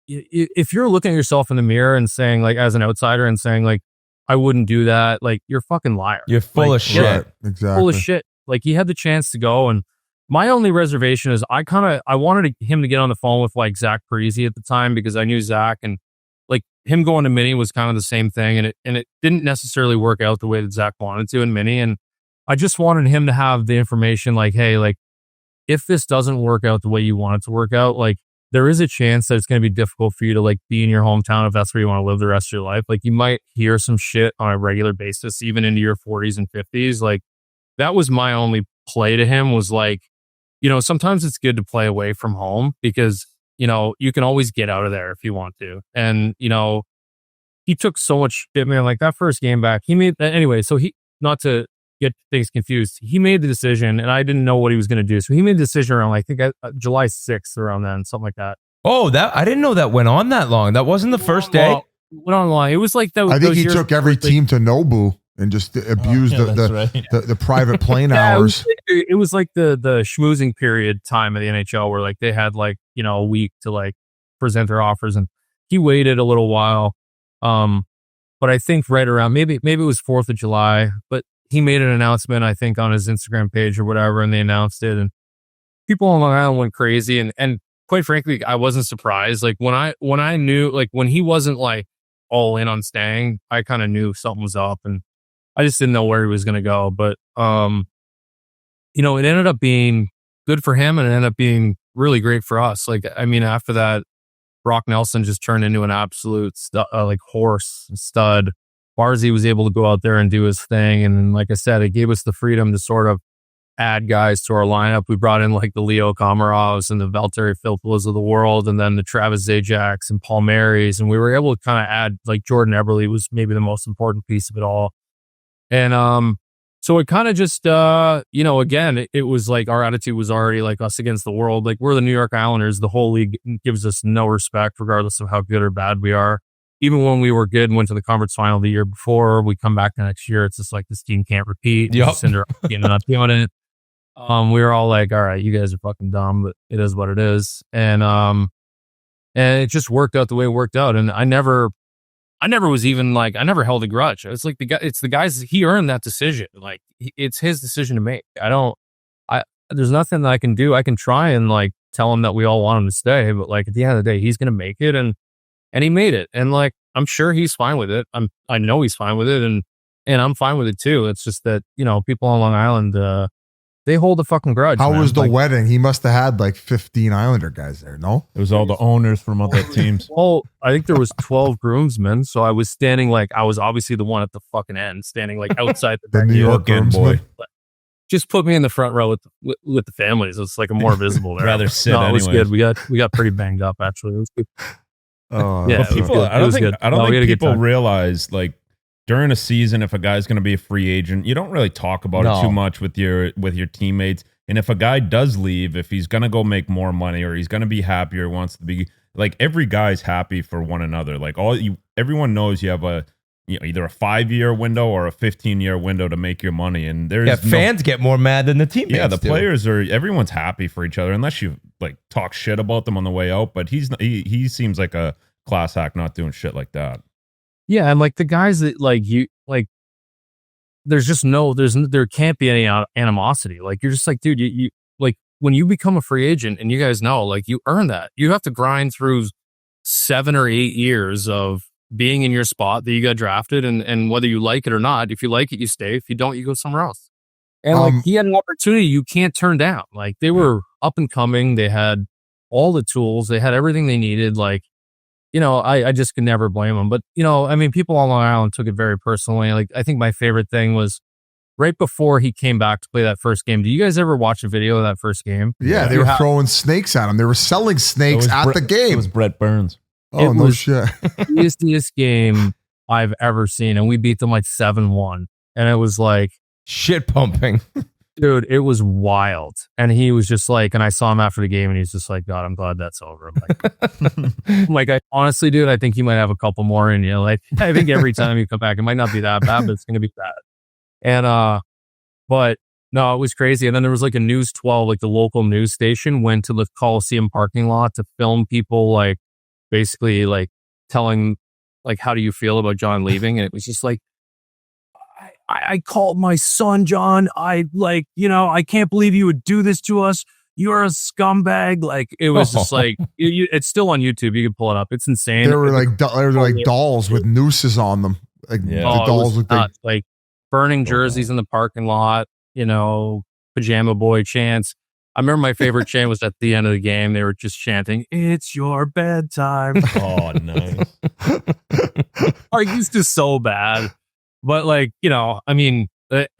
if you're looking at yourself in the mirror and saying like, as an outsider and saying like, I wouldn't do that, like you're a fucking liar. You're full of shit. Right, exactly. Full of shit. Like he had the chance to go, and my only reservation is I wanted him to get on the phone with like Zach Parise at the time, because I knew Zach, and like him going to Mini was kind of the same thing, and it didn't necessarily work out the way that Zach wanted to in Mini. And I just wanted him to have the information like, hey, like if this doesn't work out the way you want it to work out, like there is a chance that it's going to be difficult for you to like be in your hometown if that's where you want to live the rest of your life. Like you might hear some shit on a regular basis, even into your 40s and 50s. Like that was my only play to him, was like, you know, sometimes it's good to play away from home because, you know, you can always get out of there if you want to. And, you know, he took so much shit, man. Like that first game back, so not to get things confused, he made the decision and I didn't know what he was going to do. So he made the decision around, I think, July 6th, around then, something like that. Oh, I didn't know that went on that long. That wasn't the first day? Went on long. It was like that. I think he took every team to Nobu and just abused the private plane hours. It was like the schmoozing period time of the NHL where like they had like, you know, a week to like present their offers, and he waited a little while. But I think right around maybe it was 4th of July, but he made an announcement, I think, on his Instagram page or whatever, and they announced it, and people on Long Island went crazy. And quite frankly, I wasn't surprised. Like when I knew, like when he wasn't like all in on staying, I kind of knew something was up, and I just didn't know where he was going to go. But, you know, it ended up being good for him, and it ended up being really great for us. Like, I mean, after that, Brock Nelson just turned into an absolute horse stud. Barzy was able to go out there and do his thing. And like I said, it gave us the freedom to sort of add guys to our lineup. We brought in like the Leo Komarovs and the Valtteri Filppulas of the world, and then the Travis Zajaks and Paul Marys. And we were able to kind of add, like, Jordan Eberle was maybe the most important piece of it all. And so it kind of just, again, it was like our attitude was already like us against the world. Like, we're the New York Islanders. The whole league gives us no respect, regardless of how good or bad we are. Even when we were good and went to the conference final the year before, we come back the next year, it's just like this team can't repeat. Yep. Ended up doing it. We were all like, all right, you guys are fucking dumb, but it is what it is. And it just worked out the way it worked out. And I never was even like, I never held a grudge. It's like it's the guys, he earned that decision. Like, it's his decision to make. There's nothing that I can do. I can try and like tell him that we all want him to stay, but like at the end of the day, he's going to make it. And he made it. And like, I'm sure he's fine with it. I know he's fine with it. And I'm fine with it too. It's just that, people on Long Island, they hold a fucking grudge. How was the like, wedding? He must have had like 15 Islander guys there, no? It was all the owners from other teams. Well, I think there was 12 groomsmen, so I was standing like, I was obviously the one at the fucking end, standing like outside the New York boy. Just put me in the front row with the families. It's like I'm more visible there. Rather sit. No, it was anyways. good. We got pretty banged up actually. It was good. Oh, Yeah, But people, I don't think people realize. realize, like, during a season, if a guy's going to be a free agent, you don't really talk about it too much with your teammates. And if a guy does leave, if he's going to go make more money or he's going to be happier, wants to be like, every guy's happy for one another. Like, everyone knows you have either a 5-year window or a 15-year window to make your money. And there's fans get more mad than the teammates. Yeah, the players everyone's happy for each other unless you like talk shit about them on the way out. But he seems like a class act, not doing shit like that. Yeah, and like the guys that like you like, there can't be any animosity. Like, you're just like, dude, you like when you become a free agent, and you guys know, like, you earn that. You have to grind through 7 or 8 years of being in your spot that you got drafted, and whether you like it or not, if you like it, you stay. If you don't, you go somewhere else. And like, he had an opportunity you can't turn down. Like, they were up and coming. They had all the tools. They had everything they needed. Like, I just could never blame them. But, I mean, people on Long Island took it very personally. Like, I think my favorite thing was right before he came back to play that first game. Do you guys ever watch a video of that first game? Yeah, they were throwing snakes at him. They were selling snakes at the game. It was Brett Burns. Oh, no shit. The easiest game I've ever seen. And we beat them like 7-1. And it was like shit pumping. Dude, it was wild. And he was just like, and I saw him after the game and he's just like, God, I'm glad that's over. I'm like, I honestly, dude, I think you might have a couple more in you. Like, I think every time you come back, it might not be that bad, but it's going to be bad. And, but no, it was crazy. And then there was like a News 12, like the local news station went to the Coliseum parking lot to film people, like basically like telling, like, how do you feel about John leaving? And it was just like, I called my son, John. I can't believe you would do this to us. You're a scumbag. Like, it was just like, it's still on YouTube. You can pull it up. It's insane. They were like dolls with nooses on them. Like the dolls looked like burning jerseys in the parking lot, pajama boy chants. I remember my favorite chant was at the end of the game. They were just chanting, "It's your bedtime." Oh, nice. Our used to so bad. But like, I mean,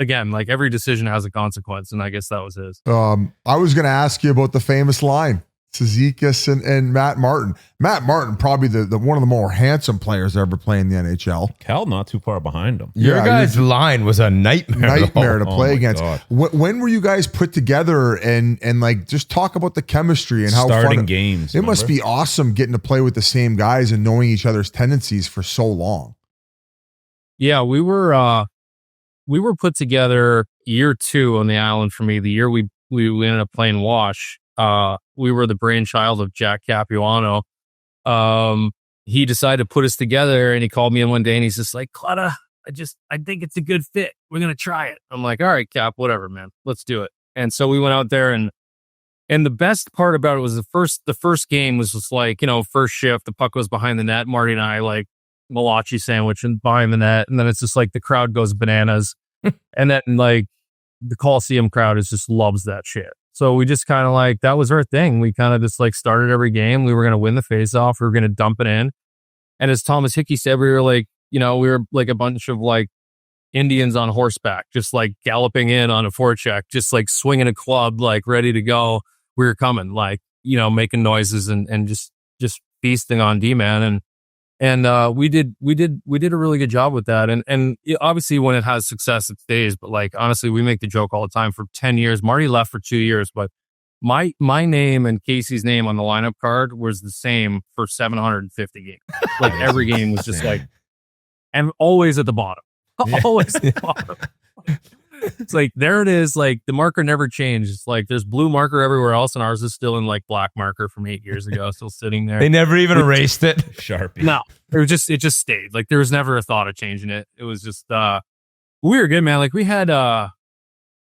again, like every decision has a consequence, and I guess that was his. I was going to ask you about the famous line, Cizikas and Matt Martin. Matt Martin, probably the one of the more handsome players ever playing the NHL. Cal not too far behind him. Your guys' line was a nightmare to play against. When were you guys put together and like just talk about the chemistry and how starting fun games? It must be awesome getting to play with the same guys and knowing each other's tendencies for so long. Yeah, we were put together year 2 on the island for me. The year we ended up playing Wash. We were the brainchild of Jack Capuano. He decided to put us together, and he called me in one day and he's just like, Clutter, I think it's a good fit. We're going to try it. I'm like, all right, Cap, whatever, man, let's do it. And so we went out there, and the best part about it was the first game was just like, first shift, the puck goes behind the net. Marty and I like Malachi sandwich and behind the net. And then it's just like the crowd goes bananas. And then like the Coliseum crowd just loves that shit. So we just kind of like, that was our thing. We kind of just like started every game. We were going to win the faceoff. We were going to dump it in. And as Thomas Hickey said, we were like, we were like a bunch of like Indians on horseback, just like galloping in on a forecheck, just like swinging a club, like ready to go. We were coming, like, making noises and just feasting on D-man. And we did a really good job with that. And obviously when it has success, it stays. But like, honestly, we make the joke all the time. For 10 years, Marty left for 2 years, but my name and Casey's name on the lineup card was the same for 750 games. Like every game was just like, and always at the bottom. Always at the bottom. It's like, there it is. Like the marker never changed. It's like there's blue marker everywhere else, and ours is still in like black marker from 8 years ago, still sitting there. They never even erased it. Sharpie. No, it just stayed. Like there was never a thought of changing it. It was just we were good, man. Like we had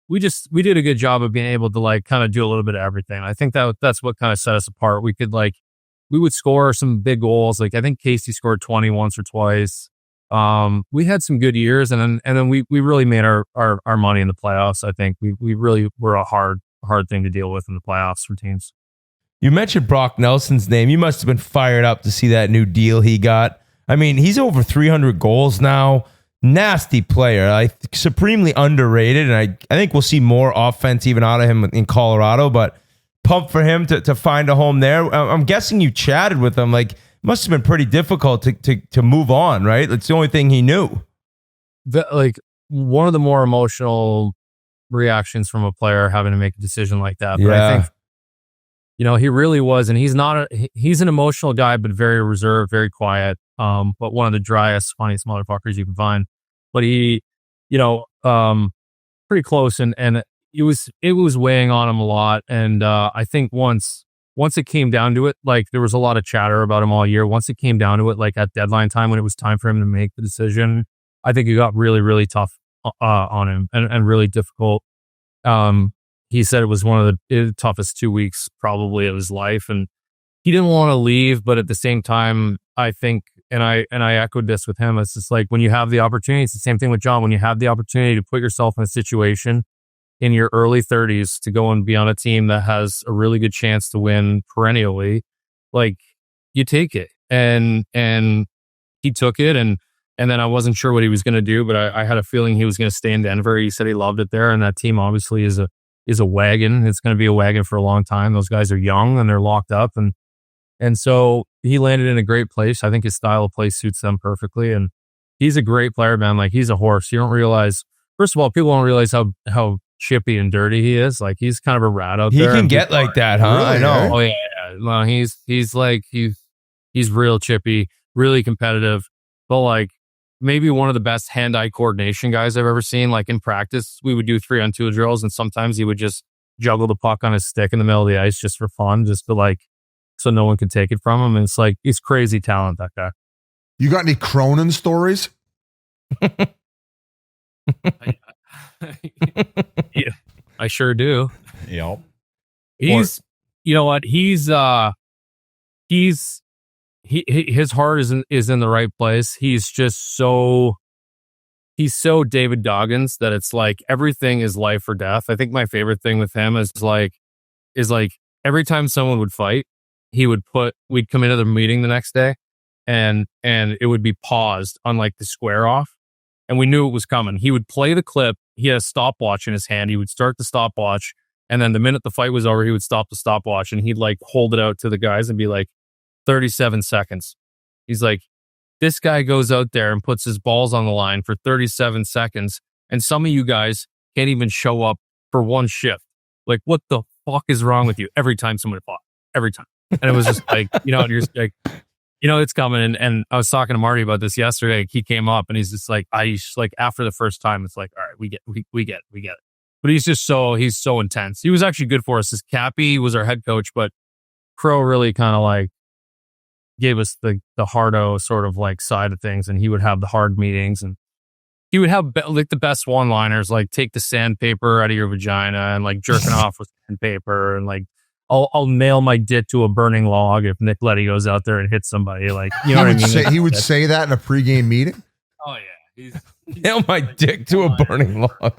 we did a good job of being able to like kind of do a little bit of everything. I think that's what kind of set us apart. We would score some big goals. Like I think Casey scored 20 once or twice. We had some good years, and then we really made our money in the playoffs. I think we really were a hard thing to deal with in the playoffs for teams. You mentioned Brock Nelson's name. You must have been fired up to see that new deal he got. I mean, he's over 300 goals now. Nasty player, supremely underrated, and I think we'll see more offense even out of him in Colorado. But pumped for him to find a home there. I'm guessing you chatted with him. Like, must have been pretty difficult to move on, right? It's the only thing he knew. Like one of the more emotional reactions from a player having to make a decision like that. But I think, he really was, and he's an emotional guy, but very reserved, very quiet. But one of the driest, funniest motherfuckers you can find. But he, pretty close, and it was weighing on him a lot. And I think once it came down to it, like there was a lot of chatter about him all year. Once it came down to it, like at deadline time when it was time for him to make the decision, I think it got really, really tough on him and really difficult. He said it was one of the toughest 2 weeks probably of his life, and he didn't want to leave. But at the same time, I think, and I echoed this with him, it's just like when you have the opportunity, it's the same thing with John. When you have the opportunity to put yourself in a situation in your early 30s to go and be on a team that has a really good chance to win perennially, like you take it. And he took it, and then I wasn't sure what he was going to do, but I had a feeling he was going to stay in Denver. He said he loved it there, and that team obviously is a wagon. It's going to be a wagon for a long time. Those guys are young and they're locked up, and so he landed in a great place. I think his style of play suits them perfectly, and he's a great player, man. Like he's a horse. You don't realize, first of all, people don't realize how chippy and dirty he is. Like he's kind of a rat out there. He can get like that, huh? Really? I know. Oh yeah. Well, he's real chippy, really competitive, but like maybe one of the best hand-eye coordination guys I've ever seen. Like in practice, we would do 3-on-2 drills, and sometimes he would just juggle the puck on his stick in the middle of the ice just for fun, just to like, so no one could take it from him. And it's like, he's crazy talent, that guy. You got any Cronin stories? Yeah, I sure do. Yep. He's, you know what? His heart is in the right place. He's so David Goggins that it's like everything is life or death. I think my favorite thing with him is like every time someone would fight, we'd come into the meeting the next day and it would be paused on like the square off. And we knew it was coming. He would play the clip. He had a stopwatch in his hand. He would start the stopwatch. And then the minute the fight was over, he would stop the stopwatch and he'd like hold it out to the guys and be like, 37 seconds. He's like, this guy goes out there and puts his balls on the line for 37 seconds. And some of you guys can't even show up for one shift. Like, what the fuck is wrong with you? Every time someone fought, every time. And it was just like, you're just like, it's coming. And I was talking to Marty about this yesterday. He came up and he's just like, after the first time, it's like, all right, we get it. But he's so intense. He was actually good for us. His Cappy was our head coach, but Crow really kind of like gave us the hardo sort of like side of things. And he would have the hard meetings and he would have like the best one-liners, like take the sandpaper out of your vagina and like jerking off with sandpaper and like, I'll nail my dick to a burning log if Nick Leddy goes out there and hits somebody. Like, you know what I mean? He would say that in a pregame meeting? Oh, yeah. Nail my dick to a burning log.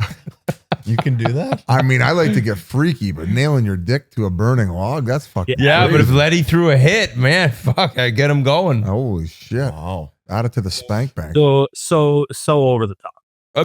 You can do that? I mean, I like to get freaky, but nailing your dick to a burning log, that's fucking Yeah, crazy. but if Leddy threw a hit, man, fuck, I get him going. Holy shit. Wow. Add it to the spank bank. So over the top.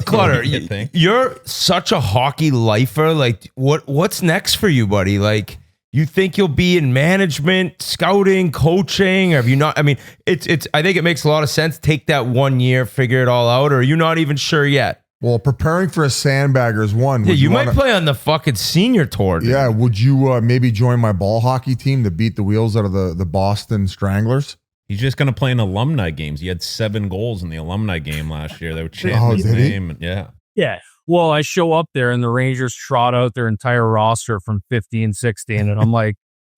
Clutter, you're such a hockey lifer. Like, what's next for you, buddy? Like, you think you'll be in management, scouting, coaching? Or have you not? I mean, it's. I think it makes a lot of sense. Take that 1 year, figure it all out. Or are you not even sure yet? Well, preparing for a Sandbaggers one. Yeah, you might play on the fucking senior tour. Dude. Yeah, would you maybe join my ball hockey team to beat the wheels out of the Boston Stranglers? He's just going to play in alumni games. He had 7 goals in the alumni game last year. They were chanting his name. Yeah. Yeah. Well, I show up there and the Rangers trot out their entire roster from 15, 16. And I'm like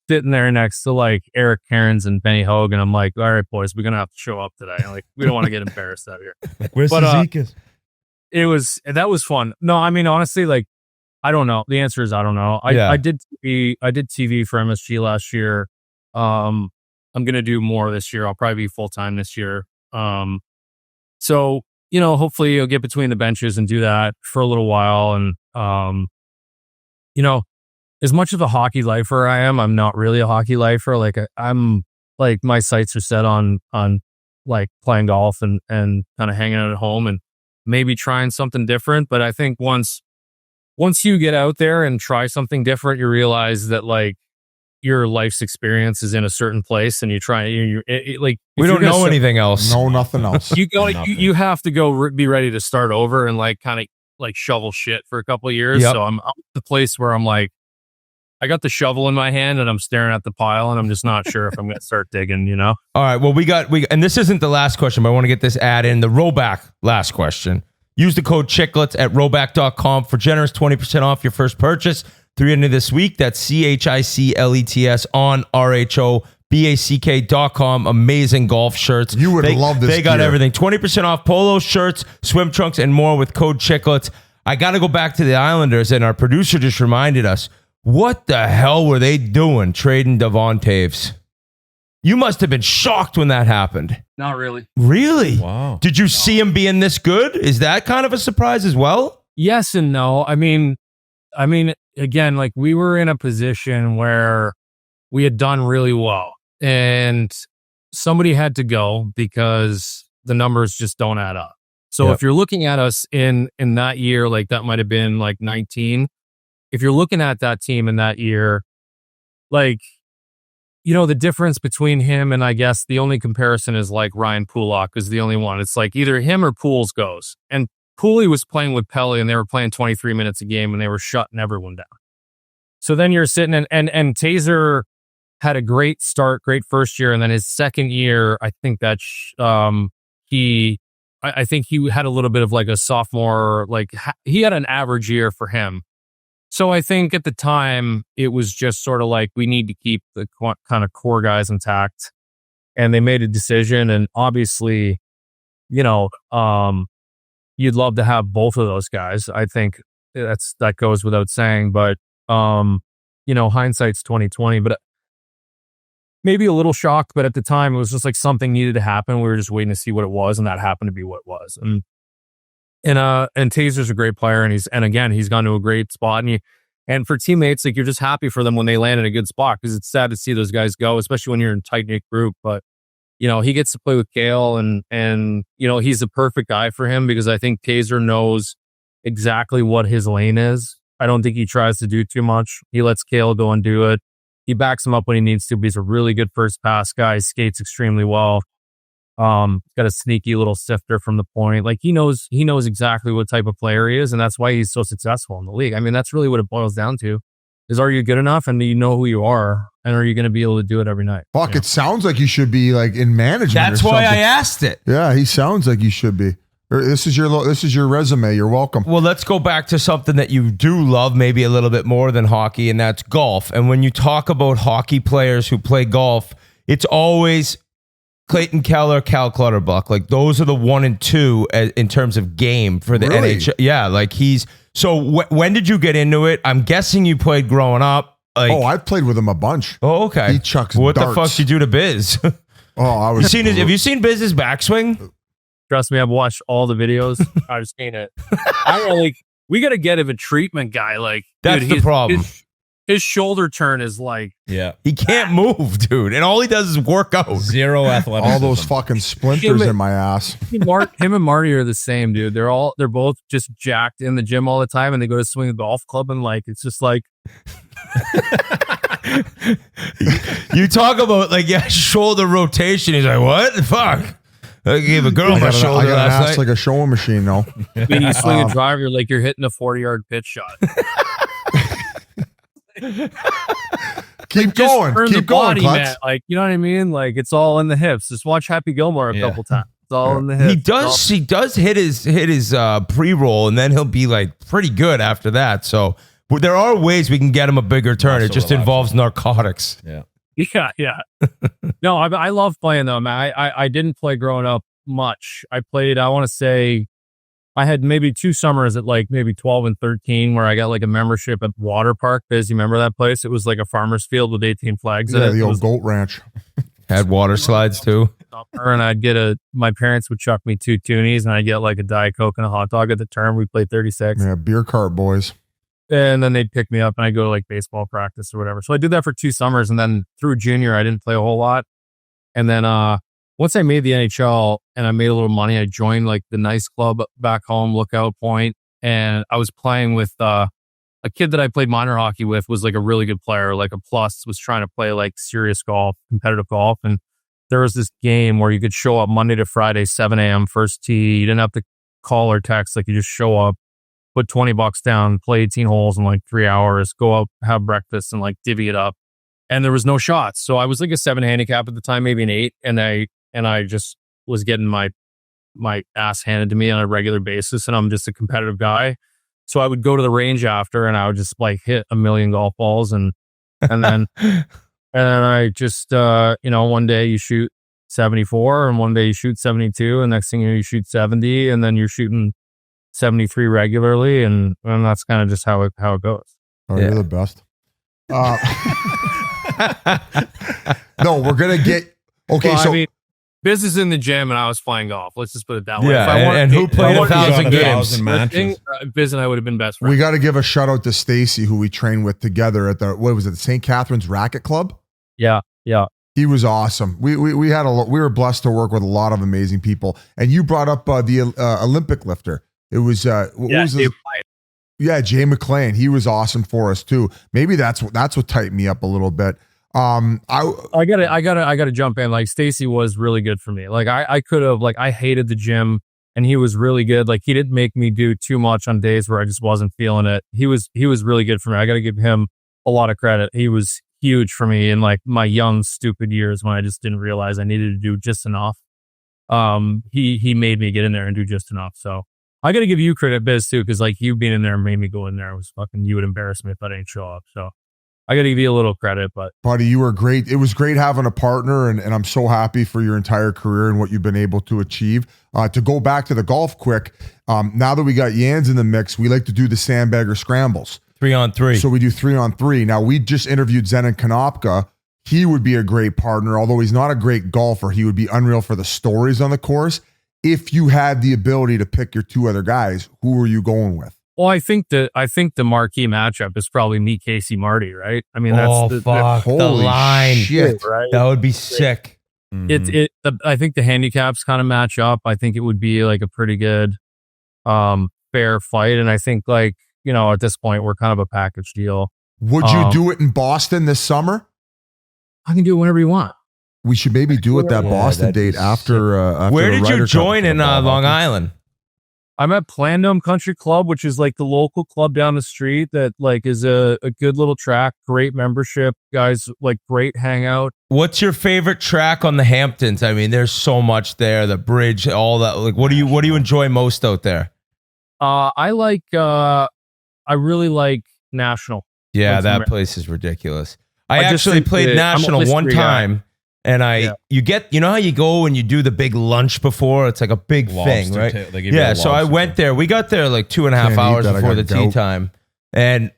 sitting there next to like Eric Cairns and Benny Hogan. I'm like, all right, boys, we're going to have to show up today. Like, we don't want to get embarrassed out here. Where's Zekas? That was fun. No, I mean, honestly, like, I don't know. The answer is I don't know. I did TV for MSG last year. I'm going to do more this year. I'll probably be full-time this year. So, you know, hopefully you'll get between the benches and do that for a little while. And, you know, as much of a hockey lifer I am, I'm not really a hockey lifer. Like I'm like, my sights are set on like playing golf and kind of hanging out at home and maybe trying something different. But I think once you get out there and try something different, you realize that like your life's experience is in a certain place and you try, like, we don't know anything else. No, nothing else. You have to go be ready to start over and like kind of like shovel shit for a couple of years. Yep. So I'm at the place where I'm like, I got the shovel in my hand and I'm staring at the pile and I'm just not sure if I'm going to start digging, you know? All right. Well, we got, and this isn't the last question, but I want to get this ad in. The Rollback last question. Use the code Chiclets at rollback.com for generous 20% off your first purchase through the end of this week. That's CHICLETS on RHOBACK.com. Amazing golf shirts. You would love this. They got gear. everything. 20% off polo shirts, swim trunks, and more with code Chiclets. I got to go back to the Islanders, and our producer just reminded us, what the hell were they doing trading Devon Taves? You must have been shocked when that happened. Not really. Really? Wow. Did you see him being this good? Is that kind of a surprise as well? Yes and no. I mean, again, like we were in a position where we had done really well and somebody had to go because the numbers just don't add up. So if you're looking at us in that year, like that might have been like 19. If you're looking at that team in that year, like, you know, the difference between him and I guess the only comparison is like Ryan Pulock is the only one. It's like either him or Pools goes. And Pooley was playing with Pelly and they were playing 23 minutes a game and they were shutting everyone down. So then you're sitting and Taser had a great start, great first year. And then his second year, I think that I think he had a little bit of like a sophomore, like he had an average year for him. So I think at the time it was just sort of like, we need to keep the kind of core guys intact, and they made a decision. And obviously, you know, you'd love to have both of those guys. I think that goes without saying, but, you know, hindsight's 2020, but maybe a little shocked, but at the time it was just like something needed to happen. We were just waiting to see what it was. And that happened to be what it was. And Taser's a great player, and again, he's gone to a great spot. And for teammates, like you're just happy for them when they land in a good spot, because it's sad to see those guys go, especially when you're in a tight knit group. But you know, he gets to play with Cal, and you know, he's the perfect guy for him because I think Taser knows exactly what his lane is. I don't think he tries to do too much. He lets Cal go and do it. He backs him up when he needs to. But he's a really good first pass guy. He skates extremely well. Got a sneaky little sifter from the point. Like he knows exactly what type of player he is, and that's why he's so successful in the league. I mean, that's really what it boils down to: is are you good enough, and do you know who you are, and are you going to be able to do it every night? Fuck, it sounds like you should be like in management. That's why I asked it. Yeah, he sounds like you should be. This is your resume. You're welcome. Well, let's go back to something that you do love, maybe a little bit more than hockey, and that's golf. And when you talk about hockey players who play golf, it's always Clayton Keller, Cal Clutterbuck. Like those are the 1 and 2 in terms of game for the NHL. Yeah, like so when did you get into it? I'm guessing you played growing up. Like, I've played with him a bunch. Oh, okay. He chucks What darts. the fuck did you do to Biz? I was. Have you seen Biz's backswing? Trust me, I've watched all the videos. I've seen it. I don't know, like we got to get him a treatment guy. Like that's dude, the problem. his shoulder turn is like, Yeah. He can't move, dude. And all he does is work out. Zero athleticism. All those fucking splinters in my ass. him and Marty are the same, dude. They're both just jacked in the gym all the time, and they go to swing a golf club, and like it's just like You talk about like shoulder rotation. He's like, what the fuck? I gave a girl my shoulder I got an last ass night. like a showing machine, though. when you swing a drive, you're like you're hitting a 40-yard pitch shot. Keep Just going. turn Keep the going, body, Klutz. man. Like, you know what I mean? Like, it's all in the hips. Just watch Happy Gilmore a couple times. It's all in the hips. He does hit his pre-roll, and then he'll be like pretty good after that. So there are ways we can get him a bigger turn. It just involves narcotics. Yeah. Yeah. No, I love playing though, man. I didn't play growing up much. I played, I want to say, I had maybe 2 summers at like maybe 12 and 13 where I got like a membership at Water Park. Biz, you remember that place? It was like a farmer's field with 18 flags in it. The old goat ranch. Had water slides too. And I'd get my parents would chuck me 2 toonies and I'd get like a Diet Coke and a hot dog at the term. We played 36. Yeah, beer cart boys. And then they'd pick me up and I'd go to like baseball practice or whatever. So I did that for 2 summers. And then through junior, I didn't play a whole lot. And then once I made the NHL and I made a little money, I joined like the nice club back home, Lookout Point. And I was playing with a kid that I played minor hockey with was like a really good player, like a plus, was trying to play like serious golf, competitive golf. And there was this game where you could show up Monday to Friday, 7 a.m. first tee. You didn't have to call or text. Like you just show up, put $20 down, play 18 holes in like 3 hours, go out, have breakfast and like divvy it up. And there was no shots. So I was like a 7 handicap at the time, maybe an 8. And I just was getting my ass handed to me on a regular basis. And I'm just a competitive guy. So I would go to the range after and I would just like hit a million golf balls. And then, and then I just, one day you shoot 74 and one day you shoot 72 and next thing you shoot 70 and then you're shooting 73 regularly. And that's kind of just how it goes. Oh, you're the best. No, we're going to get, okay. Well, so I mean, Biz is in the gym and I was playing golf. Let's just put it that way. Yeah, If I wanted- and who played if I wanted 1,000 to- games? matches. Biz and I would have been best friends. we got to give a shout out to Stacy, who we trained with together at the St. Catherine's Racket Club. Yeah. He was awesome. We were blessed to work with a lot of amazing people. And you brought up the Olympic lifter. It was Jay McLean. He was awesome for us too. Maybe that's what tightened me up a little bit. I gotta jump in. Like Stacy was really good for me. Like I could have, like, I hated the gym and he was really good. Like he didn't make me do too much on days where I just wasn't feeling it. He was really good for me. I got to give him a lot of credit. He was huge for me in like my young, stupid years when I just didn't realize I needed to do just enough. He made me get in there and do just enough. So I got to give you credit, Biz, too, because like you being in there made me go in there. It was fucking, you would embarrass me if I didn't show up. So I got to give you a little credit, but buddy, you were great. It was great having a partner, and I'm so happy for your entire career and what you've been able to achieve. To go back to the golf quick, now that we got Jans in the mix, we like to do the sandbagger scrambles. 3-on-3. So we do 3-on-3. Now, we just interviewed Zenon Konopka. He would be a great partner, although he's not a great golfer. He would be unreal for the stories on the course. If you had the ability to pick your 2 other guys, who are you going with? well, I think the marquee matchup is probably me, Casey, Marty, right? I mean, that's the line. Shit. right? That would be sick. I think the handicaps kind of match up. I think it would be like a pretty good, fair fight. And I think, like, you know, at this point, we're kind of a package deal. Would you do it in Boston this summer? I can do it whenever you want. We should maybe do it that Boston date after. Where the did you Ryder Cup. join in Long Island? I'm at Plandome Country Club, which is like the local club down the street that like is a good little track, great membership, guys, like great hangout. What's your favorite track on the Hamptons? I mean, there's so much there, the bridge, all that. Like, what do you enjoy most out there? I really like National. Yeah, that place is ridiculous. I just actually think played that National I'm a one history guy. time. And you know how you go and you do the big lunch before? It's like a big thing, right? Yeah, so I went there. We got there like 2.5 hours before the tee time. And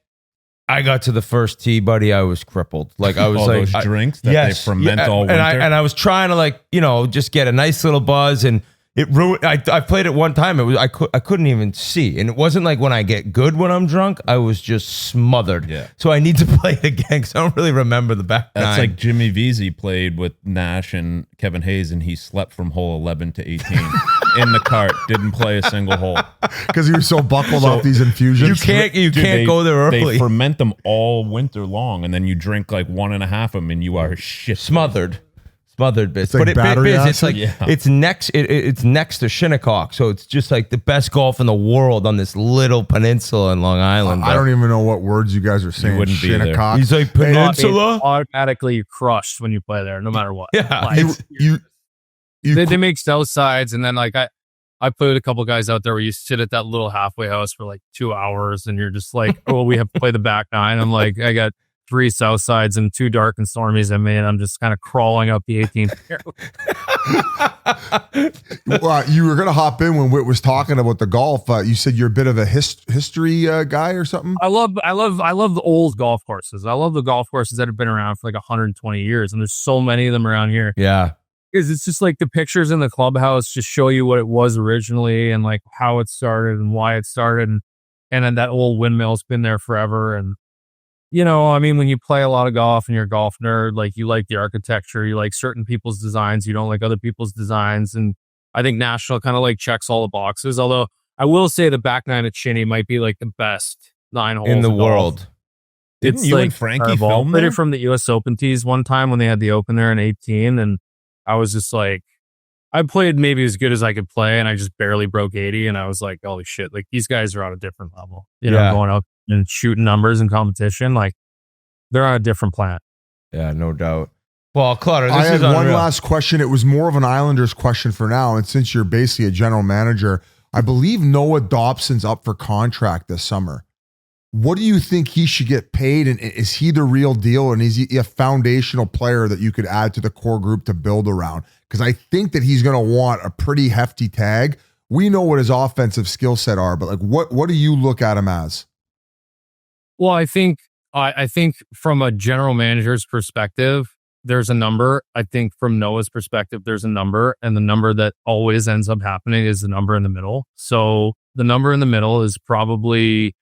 I got to the first tee, buddy. I was crippled. Like I was like, those drinks that they ferment all winter. And I was trying to, like, you know, just get a nice little buzz. And It ruined. I played it one time. I couldn't even see, and it wasn't like when I get good when I'm drunk. I was just smothered. Yeah. So I need to play it again because I don't really remember the back That's nine. like Jimmy Vesey played with Nash and Kevin Hayes, and he slept from hole 11 to 18 in the cart. Didn't play a single hole because he was so buckled off these infusions. You can't go there early. They ferment them all winter long, and then you drink like 1.5 of them, and you are shit smothered bits. Like battery acid? It's like it's next to Shinnecock, so it's just like the best golf in the world on this little peninsula in Long Island. I don't even know what words you guys are saying. wouldn't be there. Shinnecock. He's like peninsula. Automatically crushed when you play there, no matter what. Yeah. Like, You they make south sides, and then like I played a couple guys out there where you sit at that little halfway house for like 2 hours, and you're just like, oh, we have to play the back nine. I'm like, I got 3 south sides and 2 dark and stormies in me, and I'm just kind of crawling up the 18th. Well, you were going to hop in when Whit was talking about the golf. You said you're a bit of a history guy or something. I love the old golf courses. I love the golf courses that have been around for like 120 years, and there's so many of them around here. Yeah. Because it's just like the pictures in the clubhouse just show you what it was originally and like how it started and why it started. And then that old windmill's been there forever. And, you know, I mean, when you play a lot of golf and you're a golf nerd, like you like the architecture, you like certain people's designs, you don't like other people's designs. And I think National kind of like checks all the boxes. Although I will say the back nine at Chinny might be like the best 9 holes in the of world. Golf. Didn't you and Frankie film Played there? it from the US Open tees one time when they had the Open there in 18, and I was just like, I played maybe as good as I could play, and I just barely broke 80, and I was like, holy shit, like these guys are on a different level. You know, going up and shooting numbers in competition, like they're on a different planet. Yeah, no doubt. Well, Clutter, I this had is one unreal. last question. It was more of an Islanders question for now, and since you're basically a general manager, I believe Noah Dobson's up for contract this summer. What do you think he should get paid? And is he the real deal? And is he a foundational player that you could add to the core group to build around? Because I think that he's going to want a pretty hefty tag. We know what his offensive skill set are, but like, what do you look at him as? Well, I think from a general manager's perspective, there's a number. I think from Noah's perspective, there's a number, and the number that always ends up happening is the number in the middle. So the number in the middle is probably,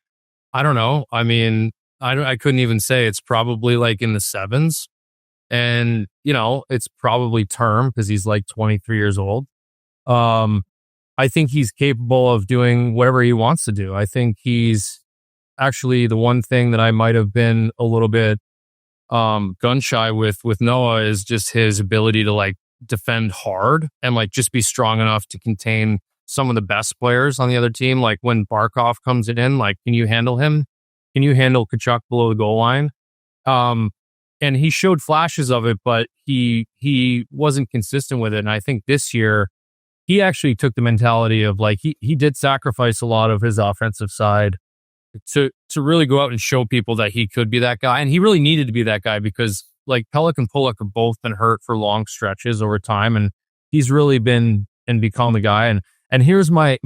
I don't know. I mean, I couldn't even say. It's probably like in the 7s. And, you know, it's probably term because he's like 23 years old. I think he's capable of doing whatever he wants to do. I think he's actually the one thing that I might have been a little bit gun shy with Noah is just his ability to like defend hard and like just be strong enough to contain some of the best players on the other team. Like when Barkov comes in, like, can you handle him? Can you handle Tkachuk below the goal line? And he showed flashes of it, but he wasn't consistent with it. And I think this year he actually took the mentality of like, he did sacrifice a lot of his offensive side to really go out and show people that he could be that guy. And he really needed to be that guy because like Pellick and Pulock have both been hurt for long stretches over time. And he's really been and become the guy. And here's my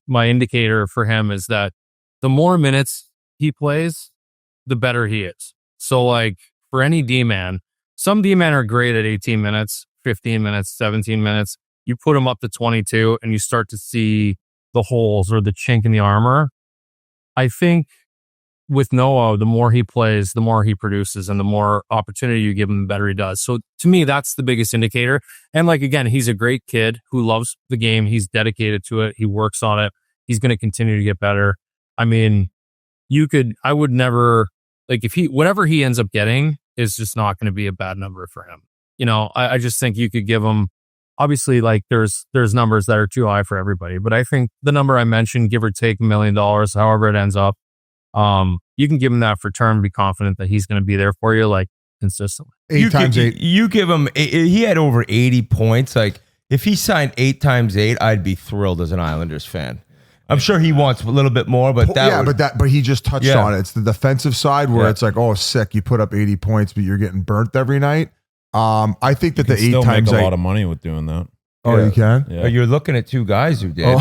indicator for him is that the more minutes he plays, the better he is. So like for any D-man, some D-men are great at 18 minutes, 15 minutes, 17 minutes. You put them up to 22 and you start to see the holes or the chink in the armor. I think with Noah, the more he plays, the more he produces, and the more opportunity you give him, the better he does. So to me, that's the biggest indicator. And like, again, he's a great kid who loves the game. He's dedicated to it. He works on it. He's going to continue to get better. I mean, I would never, like whatever he ends up getting is just not going to be a bad number for him. You know, I just think you could give him, obviously, like there's numbers that are too high for everybody, but I think the number I mentioned, give or take $1 million, however it ends up, you can give him that for term, be confident that he's going to be there for you, like consistently. 8 times 8. You give him, he had over 80 points. Like if he signed 8 times 8, I'd be thrilled as an Islanders fan. I'm sure he wants a little bit more, but but he just touched on it. It's the defensive side where it's like, oh, sick, you put up 80 points, but you're getting burnt every night. I think that the 8 times make a 8, lot of money with doing that. Oh, you can? Yeah. You're looking at 2 guys who did.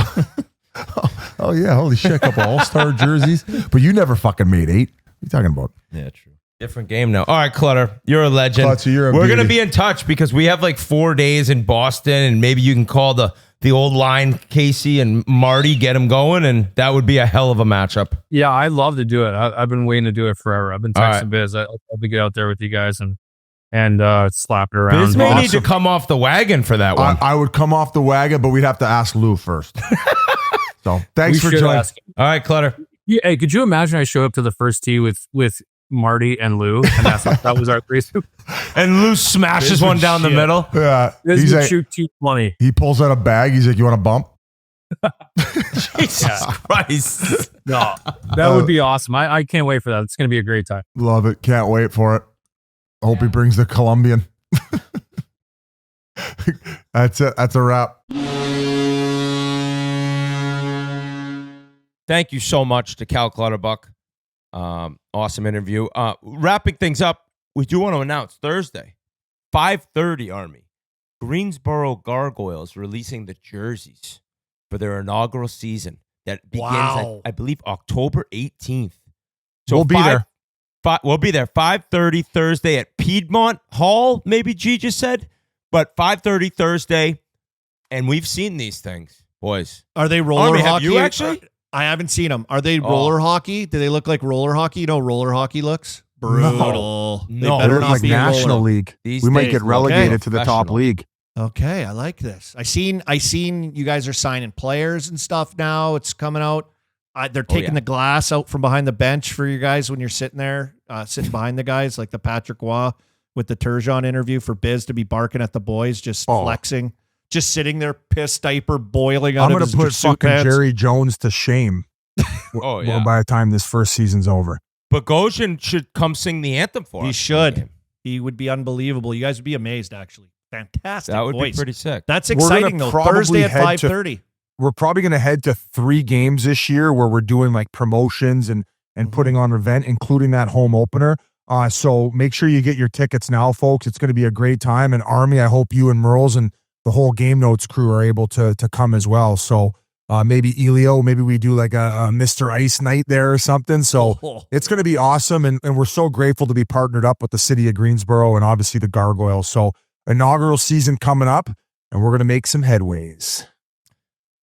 Oh yeah, holy shit, a couple all-star jerseys. But you never fucking made 8. What are you talking about? Yeah, true. Different game now. All right, Clutter, you're a legend. Clutzer, you're a We're going to beauty. be in touch because we have like 4 days in Boston, and maybe you can call the the old line, Casey and Marty, get them going, and that would be a hell of a matchup. Yeah, I'd love to do it. I've been waiting to do it forever. I've been All texting right. Biz. I'll be get out there with you guys and slap it around. Biz may need to come off the wagon for that one. I would come off the wagon, but we'd have to ask Lou first. So thanks for joining. All right, Clutter. Yeah, hey, could you imagine I show up to the first tee with Marty and Lou, and that was our threesome? And Lou smashes one down the middle. Yeah, This he's would like, shoot 220. he pulls out a bag. He's like, "You want a bump?" Jesus Christ. No, that would be awesome. I can't wait for that. It's going to be a great time. Love it. Can't wait for it. Hope he brings the Colombian. That's it. That's a wrap. Thank you so much to Cal Clutterbuck. Awesome interview. Wrapping things up, we do want to announce Thursday, 5:30, Army. Greensboro Gargoyles releasing the jerseys for their inaugural season that begins, I believe, October 18th. So We'll be there. We'll be there 5:30 Thursday at Piedmont Hall, maybe G just said, but 5:30 Thursday, and we've seen these things, boys. Are they roller Army, hockey? have you actually? I haven't seen them. Are they roller hockey? Do they look like roller hockey? You know, roller hockey looks brutal. They No. better They're not like be National roller. League. These We might days get look relegated to the top professional. league. Okay, I like this. I seen you guys are signing players and stuff now. It's coming out. They're taking the glass out from behind the bench for you guys when you're sitting there, sitting behind the guys, like the Patrick Waugh with the Turgeon interview for Biz to be barking at the boys, just flexing, just sitting there, piss diaper boiling out I'm of going his to put suit fucking pants. Jerry Jones to shame. By the time this first season's over. Bogosian should come sing the anthem for us. He should. He would be unbelievable. You guys would be amazed, actually. Fantastic That would voice. be pretty sick. That's We're gonna exciting, though. probably Thursday at head to- 5:30. We're probably going to head to 3 games this year where we're doing like promotions and putting on an event, including that home opener. So make sure you get your tickets now, folks. It's going to be a great time. And Army, I hope you and Merles and the whole Game Notes crew are able to come as well. So maybe Elio, maybe we do like a Mr. Ice night there or something. So it's going to be awesome. And we're so grateful to be partnered up with the city of Greensboro and obviously the Gargoyles. So inaugural season coming up, and we're going to make some headways.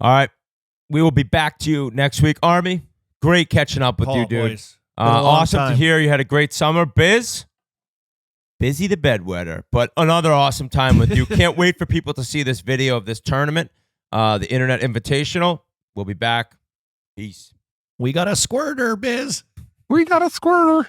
All right. We will be back to you next week. Army, great catching up with you, dude. Boys. Been a long Awesome time. to hear you had a great summer. Biz, busy the bedwetter, but another awesome time with you. Can't wait for people to see this video of this tournament, the Internet Invitational. We'll be back. Peace. We got a squirter, Biz. We got a squirter.